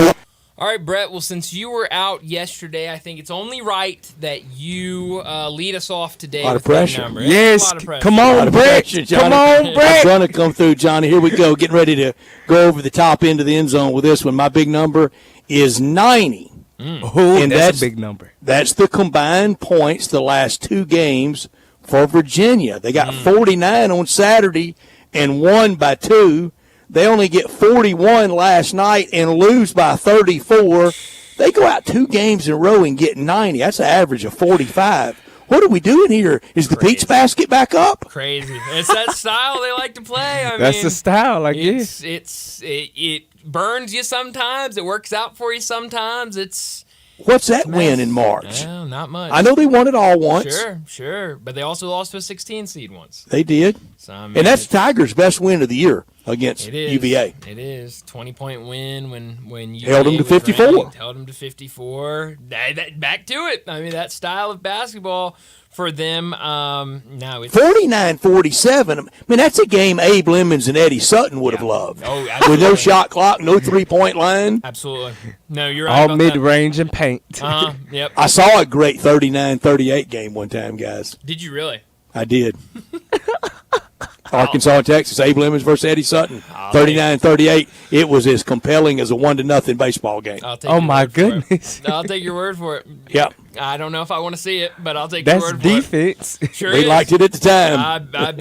All right, Brett, well, since you were out yesterday, I think it's only right that you lead us off today. A lot with of pressure. Number. Yes. A lot of pressure. Come on, Brett. Come on, Brett. I'm going to come through, Johnny. Here we go. Getting ready to go over the top end of the end zone with this one. My big number is 90. Oh, and that's a big number. That's the combined points the last two games for Virginia. They got 49 on Saturday and won by 2. They only get 41 last night and lose by 34. They go out 2 games in a row and get 90. That's an average of 45. What are we doing here? Is the Peach basket back up? Crazy. It's that style they like to play. That's the style, I guess. It burns you sometimes. It works out for you sometimes. What's that win in March? Well, not much. I know they won it all once. Sure. But they also lost to a 16 seed once. They did. So, I mean, and that's Tigers' best win of the year against UVA. It is. 20-point win when UVA held them to 54. Ranked, held them to 54. Back to it. I mean, that style of basketball for them. Now it's 49-47. I mean, that's a game Abe Lemons and Eddie Sutton would have loved. Oh, absolutely. With no shot clock, no 3-point line. Absolutely. No, you're right. All about mid-range and paint. Yep. I saw a great 39-38 game one time, guys. Did you really? I did. Arkansas and Texas, Abe Lemons versus Eddie Sutton, 39-38. It was as compelling as a 1-0 baseball game. Oh, my goodness. I'll take your word for it. Yep. I don't know if I want to see it, but I'll take your That's word for defense. it. Sure We is. liked it at the time. I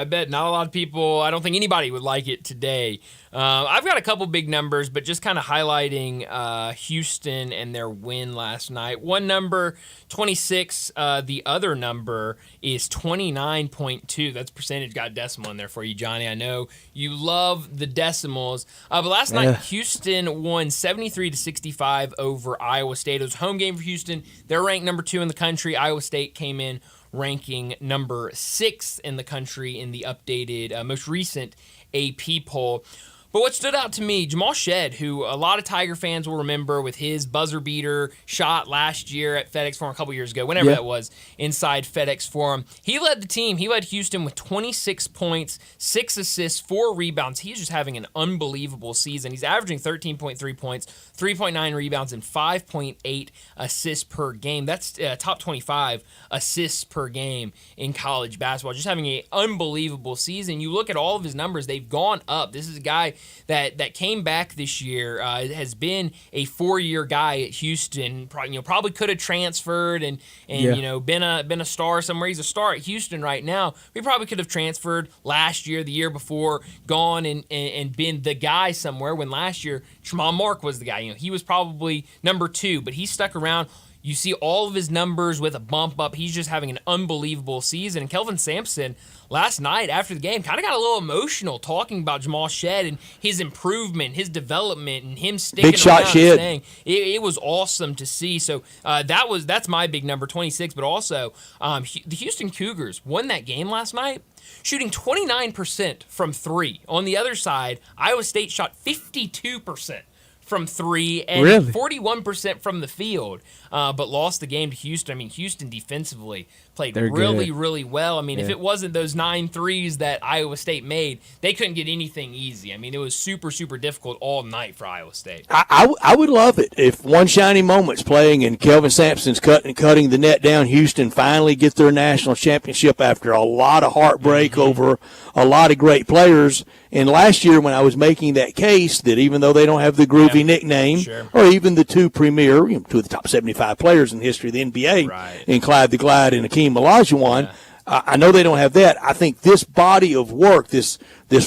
bet. Not a lot of people, I don't think anybody would like it today. I've got a couple big numbers, but just kind of highlighting Houston and their win last night. One number, 26. The other number is 29.2. That's percentage, got decimal in there for you, Johnny. I know you love the decimals. But last night, Houston won 73-65 over Iowa State. It was a home game for Houston. They're ranked number 2 in the country. Iowa State came in ranking number 6 in the country in the updated, most recent AP poll. But what stood out to me, Jamal Shead, who a lot of Tiger fans will remember with his buzzer beater shot last year at FedEx Forum, a couple years ago, whenever that was, inside FedEx Forum. He led the team. He led Houston with 26 points, 6 assists, 4 rebounds. He's just having an unbelievable season. He's averaging 13.3 points, 3.9 rebounds, and 5.8 assists per game. That's top 25 assists per game in college basketball. Just having an unbelievable season. You look at all of his numbers, they've gone up. This is a guy that came back this year, has been a 4-year guy at Houston. Probably could have transferred and been a star somewhere. He's a star at Houston right now. He probably could have transferred last year, the year before, gone and been the guy somewhere. When last year Tramon Mark was the guy. He was probably number 2, but he stuck around. You see all of his numbers with a bump up. He's just having an unbelievable season. And Kelvin Sampson, last night after the game, kind of got a little emotional talking about Jamal Shead and his improvement, his development, and him sticking around and staying. It was awesome to see. So that's my big number, 26. But also, the Houston Cougars won that game last night, shooting 29% from 3. On the other side, Iowa State shot 52% from 3 and 41% from the field, but lost the game to Houston. I mean, Houston defensively played really well. I mean, if it wasn't those 9 threes that Iowa State made, they couldn't get anything easy. I mean, it was super difficult all night for Iowa State. I would love it if One Shiny Moment's playing and Kelvin Sampson's cutting the net down. Houston finally get their national championship after a lot of heartbreak over a lot of great players. And last year when I was making that case that even though they don't have the groovy nickname or even the 2 premier, 2 of the top 75 players in the history of the NBA, in Clyde the Glide and Akeem Olajuwon, I know they don't have that. I think this body of work, this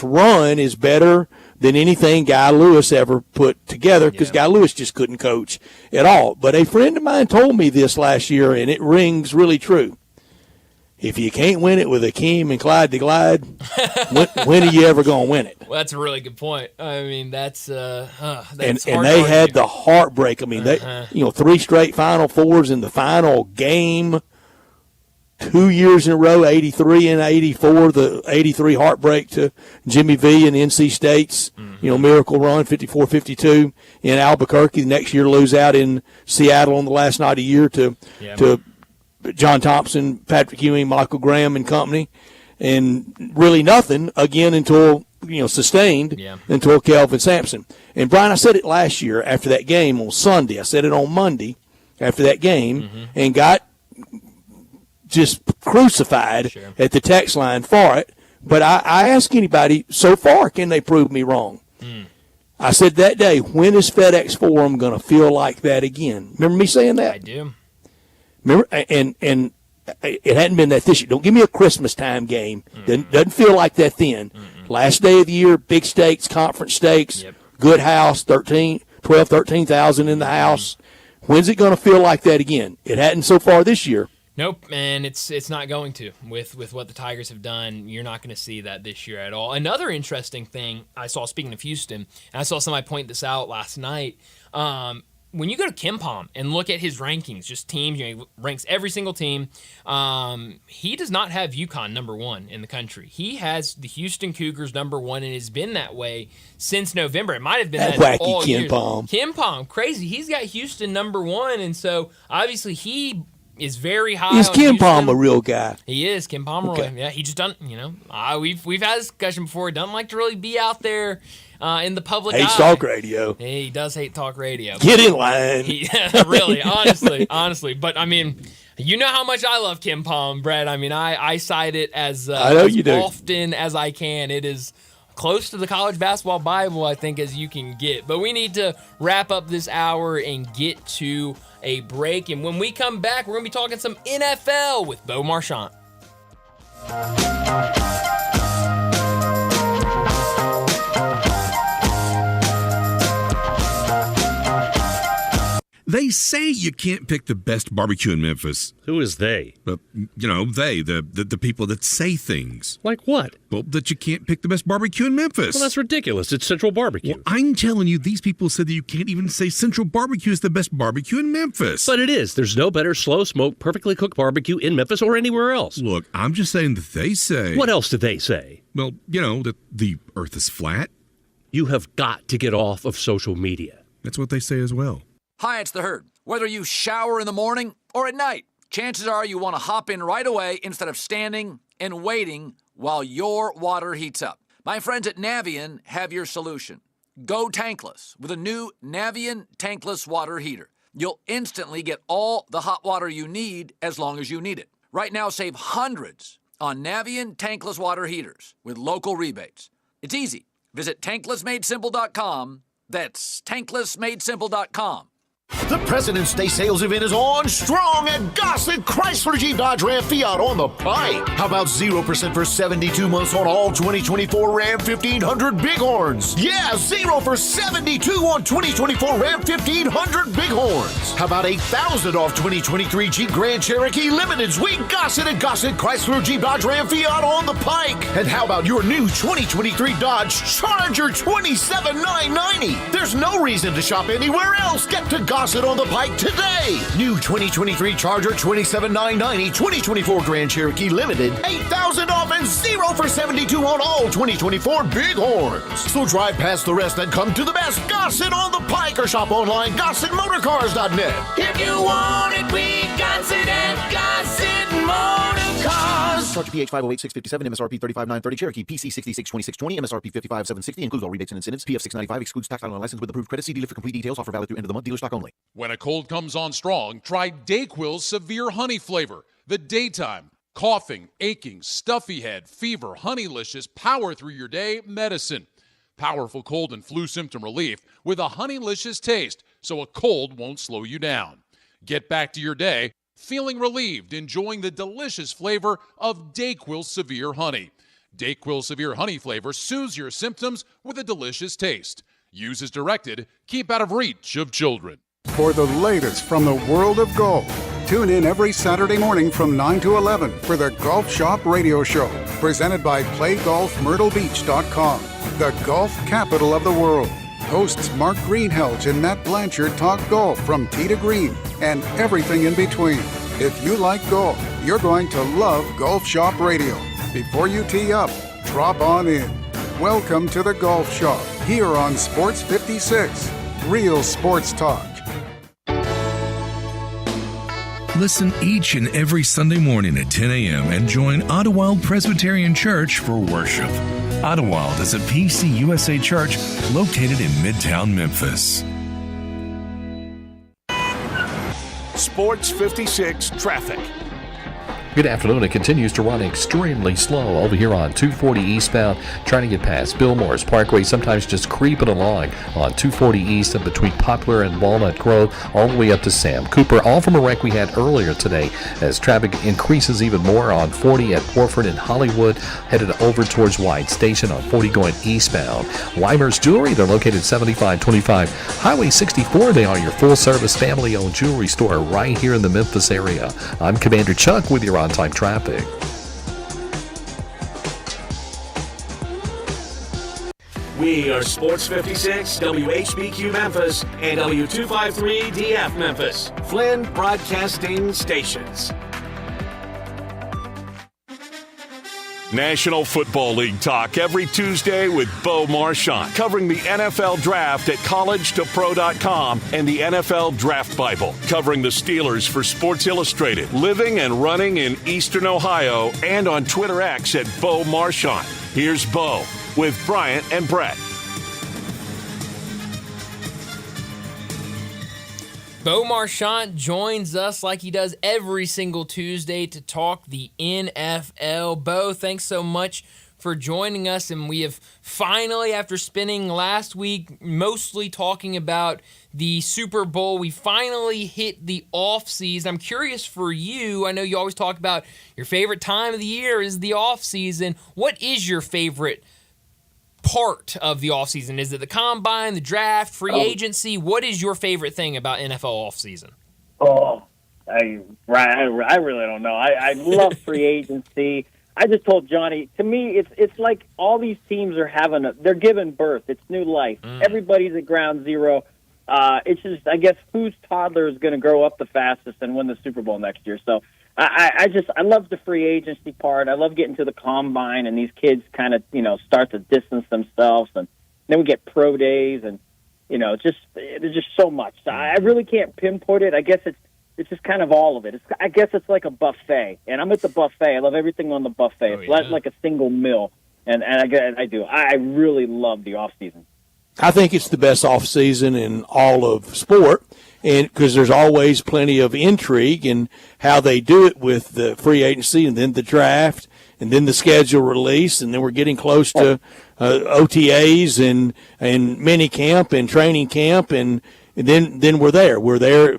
run is better than anything Guy Lewis ever put together because Guy Lewis just couldn't coach at all. But a friend of mine told me this last year, and it rings really true. If you can't win it with Akeem and Clyde the Glide, when are you ever going to win it? Well, that's a really good point. I mean, that's and they had the heartbreak. I mean, they 3 straight Final Fours in the final game, 2 years in a row, 83 and 84. The 83 heartbreak to Jimmy V and NC State's miracle run, 54-52 in Albuquerque. The next year, lose out in Seattle on the last night of the year to John Thompson, Patrick Ewing, Michael Graham and company, and really nothing again until, sustained until Kelvin Sampson. And Brian, I said it last year after that game on Sunday. I said it on Monday after that game and got just crucified at the text line for it. But I ask anybody, so far, can they prove me wrong? I said that day, when is FedEx Forum going to feel like that again? Remember me saying that? I do. Remember, and It hadn't been that this year. Don't give me a Christmas time game. Doesn't feel like that then. Last day of the year, big stakes, conference stakes, good house, 13,000 in the house. When's it going to feel like that again? It hadn't so far this year. Nope, and it's not going to. With what the Tigers have done, you're not going to see that this year at all. Another interesting thing I saw, speaking of Houston, and I saw somebody point this out last night, when you go to KenPom and look at his rankings, just teams, he ranks every single team, he does not have UConn number 1 in the country. He has the Houston Cougars number 1 and has been that way since November. It might have been that wacky all years. KenPom. KenPom, crazy. He's got Houston number 1, and so obviously he is very high. Is on KenPom Houston. a real guy? He is, Ken Pomeroy. Okay. Yeah, he just doesn't, we've had this discussion before. He doesn't like to really be out there in the public Hates eye. talk radio. He does hate talk radio. Get in line. Really, honestly. But, I mean, you know how much I love KenPom, Brett. I mean, I cite it as, I know you do. often as I can. It is close to the college basketball Bible, I think, as you can get. But we need to wrap up this hour and get to a break. And when we come back, we're going to be talking some NFL with Bo Marchant. They say you can't pick the best barbecue in Memphis. Who is they? The people that say things. Like what? Well, that you can't pick the best barbecue in Memphis. Well, that's ridiculous. It's Central Barbecue. Well, I'm telling you, these people said that you can't even say Central Barbecue is the best barbecue in Memphis. But it is. There's no better slow smoked, perfectly cooked barbecue in Memphis or anywhere else. Look, I'm just saying that they say. What else do they say? Well, that the earth is flat. You have got to get off of social media. That's what they say as well. Hi, it's the Herd. Whether you shower in the morning or at night, chances are you want to hop in right away instead of standing and waiting while your water heats up. My friends at Navien have your solution. Go tankless with a new Navien tankless water heater. You'll instantly get all the hot water you need as long as you need it. Right now, save hundreds on Navien tankless water heaters with local rebates. It's easy. Visit tanklessmadesimple.com. That's tanklessmadesimple.com. The President's Day sales event is on strong at Gossett Chrysler Jeep Dodge Ram Fiat on the Pike. How about 0% for 72 months on all 2024 Ram 1500 Bighorns? Yeah, 0 for 72 on 2024 Ram 1500 Bighorns. How about $8,000 off 2023 Jeep Grand Cherokee Limiteds? We Gossett at Gossett Chrysler Jeep Dodge Ram Fiat on the Pike. And how about your new 2023 Dodge Charger $27,990? There's no reason to shop anywhere else. Get to Gossett on the Pike today. New 2023 Charger $27,990, 2024 Grand Cherokee Limited, $8,000 off and 0 for 72 on all 2024 Bighorns. So drive past the rest and come to the best Gossett on the Pike or shop online GossettMotorCars.net. If you want it, we got it at Gossett Motor Cars. Charger PH 508-657, MSRP 35930, Cherokee PC 662620, MSRP 55760, includes all rebates and incentives. PF 695 excludes tax title and license with approved credit. See dealer for complete details. Offer valid through end of the month. Dealer stock only. When a cold comes on strong, try DayQuil's Severe Honey flavor. The daytime, coughing, aching, stuffy head, fever, honeylicious, power through your day medicine. Powerful cold and flu symptom relief with a honeylicious taste, so a cold won't slow you down. Get back to your day feeling relieved, enjoying the delicious flavor of DayQuil Severe Honey. DayQuil Severe Honey flavor soothes your symptoms with a delicious taste. Use as directed. Keep out of reach of children. For the latest from the world of golf, tune in every Saturday morning from 9 to 11 for the Golf Shop Radio Show, presented by PlayGolfMyrtleBeach.com, the golf capital of the world. Hosts Mark Greenhelge and Matt Blanchard talk golf from tee to green and everything in between. If you like golf, you're going to love Golf Shop Radio. Before you tee up, drop on in. Welcome to the Golf Shop here on Sports 56. Real sports talk. Listen each and every Sunday morning at 10 a.m. and join Ottawald Presbyterian Church for worship. Ottawald is a PCUSA church located in Midtown Memphis. Sports 56 traffic. Good afternoon. It continues to run extremely slow over here on 240 eastbound, trying to get past Bill Morris Parkway, sometimes just creeping along on 240 east and between Poplar and Walnut Grove, all the way up to Sam Cooper, all from a wreck we had earlier today as traffic increases even more on 40 at Warford and Hollywood, headed over towards White Station on 40 going eastbound. Weimer's Jewelry, they're located 7525 Highway 64. They are your full-service family-owned jewelry store right here in the Memphis area. I'm Commander Chuck with your on-time traffic. We are Sports 56, WHBQ Memphis, and W253DF Memphis, Flynn Broadcasting Stations. National Football League talk every Tuesday with Bo Marchant, covering the NFL Draft at collegetopro.com and the NFL Draft Bible, covering the Steelers for Sports Illustrated, living and running in Eastern Ohio, and on Twitter X at Bo Marchant. Here's Bo with Bryant and Brett. Bo Marchant joins us like he does every single Tuesday to talk the NFL. Bo, thanks so much for joining us. And we have finally, after spending last week mostly talking about the Super Bowl, we finally hit the off season. I'm curious for you. I know you always talk about your favorite time of the year is the off season. What is your favorite part of the offseason? Is it the combine, the draft, free agency? What is your favorite thing about NFL offseason? I really don't know. I love free agency. I just told Johnny, to me, it's like all these teams are they're giving birth. It's new life. Everybody's at ground zero. It's just, I guess, whose toddler is going to grow up the fastest and win the Super Bowl next year. So I love the free agency part. I love getting to the combine and these kids kind of, start to distance themselves. And then we get pro days and, there's just so much. So I really can't pinpoint it. I guess it's just kind of all of it. I guess it's like a buffet. And I'm at the buffet. I love everything on the buffet. It's like a single meal. And I do. I really love the off season. I think it's the best off season in all of sport, and because there's always plenty of intrigue in how they do it with the free agency and then the draft and then the schedule release, and then we're getting close to OTAs and mini camp and training camp, and then we're there.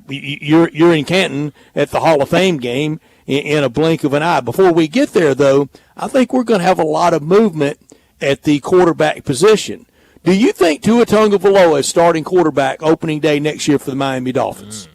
You're in Canton at the Hall of Fame game in a blink of an eye. Before we get there, though, I think we're going to have a lot of movement at the quarterback position. Do you think Tua Tagovailoa is starting quarterback opening day next year for the Miami Dolphins?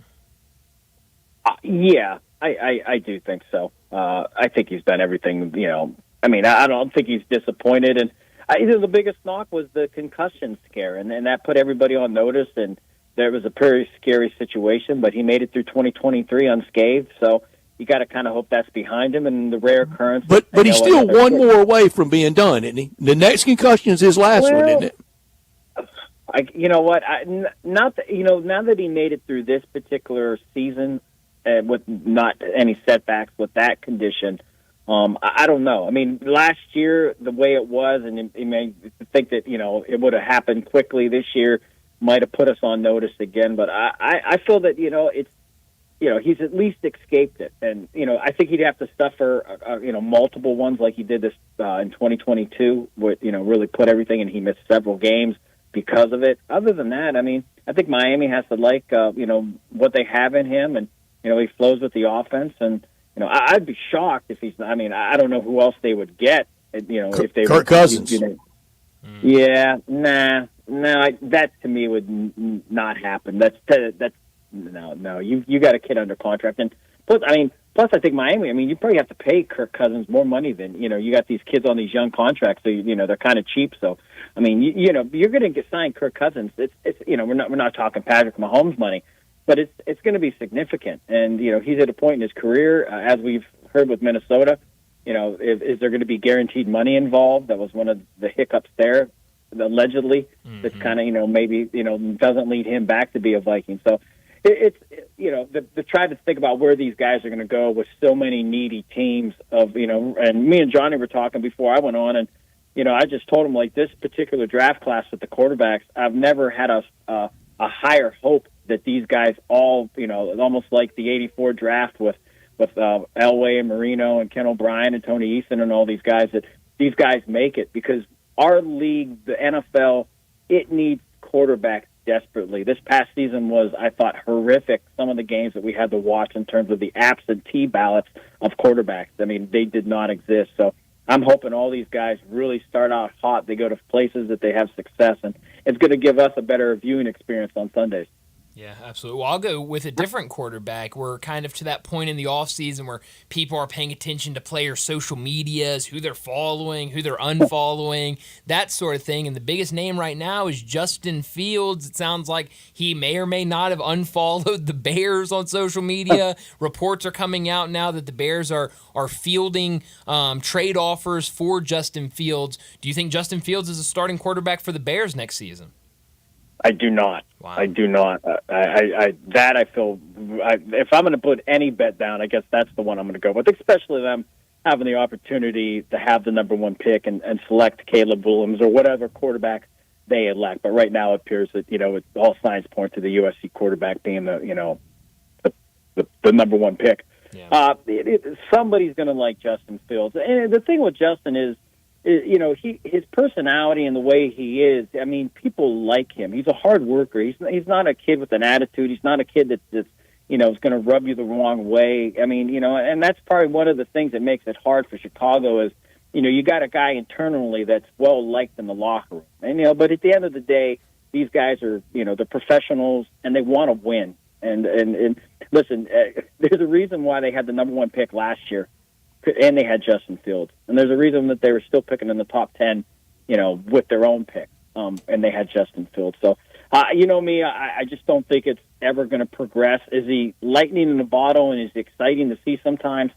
Yeah, I do think so. I think he's done everything, I don't think he's disappointed. And the biggest knock was the concussion scare, and that put everybody on notice, and there was a very scary situation, but he made it through 2023 unscathed, so you got to kind of hope that's behind him and the rare occurrence. But he's still one more away from being done, isn't he? The next concussion is his last one, isn't it? You know what? Now that he made it through this particular season with not any setbacks with that condition, I don't know. I mean, last year the way it was, and you may think that it would have happened quickly. This year might have put us on notice again. But I feel that it's he's at least escaped it, and I think he'd have to suffer multiple ones like he did this in 2022, with really put everything, and he missed several games because of it. Other than that, I mean, I think Miami has to like, what they have in him, and, he flows with the offense. And, I'd be shocked if he's not. I mean, I don't know who else they would get, if they Kirk Cousins. Yeah, that to me would not happen. That's no. You got a kid under contract, and plus I think Miami. I mean, you probably have to pay Kirk Cousins more money than you got these kids on these young contracts, so they're kind of cheap. So I mean, you're going to get signed Kirk Cousins. It's we're not talking Patrick Mahomes money, but it's going to be significant. And he's at a point in his career, as we've heard with Minnesota. Is there going to be guaranteed money involved? That was one of the hiccups there, allegedly. That's kind of maybe doesn't lead him back to be a Viking. So. It's the try to think about where these guys are going to go with so many needy teams of and me and Johnny were talking before I went on, and I just told him, like, this particular draft class with the quarterbacks, I've never had a higher hope that these guys all almost like the '84 draft with with Elway and Marino and Ken O'Brien and Tony Eason and all these guys, that these guys make it, because our league, the NFL, it needs quarterbacks desperately. This past season was, I thought, horrific. Some of the games that we had to watch in terms of the absentee ballots of quarterbacks. I mean, they did not exist. So I'm hoping all these guys really start out hot. They go to places that they have success, and it's going to give us a better viewing experience on Sundays. Yeah, absolutely. Well, I'll go with a different quarterback. We're kind of to that point in the offseason where people are paying attention to players' social medias, who they're following, who they're unfollowing, that sort of thing. And the biggest name right now is Justin Fields. It sounds like he may or may not have unfollowed the Bears on social media. Reports are coming out now that the Bears are fielding trade offers for Justin Fields. Do you think Justin Fields is a starting quarterback for the Bears next season? I do not. Wow. I do not. I feel, if I'm going to put any bet down, I guess that's the one I'm going to go with, especially them having the opportunity to have the number one pick and select Caleb Williams or whatever quarterback they elect. But right now it appears that, all signs point to the USC quarterback being the number one pick. Yeah. Somebody's going to like Justin Fields. And the thing with Justin is, his personality and the way he is, I mean, people like him. He's a hard worker. He's not a kid with an attitude. He's not a kid that's is going to rub you the wrong way. I mean, and that's probably one of the things that makes it hard for Chicago is, you got a guy internally that's well liked in the locker room. And, but at the end of the day, these guys are, they're professionals and they want to win. And listen, there's a reason why they had the number one pick last year. And they had Justin Fields. And there's a reason that they were still picking in the top 10, with their own pick. And they had Justin Fields. So, me, I just don't think it's ever going to progress. Is he lightning in the bottle and is he exciting to see sometimes?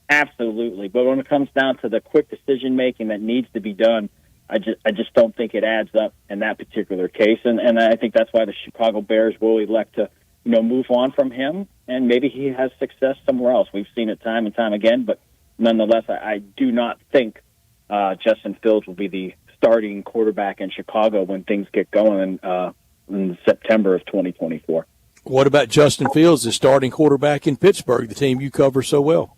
Absolutely. But when it comes down to the quick decision-making that needs to be done, I just don't think it adds up in that particular case. And I think that's why the Chicago Bears will elect to, move on from him. And maybe he has success somewhere else. We've seen it time and time again, but nonetheless, I do not think Justin Fields will be the starting quarterback in Chicago when things get going in September of 2024. What about Justin Fields, the starting quarterback in Pittsburgh, the team you cover so well?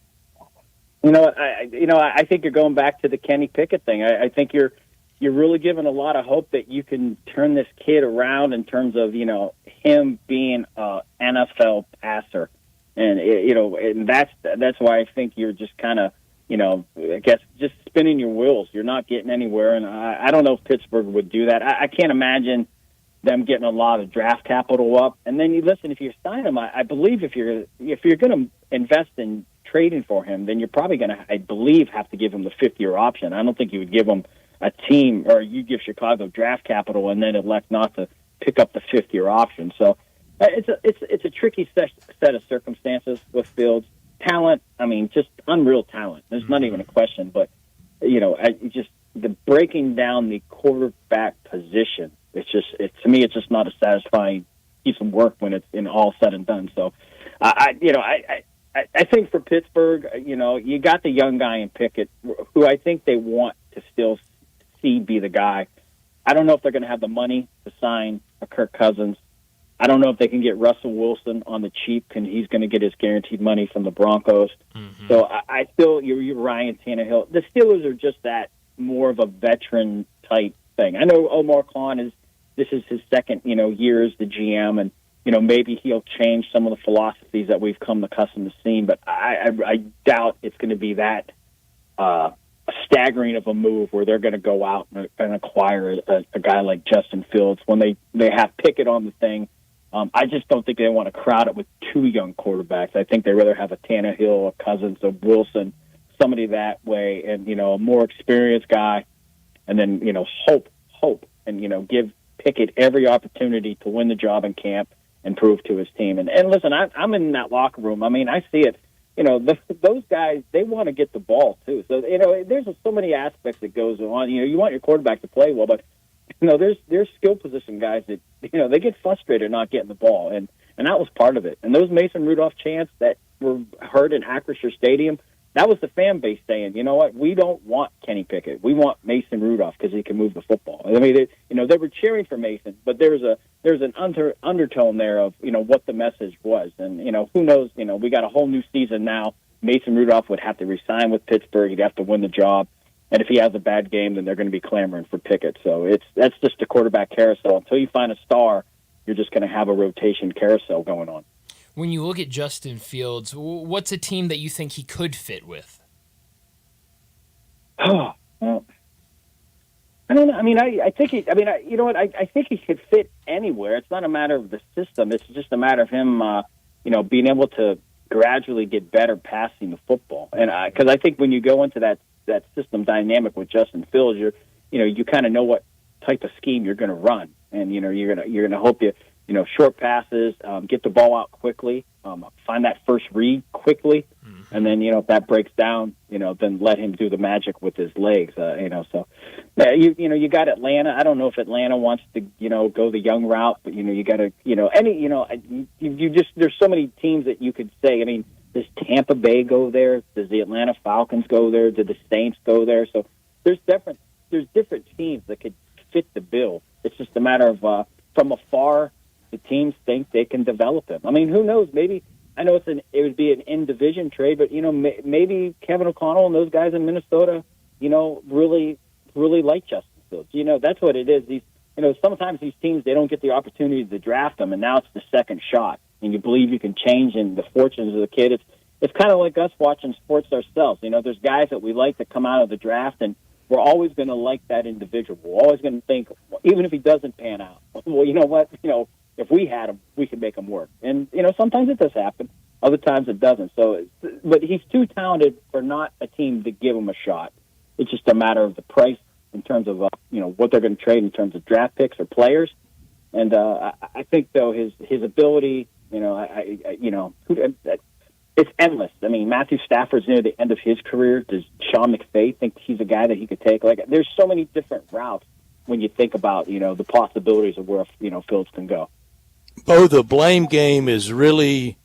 I think you're going back to the Kenny Pickett thing. I think you're really giving a lot of hope that you can turn this kid around in terms of him being an NFL passer. And, and that's why I think you're just kind of, I guess just spinning your wheels. You're not getting anywhere. And I don't know if Pittsburgh would do that. I can't imagine them getting a lot of draft capital up. And then if you sign him, I believe if you're going to invest in trading for him, then you're probably going to, I believe, have to give him the 5th-year option. I don't think you would give him a team, or you give Chicago draft capital and then elect not to pick up the 5th-year option. So it's a tricky set of circumstances with Fields. Talent, I mean, just unreal talent. There's not even a question. But just the breaking down the quarterback position. To me, it's just not a satisfying piece of work when it's all said and done. So, I think for Pittsburgh, you got the young guy in Pickett, who I think they want to still see be the guy. I don't know if they're going to have the money to sign a Kirk Cousins. I don't know if they can get Russell Wilson on the cheap, and he's going to get his guaranteed money from the Broncos. Mm-hmm. So I still, you're Ryan Tannehill. The Steelers are just that more of a veteran type thing. I know Omar Khan this is his second, year as the GM, and maybe he'll change some of the philosophies that we've come accustomed to seeing. But I doubt it's going to be that staggering of a move where they're going to go out and acquire a guy like Justin Fields when they have Pickett on the thing. I just don't think they want to crowd it with two young quarterbacks. I think they'd rather have a Tannehill, a Cousins, a Wilson, somebody that way, and a more experienced guy, and then hope, and give Pickett every opportunity to win the job in camp and prove to his team. And listen, I'm in that locker room. I mean, I see it. Those guys, they want to get the ball too. So there's so many aspects that goes on. You want your quarterback to play well, but there's skill position guys that they get frustrated not getting the ball, and that was part of it. And those Mason Rudolph chants that were heard in Acrisure Stadium, that was the fan base saying, you know what, we don't want Kenny Pickett. We want Mason Rudolph because he can move the football. I mean, they were cheering for Mason, but there's an undertone there of, what the message was. And, who knows, we got a whole new season now. Mason Rudolph would have to resign with Pittsburgh. He'd have to win the job. And if he has a bad game, then they're going to be clamoring for Pickett. So that's just a quarterback carousel. Until you find a star, you're just going to have a rotation carousel going on. When you look at Justin Fields, what's a team that you think he could fit with? Oh, well, I don't know. I mean, I think he. I mean, you know what? I think he could fit anywhere. It's not a matter of the system. It's just a matter of him, being able to gradually get better passing the football. And because I think when you go into that system dynamic with Justin Fields, you kind of know what type of scheme you're going to run, and you're gonna hope short passes, get the ball out quickly, find that first read quickly, and then if that breaks down, then let him do the magic with his legs. So you got Atlanta. I don't know if Atlanta wants to go the young route, but you got to there's so many teams that you could say. I mean, does Tampa Bay go there? Does the Atlanta Falcons go there? Did the Saints go there? So there's different teams that could fit the bill. It's just a matter of from afar, the teams think they can develop him. I mean, who knows? Maybe I know it would be an in-division trade, but maybe Kevin O'Connell and those guys in Minnesota, really like Justin Fields. That's what it is. Sometimes these teams, they don't get the opportunity to draft them, and now it's the second shot, and you believe you can change in the fortunes of the kid. It's kind of like us watching sports ourselves. There's guys that we like that come out of the draft, and we're always going to like that individual. We're always going to think, even if he doesn't pan out, well, you know what? If we had him, we could make him work. And, sometimes it does happen. Other times it doesn't. But he's too talented for not a team to give him a shot. It's just a matter of the price in terms of, what they're going to trade in terms of draft picks or players. And I think, though, his ability, it's endless. I mean, Matthew Stafford's near the end of his career. Does Sean McVay think he's a guy that he could take? There's so many different routes when you think about, the possibilities of where, Fields can go. Oh, the blame game is really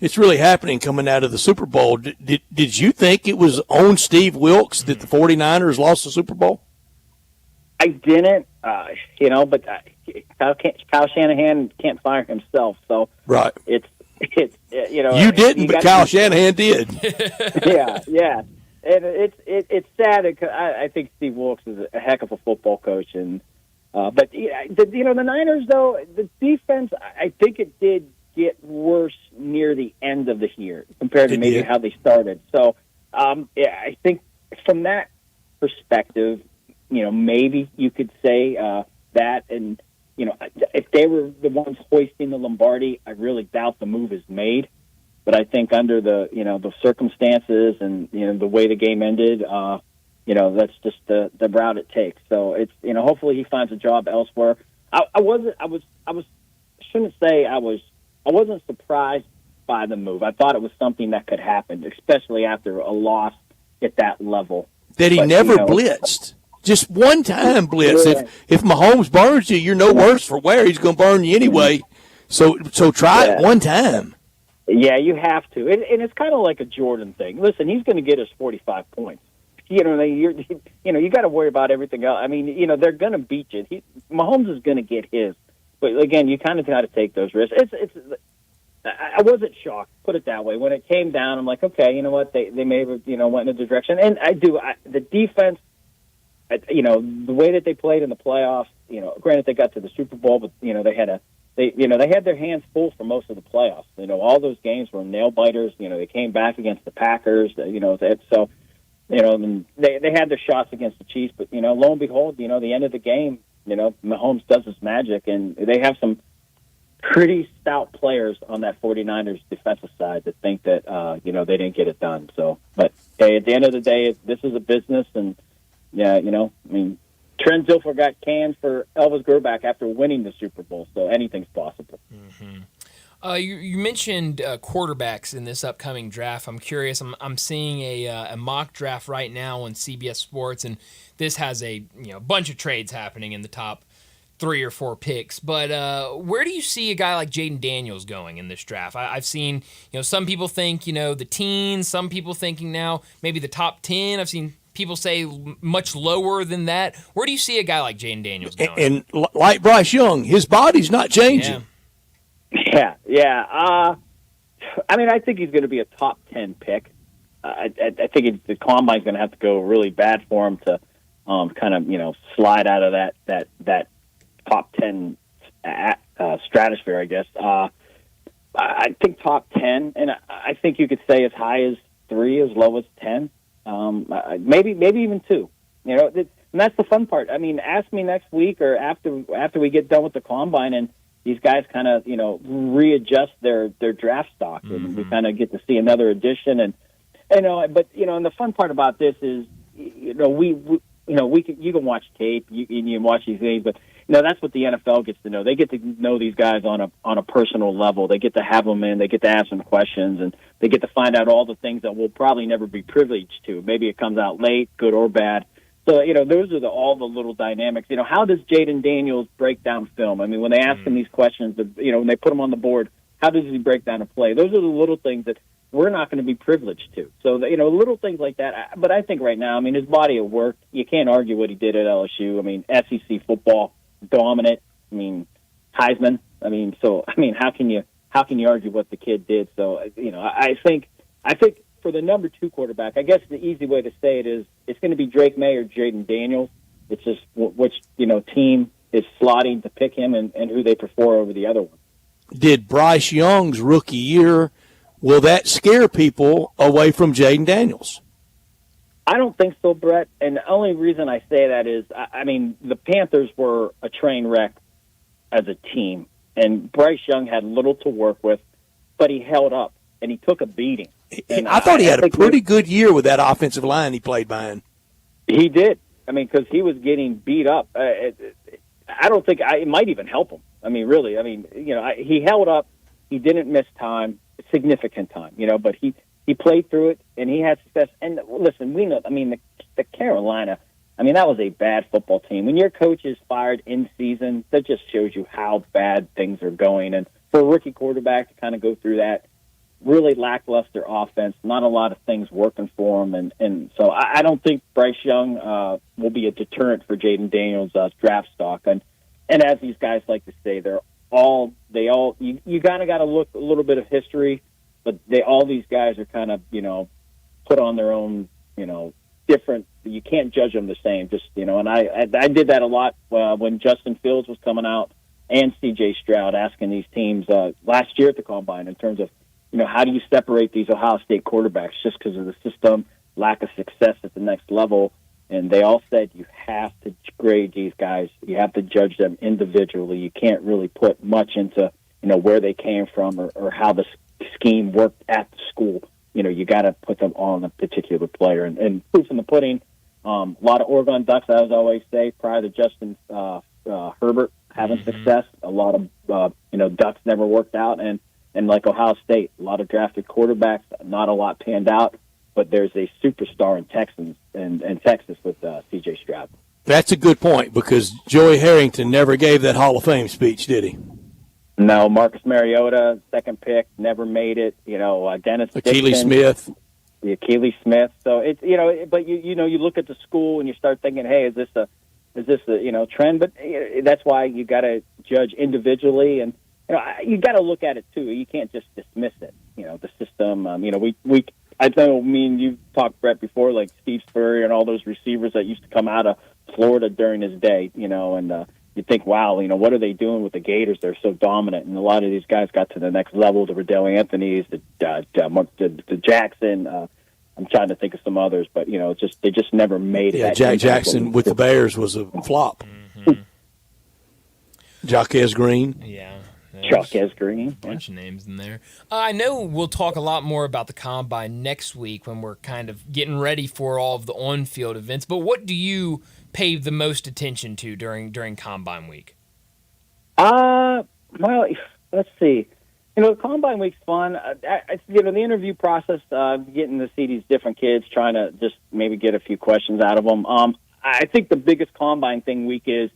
happening coming out of the Super Bowl. Did you think it was on Steve Wilkes that the 49ers lost the Super Bowl? I didn't, but Kyle Shanahan can't fire himself, so right. It's you didn't, but Kyle Shanahan did. yeah. And it's sad. I think Steve Wilkes is a heck of a football coach, and but the Niners, though, the defense, I think it did get worse near the end of the year compared to maybe how they started. So I think from that perspective, maybe you could say that, and if they were the ones hoisting the Lombardi, I really doubt the move is made. But I think under the circumstances and the way the game ended, that's just the route it takes. So it's hopefully he finds a job elsewhere. I wasn't surprised by the move. I thought it was something that could happen, especially after a loss at that level. That he never blitzed. Just one time blitz. Yeah. If Mahomes burns you, you're no worse for wear. He's going to burn you anyway. So try it one time. Yeah, you have to. And it's kind of like a Jordan thing. Listen, he's going to get his 45 points. You got to worry about everything else. I mean, they're going to beat you. Mahomes is going to get his. But, again, you kind of got to take those risks. I wasn't shocked, put it that way. When it came down, I'm like, okay, you know what? They may have, went in a direction. And the defense, the way that they played in the playoffs, granted they got to the Super Bowl, but, they had their hands full for most of the playoffs. All those games were nail biters. They came back against the Packers. So they had their shots against the Chiefs. But lo and behold, the end of the game, Mahomes does his magic, and they have some pretty stout players on that 49ers defensive side that think that they didn't get it done. So, but hey, at the end of the day, this is a business, and Trent Dilfer got canned for Elvis Grbac after winning the Super Bowl, so anything's possible. Mm-hmm. You mentioned quarterbacks in this upcoming draft. I'm curious. I'm seeing a mock draft right now on CBS Sports, and this has a bunch of trades happening in the top 3 or 4 picks. But where do you see a guy like Jaden Daniels going in this draft? I've seen, some people think, the teens, some people thinking now maybe the top 10. I've seen people say much lower than that. Where do you see a guy like Jaden Daniels going? And like Bryce Young, his body's not changing. Yeah. I think he's going to be a top 10 pick. I think the combine's going to have to go really bad for him to slide out of that top 10 stratosphere, I guess. I think top 10, and I think you could say as high as 3, as low as 10, maybe even 2. And that's the fun part. Ask me next week or after we get done with the combine and these guys kind of readjust their draft stock, and we kind of get to see another addition. And and the fun part about this is you can watch tape, you can watch these things, but that's what the NFL gets to know. They get to know these guys on a personal level. They get to have them in, they get to ask them questions, and they get to find out all the things that we'll probably never be privileged to. Maybe it comes out late, good or bad. So, those are all the little dynamics. How does Jaden Daniels break down film? When they ask him these questions, when they put him on the board, how does he break down a play? Those are the little things that we're not going to be privileged to. So, little things like that. But I think right now, his body of work, you can't argue what he did at LSU. SEC football, dominant. Heisman. How can you argue what the kid did? So, I think for the number 2 quarterback, I guess the easy way to say it is it's going to be Drake May or Jaden Daniels. It's just which team is slotting to pick him and who they prefer over the other one. Did Bryce Young's rookie year, will that scare people away from Jaden Daniels? I don't think so, Brett. And the only reason I say that is, the Panthers were a train wreck as a team, and Bryce Young had little to work with, but he held up, and he took a beating. And I thought he had a pretty good year with that offensive line he played behind. He did. Because he was getting beat up. I don't think it might even help him. Really. He held up. He didn't miss time, significant time, but he played through it, and he had success. And listen, we know, the Carolina, that was a bad football team. When your coach is fired in season, that just shows you how bad things are going. And for a rookie quarterback to kind of go through that, really lackluster offense, not a lot of things working for him. And so I don't think Bryce Young will be a deterrent for Jaden Daniels' draft stock. And as these guys like to say, you kind of got to look a little bit of history, but all these guys are kind of, put on their own, different. You can't judge them the same. Just, and I did that a lot when Justin Fields was coming out and C.J. Stroud asking these teams last year at the Combine in terms of, how do you separate these Ohio State quarterbacks just because of the system, lack of success at the next level? And they all said you have to grade these guys. You have to judge them individually. You can't really put much into, where they came from or how the scheme worked at the school. You got to put them on a particular player. And proof in the pudding, a lot of Oregon Ducks, as I always say, prior to Justin Herbert having success, a lot of, Ducks never worked out. And like Ohio State, a lot of drafted quarterbacks, not a lot panned out, but there's a superstar in Texas with C.J. Stroud. That's a good point because Joey Harrington never gave that Hall of Fame speech, did he? No, Marcus Mariota, second pick, never made it. Dennis Achilles Smith. The Achilles Smith. So it's but you look at the school and you start thinking, hey, is this a trend? But that's why you got to judge individually and. You got to look at it too. You can't just dismiss it. The system. I know me and you talked, Brett, before, like Steve Spurrier and all those receivers that used to come out of Florida during his day. And you think, wow, what are they doing with the Gators? They're so dominant, and a lot of these guys got to the next level. The Riddell Anthony's, the Jackson. I'm trying to think of some others, but they just never made it. Yeah, Jack Jackson with the Bears was a flop. Mm-hmm. Jaquez Green. Yeah. Jaquez Green. Bunch of names in there. I know we'll talk a lot more about the Combine next week when we're kind of getting ready for all of the on-field events. But what do you pay the most attention to during Combine week? Well, let's see. The Combine week's fun. The interview process, getting to see these different kids, trying to just maybe get a few questions out of them. I think the biggest Combine thing week is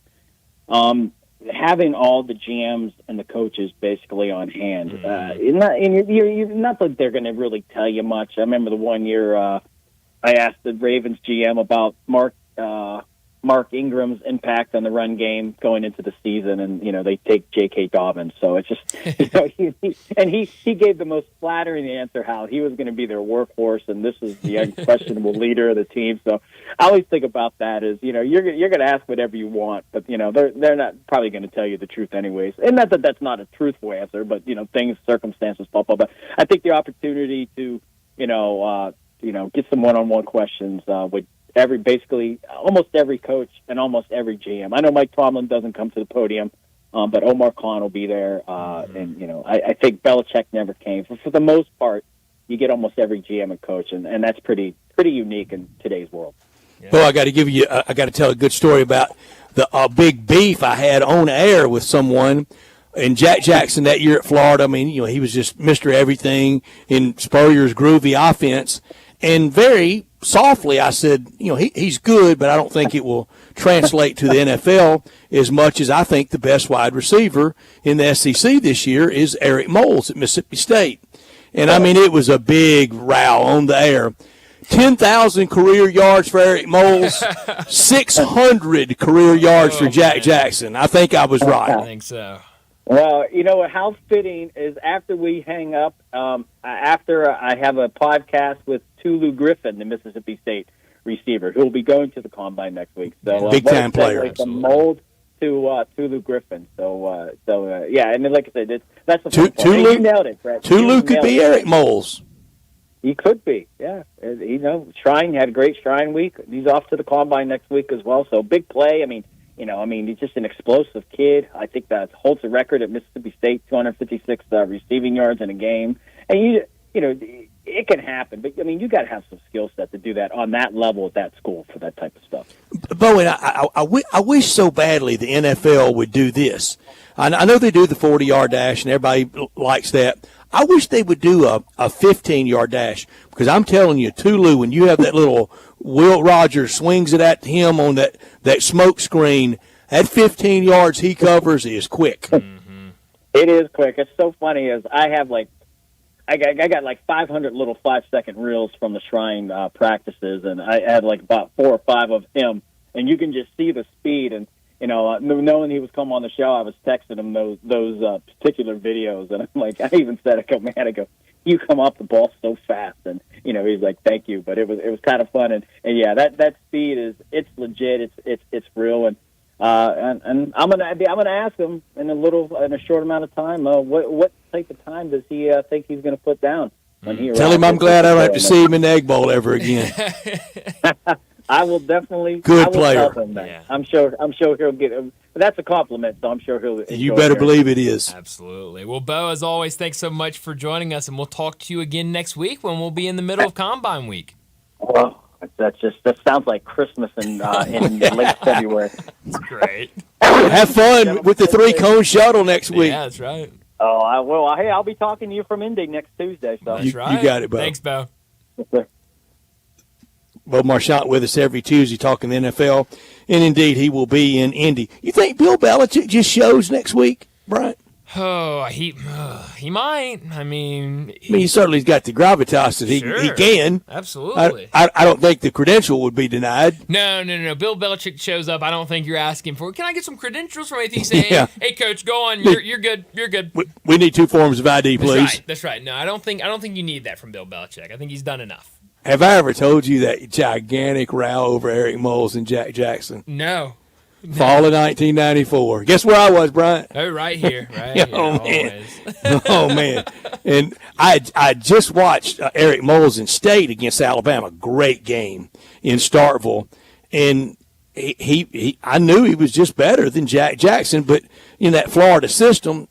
having all the GMs and the coaches basically on hand, you're not that they're going to really tell you much. I remember the one year I asked the Ravens GM about Mark Ingram's impact on the run game going into the season, and they take J.K. Dobbins. So it's just he gave the most flattering answer how he was going to be their workhorse, and this is the unquestionable leader of the team. So I always think about that as you're going to ask whatever you want, but they're not probably going to tell you the truth anyways. And not that that's not a truthful answer, but circumstances pop up. But I think the opportunity to get some one-on-one questions with almost every coach and almost every GM. I know Mike Tomlin doesn't come to the podium, but Omar Khan will be there. And I think Belichick never came. For the most part, you get almost every GM and coach, and that's pretty unique in today's world. Yeah. Well, I got to tell a good story about the big beef I had on air with someone. And Jack Jackson that year at Florida, I mean, he was just Mr. Everything in Spurrier's groovy offense. And very softly, I said, he's good, but I don't think it will translate to the NFL as much as I think the best wide receiver in the SEC this year is Eric Moles at Mississippi State. And, I mean, it was a big row on the air. 10,000 career yards for Eric Moles, 600 career yards for Jack Jackson. I think I was right. I think so. Well, how fitting is after we hang up, after I have a podcast with Tulu Griffin, the Mississippi State receiver, who will be going to the Combine next week. So big-time player. From Mold to Tulu Griffin. So yeah, and then, like I said, that's the Tulu, you nailed it, Brett. Tulu could be Eric Moles. He could be, yeah. Shrine had a great Shrine week. He's off to the Combine next week as well. So big play. I mean, he's just an explosive kid. I think that holds a record at Mississippi State, 256 receiving yards in a game. And it can happen, but you got to have some skill set to do that on that level at that school for that type of stuff. Bowen, I wish so badly the NFL would do this. I know they do the 40-yard dash, and everybody likes that. I wish they would do a 15-yard dash, because I'm telling you, Tulu, when you have that little Wilt Rogers swings it at him on that smoke screen, that 15 yards he covers is quick. Mm-hmm. It is quick. It's so funny as I have I got like 500 little 5-second reels from the Shrine practices, and I had like about 4 or 5 of him, and you can just see the speed. And knowing he was coming on the show, I was texting him those particular videos, and I'm like, I even said, I go, you come off the ball so fast, and he's like, thank you. But it was kind of fun, and yeah, that speed it's legit, it's real, and I'm gonna ask him in a short amount of time, what type of time does he think he's gonna put down when he Tell him I'm glad I don't have to see him in the Egg Bowl ever again. I will definitely. Good player. Tell him that. Yeah. I'm sure he'll get. But that's a compliment, so I'm sure he'll. You better believe it is. Absolutely. Well, Bo, as always, thanks so much for joining us, and we'll talk to you again next week when we'll be in the middle of Combine Week. Well, that sounds like Christmas in late February. That's great. Have fun with the 3-cone shuttle next week. Yeah, that's right. Oh, I will. Hey, I'll be talking to you from Indy next Tuesday. So that's right. You got it, Bo. Thanks, Bo. Yes, sir. Bo Marchant with us every Tuesday talking the NFL, and indeed he will be in Indy. You think Bill Belichick just shows next week, Brian? Oh, he might. I mean, he certainly's got the gravitas that he can. Absolutely. I don't think the credential would be denied. No. Bill Belichick shows up. I don't think you're asking for, can I get some credentials from anything? Saying, hey, coach, go on. You're good. You're good. We need 2 forms of ID, please. That's right. No, I don't think you need that from Bill Belichick. I think he's done enough. Have I ever told you that gigantic row over Eric Moles and Jack Jackson? No. Fall of 1994. Guess where I was, Brian? Oh, right here. Right here. Man. Oh, man. And I just watched Eric Moles in State against Alabama. Great game in Starkville. And I knew he was just better than Jack Jackson. But in that Florida system,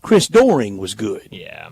Chris Doering was good. Yeah.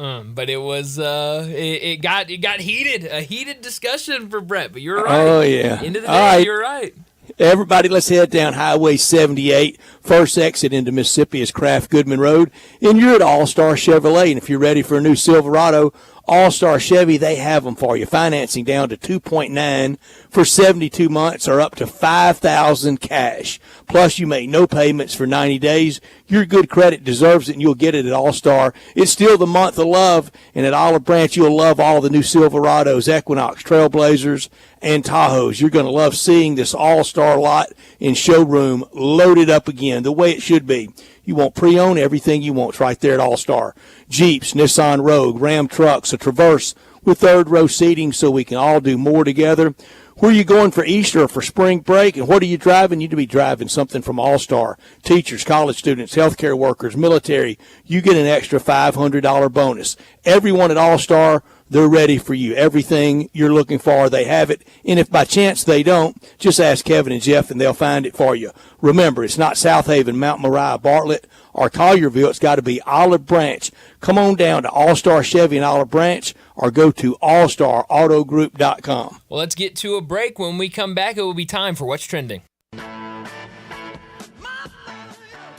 But it was it got heated, a heated discussion for Brett. But you're right. Oh yeah. End of the day, you're right. Everybody, let's head down Highway 78. First exit into Mississippi is Kraft Goodman Road, and you're at All Star Chevrolet. And if you're ready for a new Silverado, All-Star Chevy, they have them for you. Financing down to 2.9 for 72 months or up to $5,000 cash. Plus, you make no payments for 90 days. Your good credit deserves it, and you'll get it at All-Star. It's still the month of love, and at Olive Branch, you'll love all the new Silverados, Equinox, Trailblazers, and Tahoes. You're going to love seeing this All-Star lot in showroom loaded up again, the way it should be. You want pre-owned, everything you want right there at All-Star. Jeeps, Nissan Rogue, Ram trucks, a Traverse with third-row seating so we can all do more together. Where are you going for Easter or for spring break, and what are you driving? You need to be driving something from All-Star. Teachers, college students, healthcare workers, military, you get an extra $500 bonus. Everyone at All-Star, they're ready for you. Everything you're looking for, they have it. And if by chance they don't, just ask Kevin and Jeff, and they'll find it for you. Remember, it's not South Haven, Mount Moriah, Bartlett, or Collierville. It's got to be Olive Branch. Come on down to All-Star Chevy in Olive Branch or go to allstarautogroup.com. Well, let's get to a break. When we come back, it will be time for What's Trending.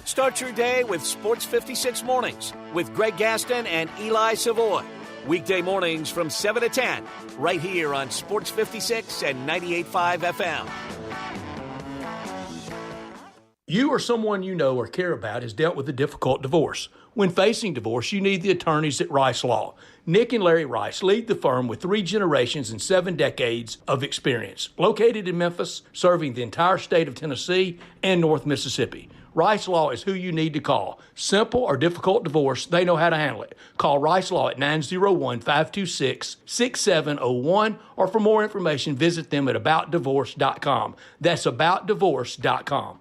Start your day with Sports 56 Mornings with Greg Gaston and Eli Savoy. Weekday mornings from 7 to 10, right here on Sports 56 and 98.5 FM. You or someone you know or care about has dealt with a difficult divorce. When facing divorce, you need the attorneys at Rice Law. Nick and Larry Rice lead the firm with 3 generations and 7 decades of experience. Located in Memphis, serving the entire state of Tennessee and North Mississippi. Rice Law is who you need to call. Simple or difficult divorce, they know how to handle it. Call Rice Law at 901-526-6701, or for more information, visit them at aboutdivorce.com. That's aboutdivorce.com.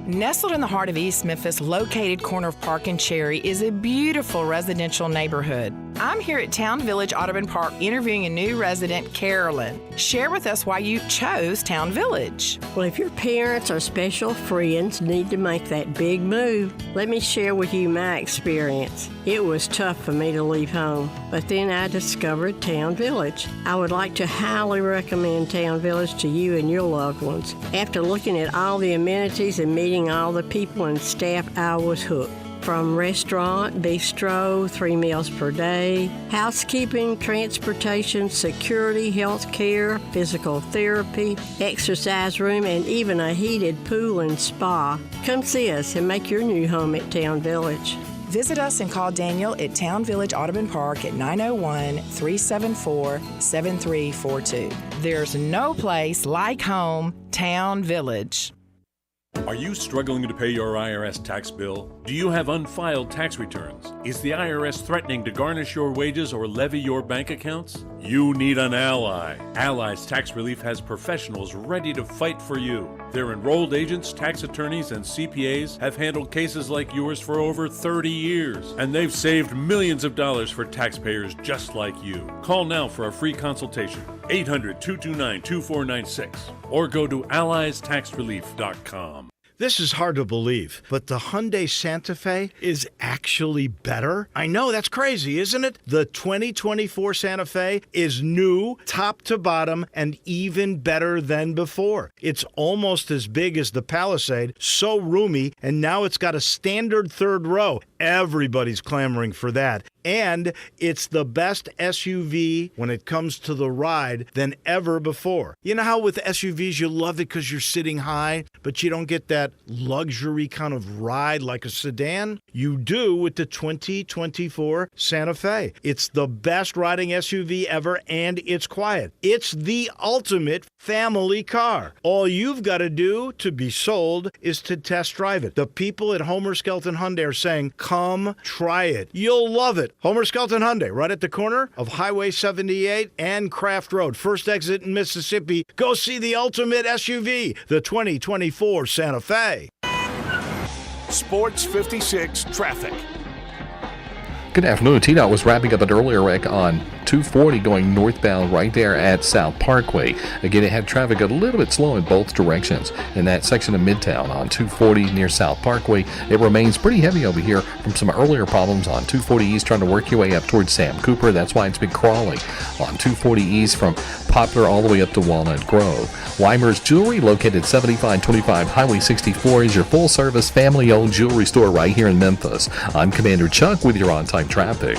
Nestled in the heart of East Memphis, located corner of Park and Cherry, is a beautiful residential neighborhood. I'm here at Town Village Audubon Park interviewing a new resident, Carolyn. Share with us why you chose Town Village. Well, if your parents or special friends need to make that big move, let me share with you my experience. It was tough for me to leave home, but then I discovered Town Village. I would like to highly recommend Town Village to you and your loved ones. After looking at all the amenities and meeting all the people and staff, I was hooked. From restaurant, bistro, 3 meals per day, housekeeping, transportation, security, health care, physical therapy, exercise room, and even a heated pool and spa. Come see us and make your new home at Town Village. Visit us and call Daniel at Town Village Audubon Park at 901-374-7342. There's no place like home, Town Village. Are you struggling to pay your IRS tax bill? Do you have unfiled tax returns? Is the IRS threatening to garnish your wages or levy your bank accounts? You need an ally. Allies Tax Relief has professionals ready to fight for you. Their enrolled agents, tax attorneys, and CPAs have handled cases like yours for over 30 years, and they've saved millions of dollars for taxpayers just like you. Call now for a free consultation, 800-229-2496, or go to alliestaxrelief.com. This is hard to believe, but the Hyundai Santa Fe is actually better? I know, that's crazy, isn't it? The 2024 Santa Fe is new, top to bottom, and even better than before. It's almost as big as the Palisade, so roomy, and now it's got a standard third row. Everybody's clamoring for that. And it's the best SUV when it comes to the ride than ever before. You know how with SUVs you love it because you're sitting high, but you don't get that luxury kind of ride like a sedan? You do with the 2024 Santa Fe. It's the best riding SUV ever, and it's quiet. It's the ultimate family car. All you've got to do to be sold is to test drive it. The people at Homer Skelton Hyundai are saying, come try it. You'll love it. Homer Skelton Hyundai, right at the corner of Highway 78 and Craft Road. First exit in Mississippi. Go see the ultimate SUV, the 2024 Santa Fe. Sports 56 traffic. Good afternoon. TDOT was wrapping up an earlier wreck on 240 going northbound right there at South Parkway. Again, it had traffic a little bit slow in both directions. In that section of Midtown on 240 near South Parkway, it remains pretty heavy over here from some earlier problems on 240 East trying to work your way up towards Sam Cooper. That's why it's been crawling on 240 East from Poplar all the way up to Walnut Grove. Weimer's Jewelry, located 7525 Highway 64, is your full-service, family-owned jewelry store right here in Memphis. I'm Commander Chuck with your on-time traffic.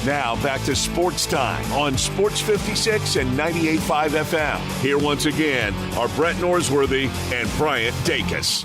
Now back to Sports Time on Sports 56 and 98.5 FM. Here once again are Brett Norsworthy and Bryant Dacus.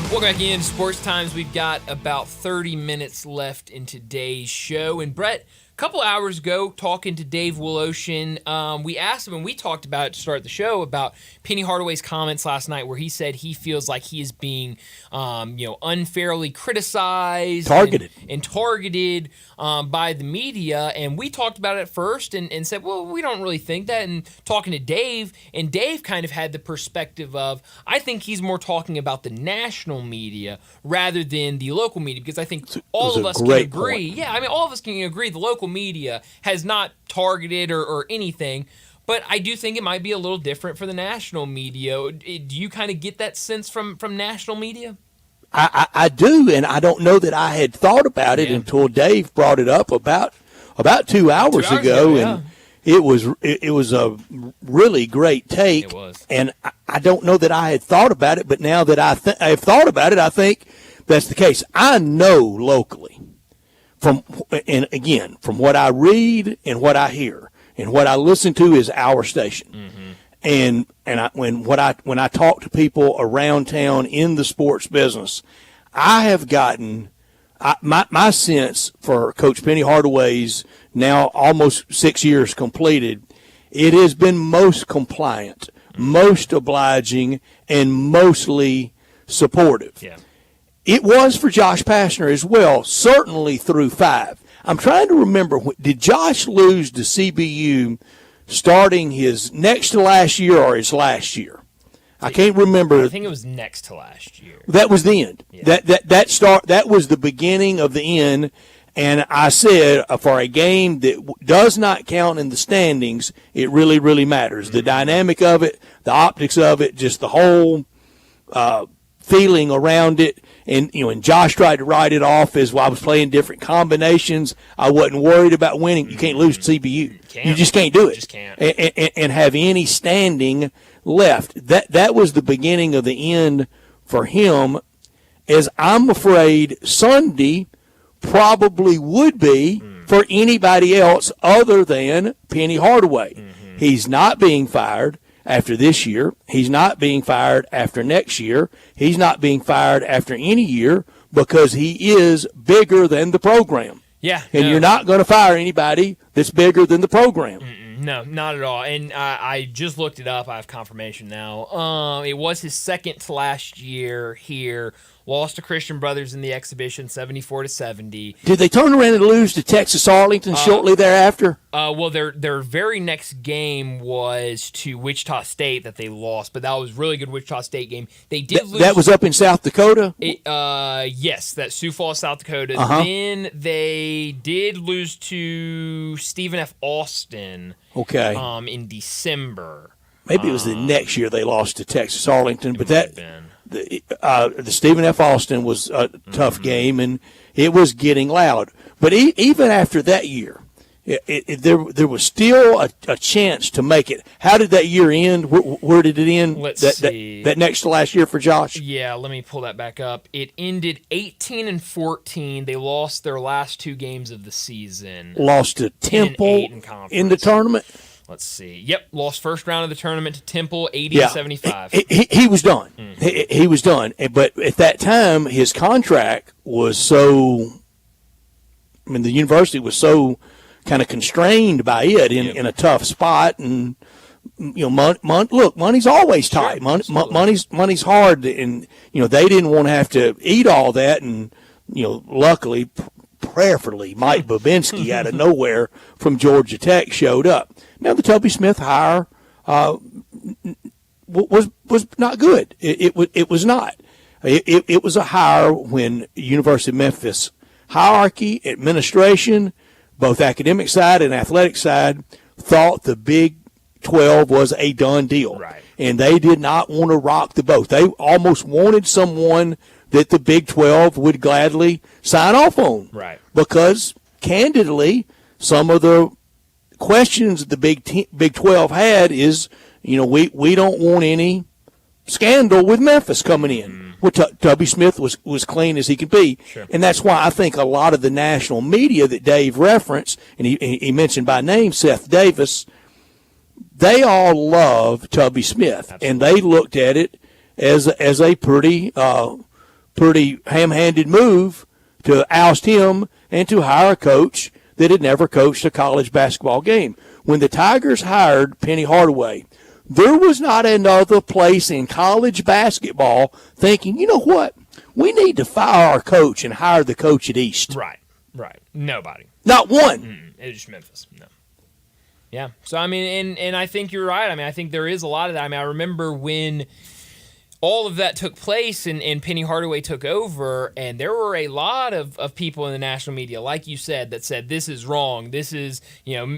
Welcome back in Sports Times. We've got about 30 minutes left in today's show. And Brett, a couple hours ago, talking to Dave Woloshin, we asked him, and we talked about it to start the show, about Penny Hardaway's comments last night where he said he feels like he is being unfairly criticized. Targeted. And targeted by the media. And we talked about it at first and said, well, we don't really think that. And talking to Dave, and Dave kind of had the perspective of, I think he's more talking about the national media rather than the local media, because I think all of us can agree. Point. Yeah, I mean, all of us can agree the local media has not targeted or anything, but I do think it might be a little different for the national media. Do you kind of get that sense from national media? I do, and I don't know that I had thought about it until Dave brought it up about 2 hours ago, and it was a really great take. It was. And I don't know that I had thought about it, but now that I've thought about it, I think that's the case. I know locally, from what I read and what I hear and what I listen to is our station. Mm-hmm. And when I talk to people around town in the sports business, I have gotten my sense for Coach Penny Hardaway's now almost 6 years completed. It has been most compliant, most obliging, and mostly supportive. Yeah. It was for Josh Pastner as well, certainly through 5. I'm trying to remember, did Josh lose to CBU starting his next to last year or his last year? I can't remember. I think it was next to last year. That was the end. Yeah. That was the beginning of the end. And I said, for a game that does not count in the standings, it really, really matters. Mm-hmm. The dynamic of it, the optics of it, just the whole feeling around it. And Josh tried to write it off as, well, I was playing different combinations. I wasn't worried about winning. You can't lose to CBU. You just can't do it. Just can't. And have any standing left. That was the beginning of the end for him, as I'm afraid Sunday probably would be for anybody else other than Penny Hardaway. Mm-hmm. He's not being fired after this year. He's not being fired after next year. He's not being fired after any year because he is bigger than the program. Yeah. And you're not going to fire anybody that's bigger than the program. No, not at all. And I just looked it up. I have confirmation now. It was his second to last year here. Lost to Christian Brothers in the exhibition, 74-70. Did they turn around and lose to Texas Arlington shortly thereafter? Well, their very next game was to Wichita State that they lost, but that was a really good Wichita State game. They did lose. That was up in South Dakota? Yes, that Sioux Falls, South Dakota. Uh-huh. Then they did lose to Stephen F. Austin. Okay. In December. Maybe it was the next year they lost to Texas Arlington, but the Stephen F. Austin was a tough game, and it was getting loud. But even after that year, there was still a chance to make it. How did that year end? Where did it end? Let's see. That next to last year for Josh? Yeah, let me pull that back up. It ended 18-14. They lost their last 2 games of the season. Lost to Temple in the tournament? Let's see. Yep, lost first round of the tournament to Temple, 80-75. He was done. Mm-hmm. He was done. But at that time, his contract was so. I mean, the university was so kind of constrained by it in a tough spot, and look, money's always tight. Money's hard, and they didn't want to have to eat all that, and luckily, prayerfully, Mike Babinski out of nowhere from Georgia Tech showed up. Now, the Toby Smith hire was not good. It was not. It was a hire when University of Memphis hierarchy, administration, both academic side and athletic side, thought the Big 12 was a done deal. Right. And they did not want to rock the boat. They almost wanted someone that the Big 12 would gladly sign off on. Right. Because, candidly, some of the questions the Big 12 had is, we don't want any scandal with Memphis coming in. Well, Tubby Smith was clean as he could be. Sure. And that's why I think a lot of the national media that Dave referenced, and he mentioned by name Seth Davis, they all love Tubby Smith. Absolutely. And they looked at it as a pretty ham-handed move to oust him and to hire a coach that had never coached a college basketball game. When the Tigers hired Penny Hardaway, there was not another place in college basketball thinking, you know what, we need to fire our coach and hire the coach at East. Right. Nobody. Not one. It was just Memphis. No. Yeah. So, I mean, and I think you're right. I mean, I think there is a lot of that. I mean, I remember when all of that took place and Penny Hardaway took over, and there were a lot of people in the national media, like you said, that said, this is wrong. This is,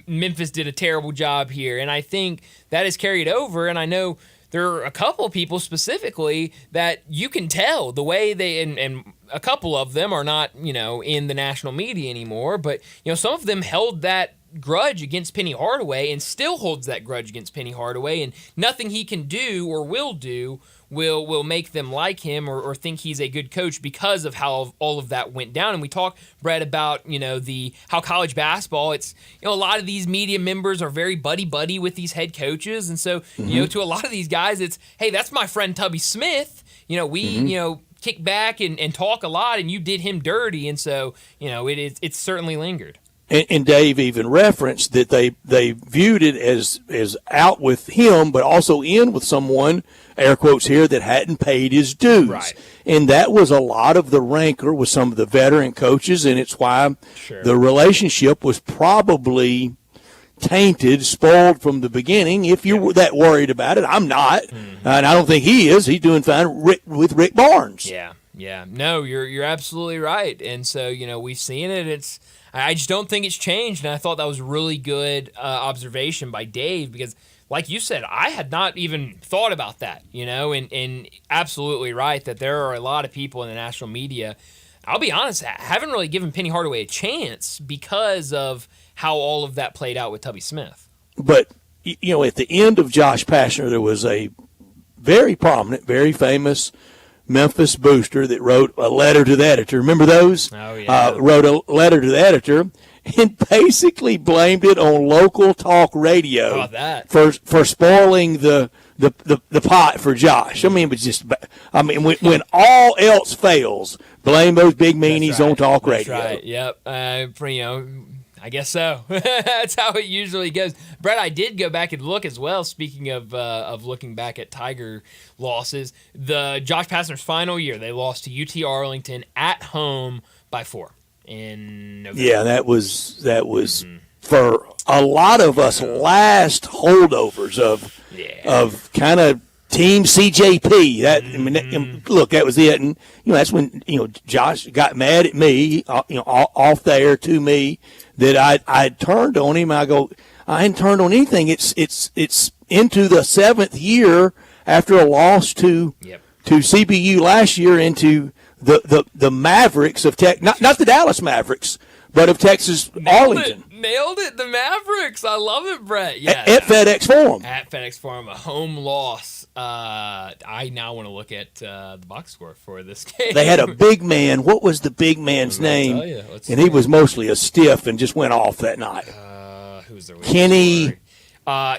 Memphis did a terrible job here. And I think that is carried over, and I know there are a couple of people specifically that you can tell the way they, and a couple of them are not, in the national media anymore, but, some of them held that grudge against Penny Hardaway and still holds that grudge against Penny Hardaway, and nothing he can do or will do will make them like him or think he's a good coach because of how all of that went down. And we talk, Brett, about how college basketball, it's a lot of these media members are very buddy with these head coaches, and so to a lot of these guys, it's, hey, that's my friend Tubby Smith. We kick back and talk a lot, and you did him dirty, and so it's certainly lingered. And Dave even referenced that they viewed it as out with him, but also in with someone, air quotes here, that hadn't paid his dues. Right. And that was a lot of the rancor with some of the veteran coaches, and it's why the relationship was probably tainted, spoiled from the beginning. If you were that worried about it, I'm not, and I don't think he is. He's doing fine with Rick Barnes. Yeah. No, you're absolutely right. And so we've seen it. I just don't think it's changed, and I thought that was a really good observation by Dave because, like you said, I had not even thought about that, and absolutely right that there are a lot of people in the national media, I'll be honest, haven't really given Penny Hardaway a chance because of how all of that played out with Tubby Smith. But, at the end of Josh Pastner, there was a very prominent, very famous Memphis booster that wrote a letter to the editor. Remember those? Oh, yeah. Wrote a letter to the editor and basically blamed it on local talk radio for spoiling the pot for Josh. I mean, it was just, when all else fails, blame those big meanies on talk radio. That's right. Yep. I guess so. That's how it usually goes. Brett, I did go back and look as well, speaking of looking back at Tiger losses. The Josh Pastner's final year, they lost to UT Arlington at home by 4 in November. Yeah, that was for a lot of us last holdovers of kind of Team CJP. Look, that was it, and that's when Josh got mad at me, off there to me, that I turned on him. I go, I hadn't turned on anything. It's into the 7th year after a loss to CBU last year, into the Mavericks of Tech, not the Dallas Mavericks, but of Texas Arlington. Nailed it, the Mavericks. I love it, Brett. Yeah, at FedEx Forum. At FedEx Forum, a home loss. I now want to look at the box score for this game. They had a big man. What was the big man's name? Tell you. And he was mostly a stiff and just went off that night. Who was there? Kenny.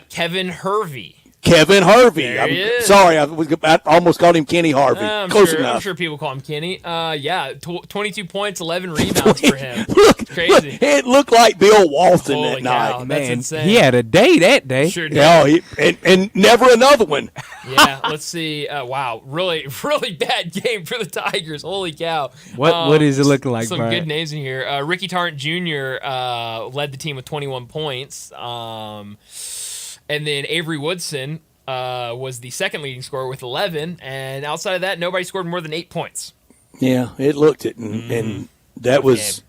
Kevin Hervey. Kevin Harvey. There he is. Sorry, I almost called him Kenny Harvey. Close enough. I'm sure people call him Kenny. 22 points, 11 rebounds for him. Crazy. It looked like Bill Walton Holy that cow, night. That's insane. He had a day that day. Sure did. Yeah, and never another one. Yeah, let's see. Wow, really, really bad game for the Tigers. Holy cow. What is it looking like, Some Brian? good names in here. Ricky Tarrant Jr. Led the team with 21 points. And then Avery Woodson was the second leading scorer with 11. And outside of that, nobody scored more than 8 points. Yeah, it looked it. And that was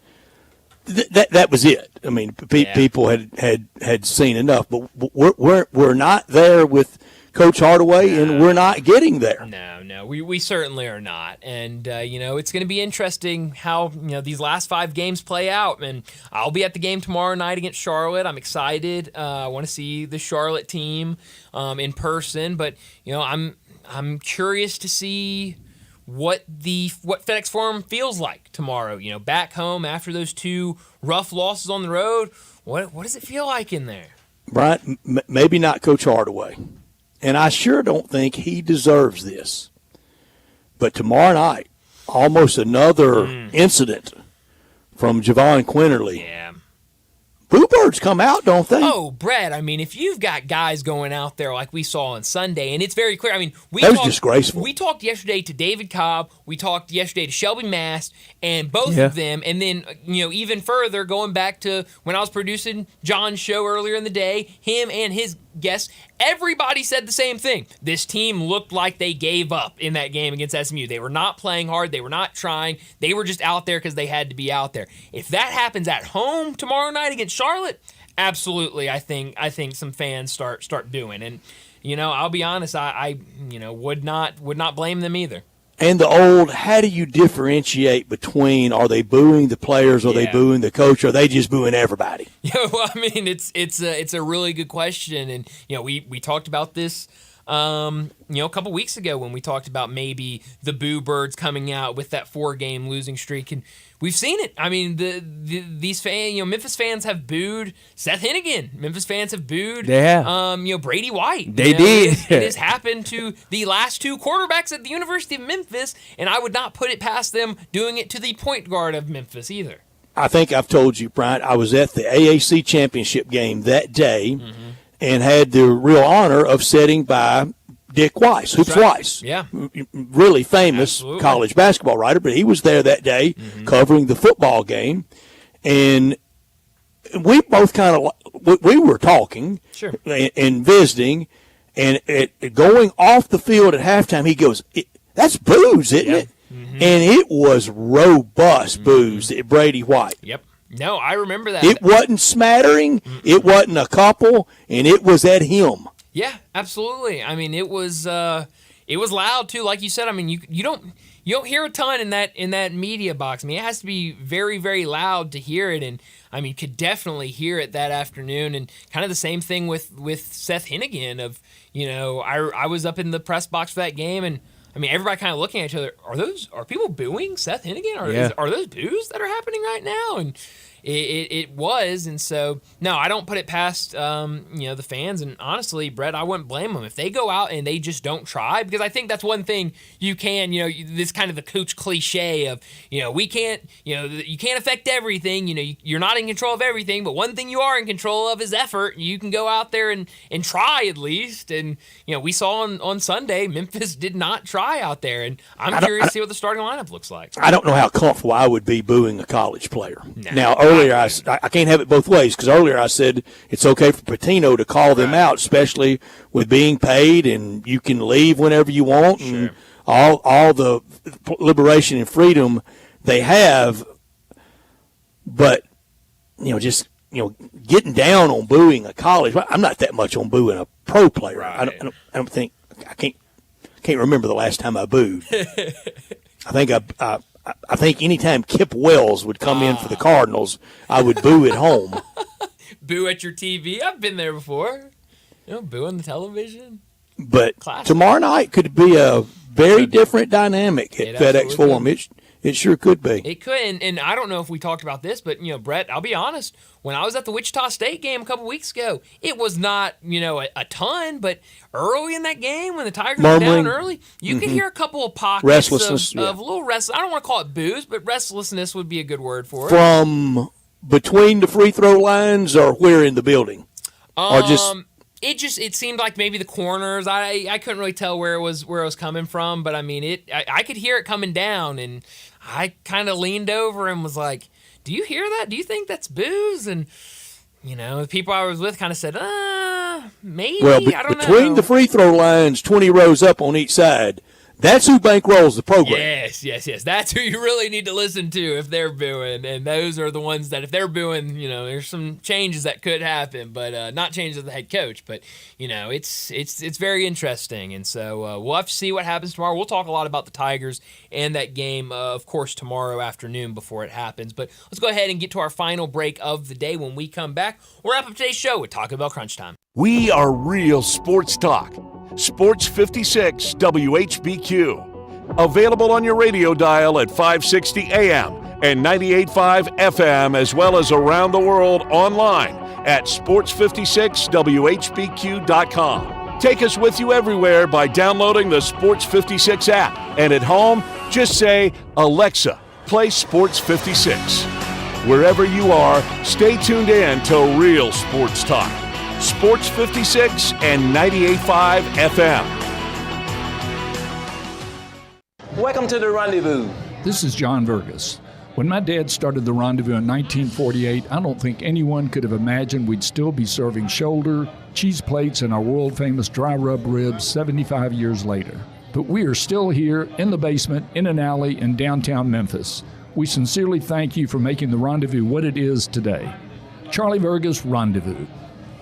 that was it. I mean, people had seen enough. But we're not there with Coach Hardaway, and we're not getting there. No, we certainly are not. And, it's going to be interesting how, these last 5 games play out. And I'll be at the game tomorrow night against Charlotte. I'm excited. I want to see the Charlotte team in person. But, I'm curious to see what FedEx Forum feels like tomorrow. Back home after those 2 rough losses on the road. What does it feel like in there? Brian, maybe not Coach Hardaway. And I sure don't think he deserves this. But tomorrow night, almost another incident from Javon Quinterly. Yeah. Boo Birds come out, don't they? Oh, Brett, if you've got guys going out there like we saw on Sunday, and it's very clear. That was disgraceful. We talked yesterday to David Cobb. We talked yesterday to Shelby Mast, and both of them, and then, even further, going back to when I was producing John's show earlier in the day, him and his guests, everybody said the same thing. This team looked like they gave up in that game against SMU. They were not playing hard. They were not trying. They were just out there because they had to be out there. If that happens at home tomorrow night against Charlotte, absolutely, I think some fans start booing. And I'll be honest, I would not blame them either. And how do you differentiate between, are they booing the players, are they booing the coach, or are they just booing everybody? Well, it's a really good question, and we talked about this a couple weeks ago when we talked about maybe the Boo Birds coming out with that 4-game losing streak, and we've seen it. These fans, Memphis fans have booed Seth Hennigan. Memphis fans have booed, Brady White. They did. It has happened to the last 2 quarterbacks at the University of Memphis, and I would not put it past them doing it to the point guard of Memphis either. I think I've told you, Brian, I was at the AAC championship game that day and had the real honor of sitting by Dick Weiss, Hoops Weiss. Yeah. Really famous college basketball writer, but he was there that day covering the football game. And we both we were talking and visiting, and going off the field at halftime, he goes, that's boos, isn't it? And it was robust boos at Brady White. Yep. No, I remember that. It wasn't smattering. It wasn't a couple, and it was at him. Yeah, absolutely. It was loud too, like you said. You don't hear a ton in that media box. It has to be very, very loud to hear it, and you could definitely hear it that afternoon. And kind of the same thing with Seth Hennigan. I was up in the press box for that game, and everybody kind of looking at each other. Are people booing Seth Hennigan? Are those boos that are happening right now? And it was, and so no, I don't put it past the fans. And honestly, Brett, I wouldn't blame them if they go out and they just don't try, because I think that's one thing you can, this kind of the coach cliche of we can't, you can't affect everything. You're not in control of everything, but one thing you are in control of is effort. You can go out there and try at least. And we saw on Sunday Memphis did not try out there, and I'm curious to see what the starting lineup looks like. I don't know how comfortable I would be booing a college player. Now, earlier I can't have it both ways, because earlier I said it's okay for Pitino to call them out, especially with being paid and you can leave whenever you want and all the liberation and freedom they have. But getting down on booing a college, I'm not that much on booing a pro player. Right. I don't think I can't remember the last time I booed. I think anytime Kip Wells would come in for the Cardinals, I would boo at home. Boo at your TV? I've been there before. Boo on the television. But tomorrow night could be a very different dynamic at FedEx Forum. It sure could be. It could, and I don't know if we talked about this, but, Brett, I'll be honest. When I was at the Wichita State game a couple weeks ago, it was not, a ton, but early in that game when the Tigers were down early, you could hear a couple of pockets restlessness, of a little restlessness. I don't want to call it boos, but restlessness would be a good word for it. From between the free throw lines or where in the building? Or just... It seemed like maybe the corners. I couldn't really tell where it was coming from, but I could hear it coming down, and I kind of leaned over and was like, "Do you hear that? Do you think that's boos?" And the people I was with kind of said, maybe. Well, I don't know. Between the free throw lines, 20 rows up on each side, That's who bankrolls the program. Yes. That's who you really need to listen to if they're booing. And those are the ones that if they're booing, there's some changes that could happen, but not changes of the head coach. But, it's very interesting. And so we'll have to see what happens tomorrow. We'll talk a lot about the Tigers and that game, of course, tomorrow afternoon before it happens. But let's go ahead and get to our final break of the day. When we come back, we'll wrap up today's show with Taco Bell Crunch Time. We are real sports talk. Sports 56 WHBQ. Available on your radio dial at 560 AM and 98.5 FM, as well as around the world online at sports56whbq.com. Take us with you everywhere by downloading the Sports 56 app. And at home, just say, Alexa, play Sports 56. Wherever you are, stay tuned in to Real Sports Talk. Sports 56 and 98.5 FM. Welcome to the Rendezvous. This is John Vergas. When my dad started the Rendezvous in 1948, I don't think anyone could have imagined we'd still be serving shoulder, cheese plates, and our world-famous dry rub ribs 75 years later. But we are still here in the basement, in an alley in downtown Memphis. We sincerely thank you for making the Rendezvous what it is today. Charlie Vergas Rendezvous.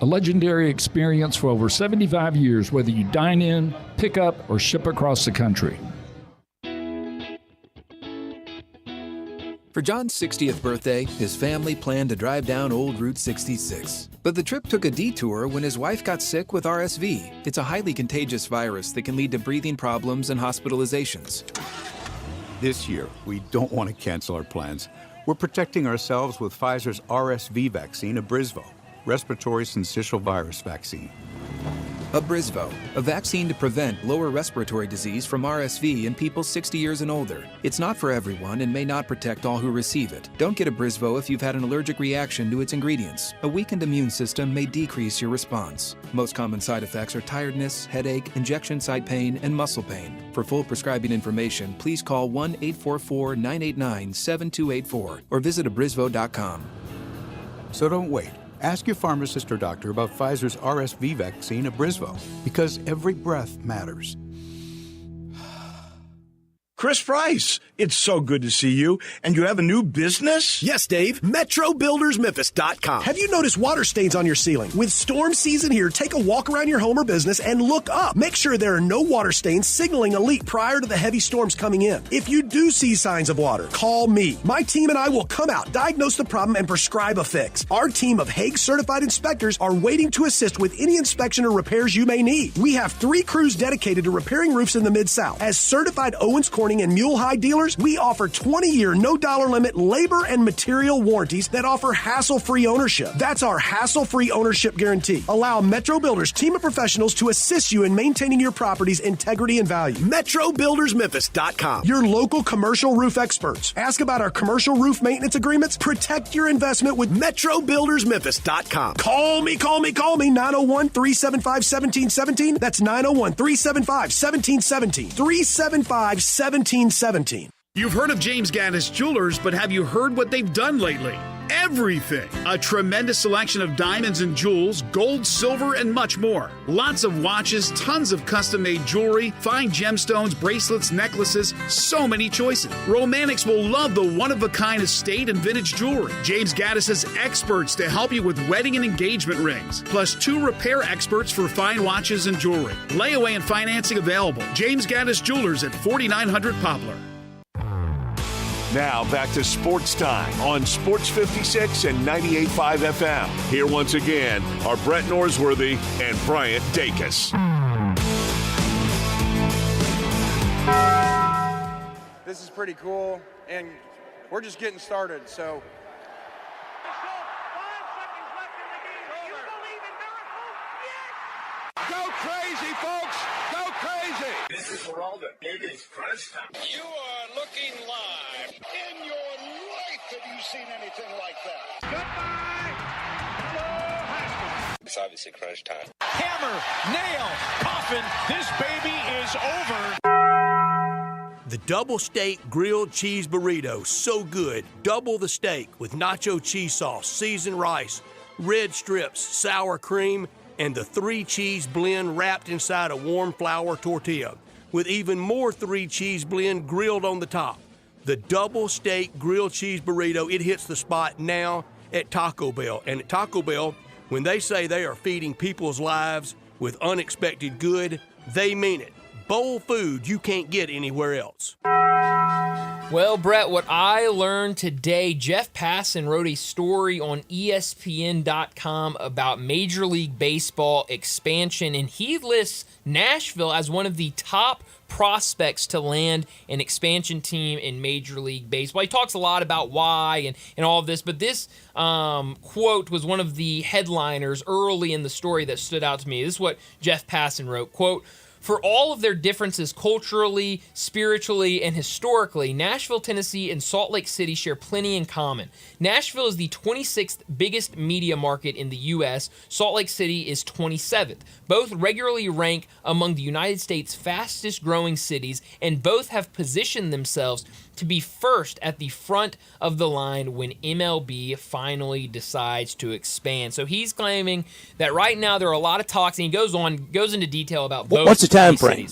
A legendary experience for over 75 years, whether you dine in, pick up, or ship across the country. For John's 60th birthday, his family planned to drive down Old Route 66. But the trip took a detour when his wife got sick with RSV. It's a highly contagious virus that can lead to breathing problems and hospitalizations. This year, we don't want to cancel our plans. We're protecting ourselves with Pfizer's RSV vaccine, Abrysvo, respiratory syncytial virus vaccine. Abrysvo, a vaccine to prevent lower respiratory disease from RSV in people 60 years and older. It's not for everyone and may not protect all who receive it. Don't get Abrysvo if you've had an allergic reaction to its ingredients. A weakened immune system may decrease your response. Most common side effects are tiredness, headache, injection site pain, and muscle pain. For full prescribing information, please call 1-844-989-7284 or visit abrysvo.com. So don't wait. Ask your pharmacist or doctor about Pfizer's RSV vaccine, Abrysvo, because every breath matters. Chris Price, it's so good to see you. And you have a new business? Yes, Dave. MetroBuildersMemphis.com. Have you noticed water stains on your ceiling? With storm season here, take a walk around your home or business and look up. Make sure there are no water stains signaling a leak prior to the heavy storms coming in. If you do see signs of water, call me. My team and I will come out, diagnose the problem, and prescribe a fix. Our team of Hague-certified inspectors are waiting to assist with any inspection or repairs you may need. We have 3 crews dedicated to repairing roofs in the Mid-South. As certified Owens Corning and Mule High dealers, we offer 20-year, no-dollar limit labor and material warranties that offer hassle-free ownership. That's our hassle-free ownership guarantee. Allow Metro Builders team of professionals to assist you in maintaining your property's integrity and value. MetroBuildersMemphis.com. Your local commercial roof experts. Ask about our commercial roof maintenance agreements. Protect your investment with MetroBuildersMemphis.com. Call me. 901-375-1717. That's 901-375-1717. 375-1717. You've heard of James Gaddis Jewelers, but have you heard what they've done lately? Everything. A tremendous selection of diamonds and jewels, gold, silver, and much more. Lots of watches, tons of custom-made jewelry, fine gemstones, bracelets, necklaces, so many choices. Romantics will love the one-of-a-kind estate and vintage jewelry. James Gaddis has experts to help you with wedding and engagement rings, plus 2 repair experts for fine watches and jewelry. Layaway and financing available. James Gaddis Jewelers at 4900 Poplar. Now back to Sports Time on Sports 56 and 98.5 FM. Here once again are Brett Norsworthy and Bryant Dacus. This is pretty cool, and we're just getting started, so. Go crazy, folks! Go crazy! This is for all the biggest crunch time. You are looking live. In your life have you seen anything like that? Goodbye! Hello, Haskell. It's obviously crunch time. Hammer, nail, coffin. This baby is over. The Double Steak Grilled Cheese Burrito. So good. Double the steak with nacho cheese sauce, seasoned rice, red strips, sour cream, and the 3-cheese blend wrapped inside a warm flour tortilla. with even more 3-cheese blend grilled on the top. The double steak grilled cheese burrito, it hits the spot now at Taco Bell. And at Taco Bell, when they say they are feeding people's lives with unexpected good, they mean it. Bowl food you can't get anywhere else. Well, Brett, what I learned today, Jeff Passan wrote a story on ESPN.com about Major League Baseball expansion, and he lists Nashville as one of the top prospects to land an expansion team in Major League Baseball. He talks a lot about why and all of this, but this quote was one of the headliners early in the story that stood out to me. This is what Jeff Passan wrote, quote, "For all of their differences culturally, spiritually, and historically, Nashville, Tennessee, and Salt Lake City share plenty in common. Nashville is the 26th biggest media market in the U.S. Salt Lake City is 27th. Both regularly rank among the United States' fastest growing cities, and both have positioned themselves to be first at the front of the line when MLB finally decides to expand." So he's claiming that right now there are a lot of talks, and he goes into detail about both. What's the time frame?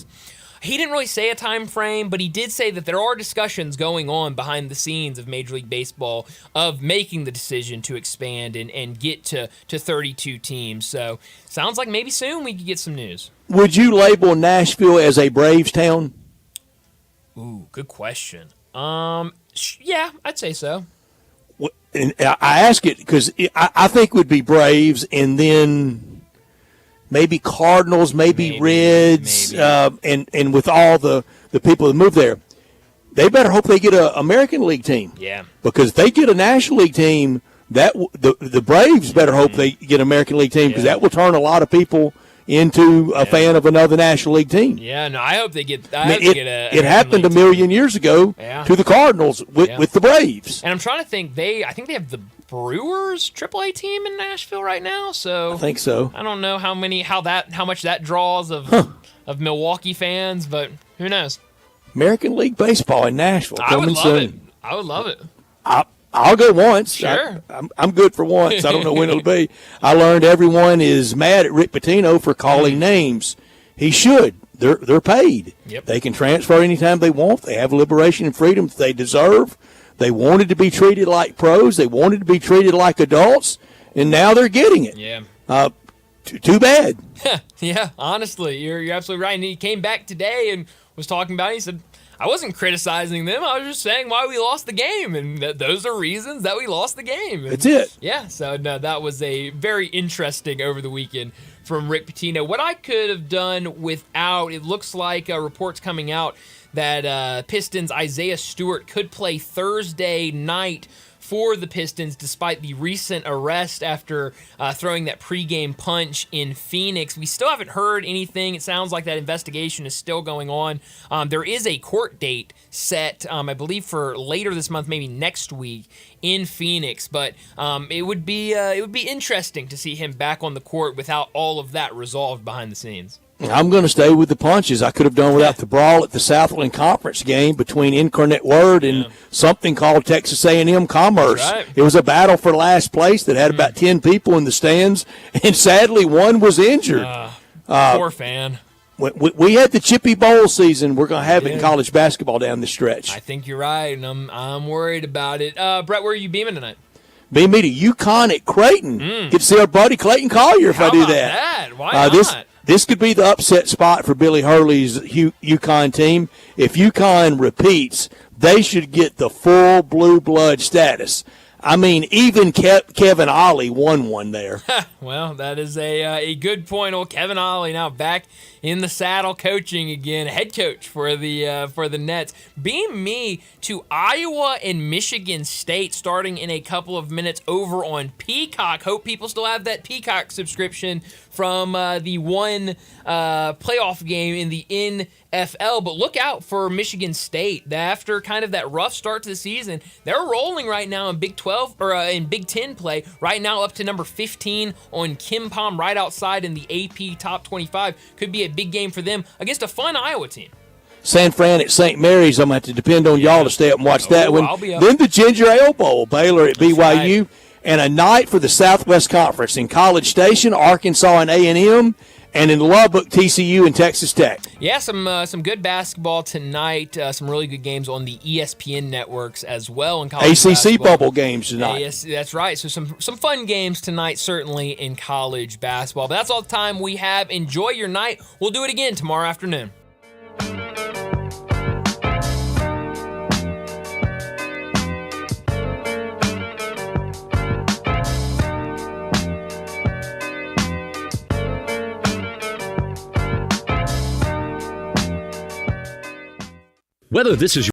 He didn't really say a time frame, but he did say that there are discussions going on behind the scenes of Major League Baseball of making the decision to expand and get to 32 teams. So sounds like maybe soon we could get some news. Would you label Nashville as a Braves town? Ooh, good question. Yeah, I'd say so. And I ask it because I think it would be Braves and then maybe Cardinals, maybe Reds, and with all the people that move there, they better hope they get an American League team. Yeah. Because if they get a National League team, the Braves better hope they get an American League team because that will turn a lot of people into a fan of another National League team. Yeah, no, I hope they get. It happened a million years ago to the Cardinals with the Braves. And I'm trying to think. I think they have the Brewers AAA team in Nashville right now. So I think so. I don't know how much that draws of Milwaukee fans, but who knows? American League Baseball in Nashville coming soon. I would love it. I'll go once. Sure. I'm good for once. I don't know when it'll be. I learned everyone is mad at Rick Pitino for calling names. He should. They're paid. Yep. They can transfer anytime they want. They have liberation and freedom that they deserve. They wanted to be treated like pros. They wanted to be treated like adults, and now they're getting it. Yeah. Too bad. Yeah, honestly, you're absolutely right. And he came back today and was talking about it. He said, I wasn't criticizing them. I was just saying why we lost the game, and those are reasons that we lost the game. And that's it. Yeah, so no, that was a very interesting over the weekend from Rick Pitino. What I could have done without, it looks like reports coming out that Pistons' Isaiah Stewart could play Thursday night for the Pistons despite the recent arrest after throwing that pregame punch in Phoenix. We still haven't heard anything. It sounds like that investigation is still going on. There is a court date set, I believe, for later this month, maybe next week in Phoenix. But it would be interesting to see him back on the court without all of that resolved behind the scenes. I'm going to stay with the punches. I could have done without the brawl at the Southland Conference game between Incarnate Word and something called Texas A&M Commerce. Right. It was a battle for last place that had about 10 people in the stands, and sadly one was injured. Poor fan. We had the Chippy Bowl season. We're going to have it in college basketball down the stretch. I think you're right, and I'm worried about it. Brett, where are you beaming tonight? Beam me to UConn at Creighton. Get to see our buddy Clayton Collier if I do that. Why not? This could be the upset spot for Billy Hurley's UConn team. If UConn repeats, they should get the full blue blood status. I mean, even Kevin Ollie won one there. Well, that is a good point. Old Kevin Ollie now back in the saddle coaching again, head coach for the Nets. Beam me to Iowa and Michigan State starting in a couple of minutes over on Peacock. Hope people still have that Peacock subscription from the one playoff game in the NFL. But look out for Michigan State. After kind of that rough start to the season, they're rolling right now in Big 12 or in Big 10 play. Right now up to number 15 on KenPom, right outside in the AP Top 25. Could be a big game for them against a fun Iowa team. San Fran at St. Mary's. I'm going to have to depend on y'all to stay up and watch that one. I'll be up. Then the Ginger Ale Bowl, Baylor at BYU. Right. And a night for the Southwest Conference in College Station, Arkansas and A&M, And in Lubbock, TCU and Texas Tech. Yeah, some good basketball tonight. Some really good games on the ESPN networks as well in college ACC basketball. bubble games tonight. Yes, that's right. So some fun games tonight, certainly in college basketball. But that's all the time we have. Enjoy your night. We'll do it again tomorrow afternoon. Whether this is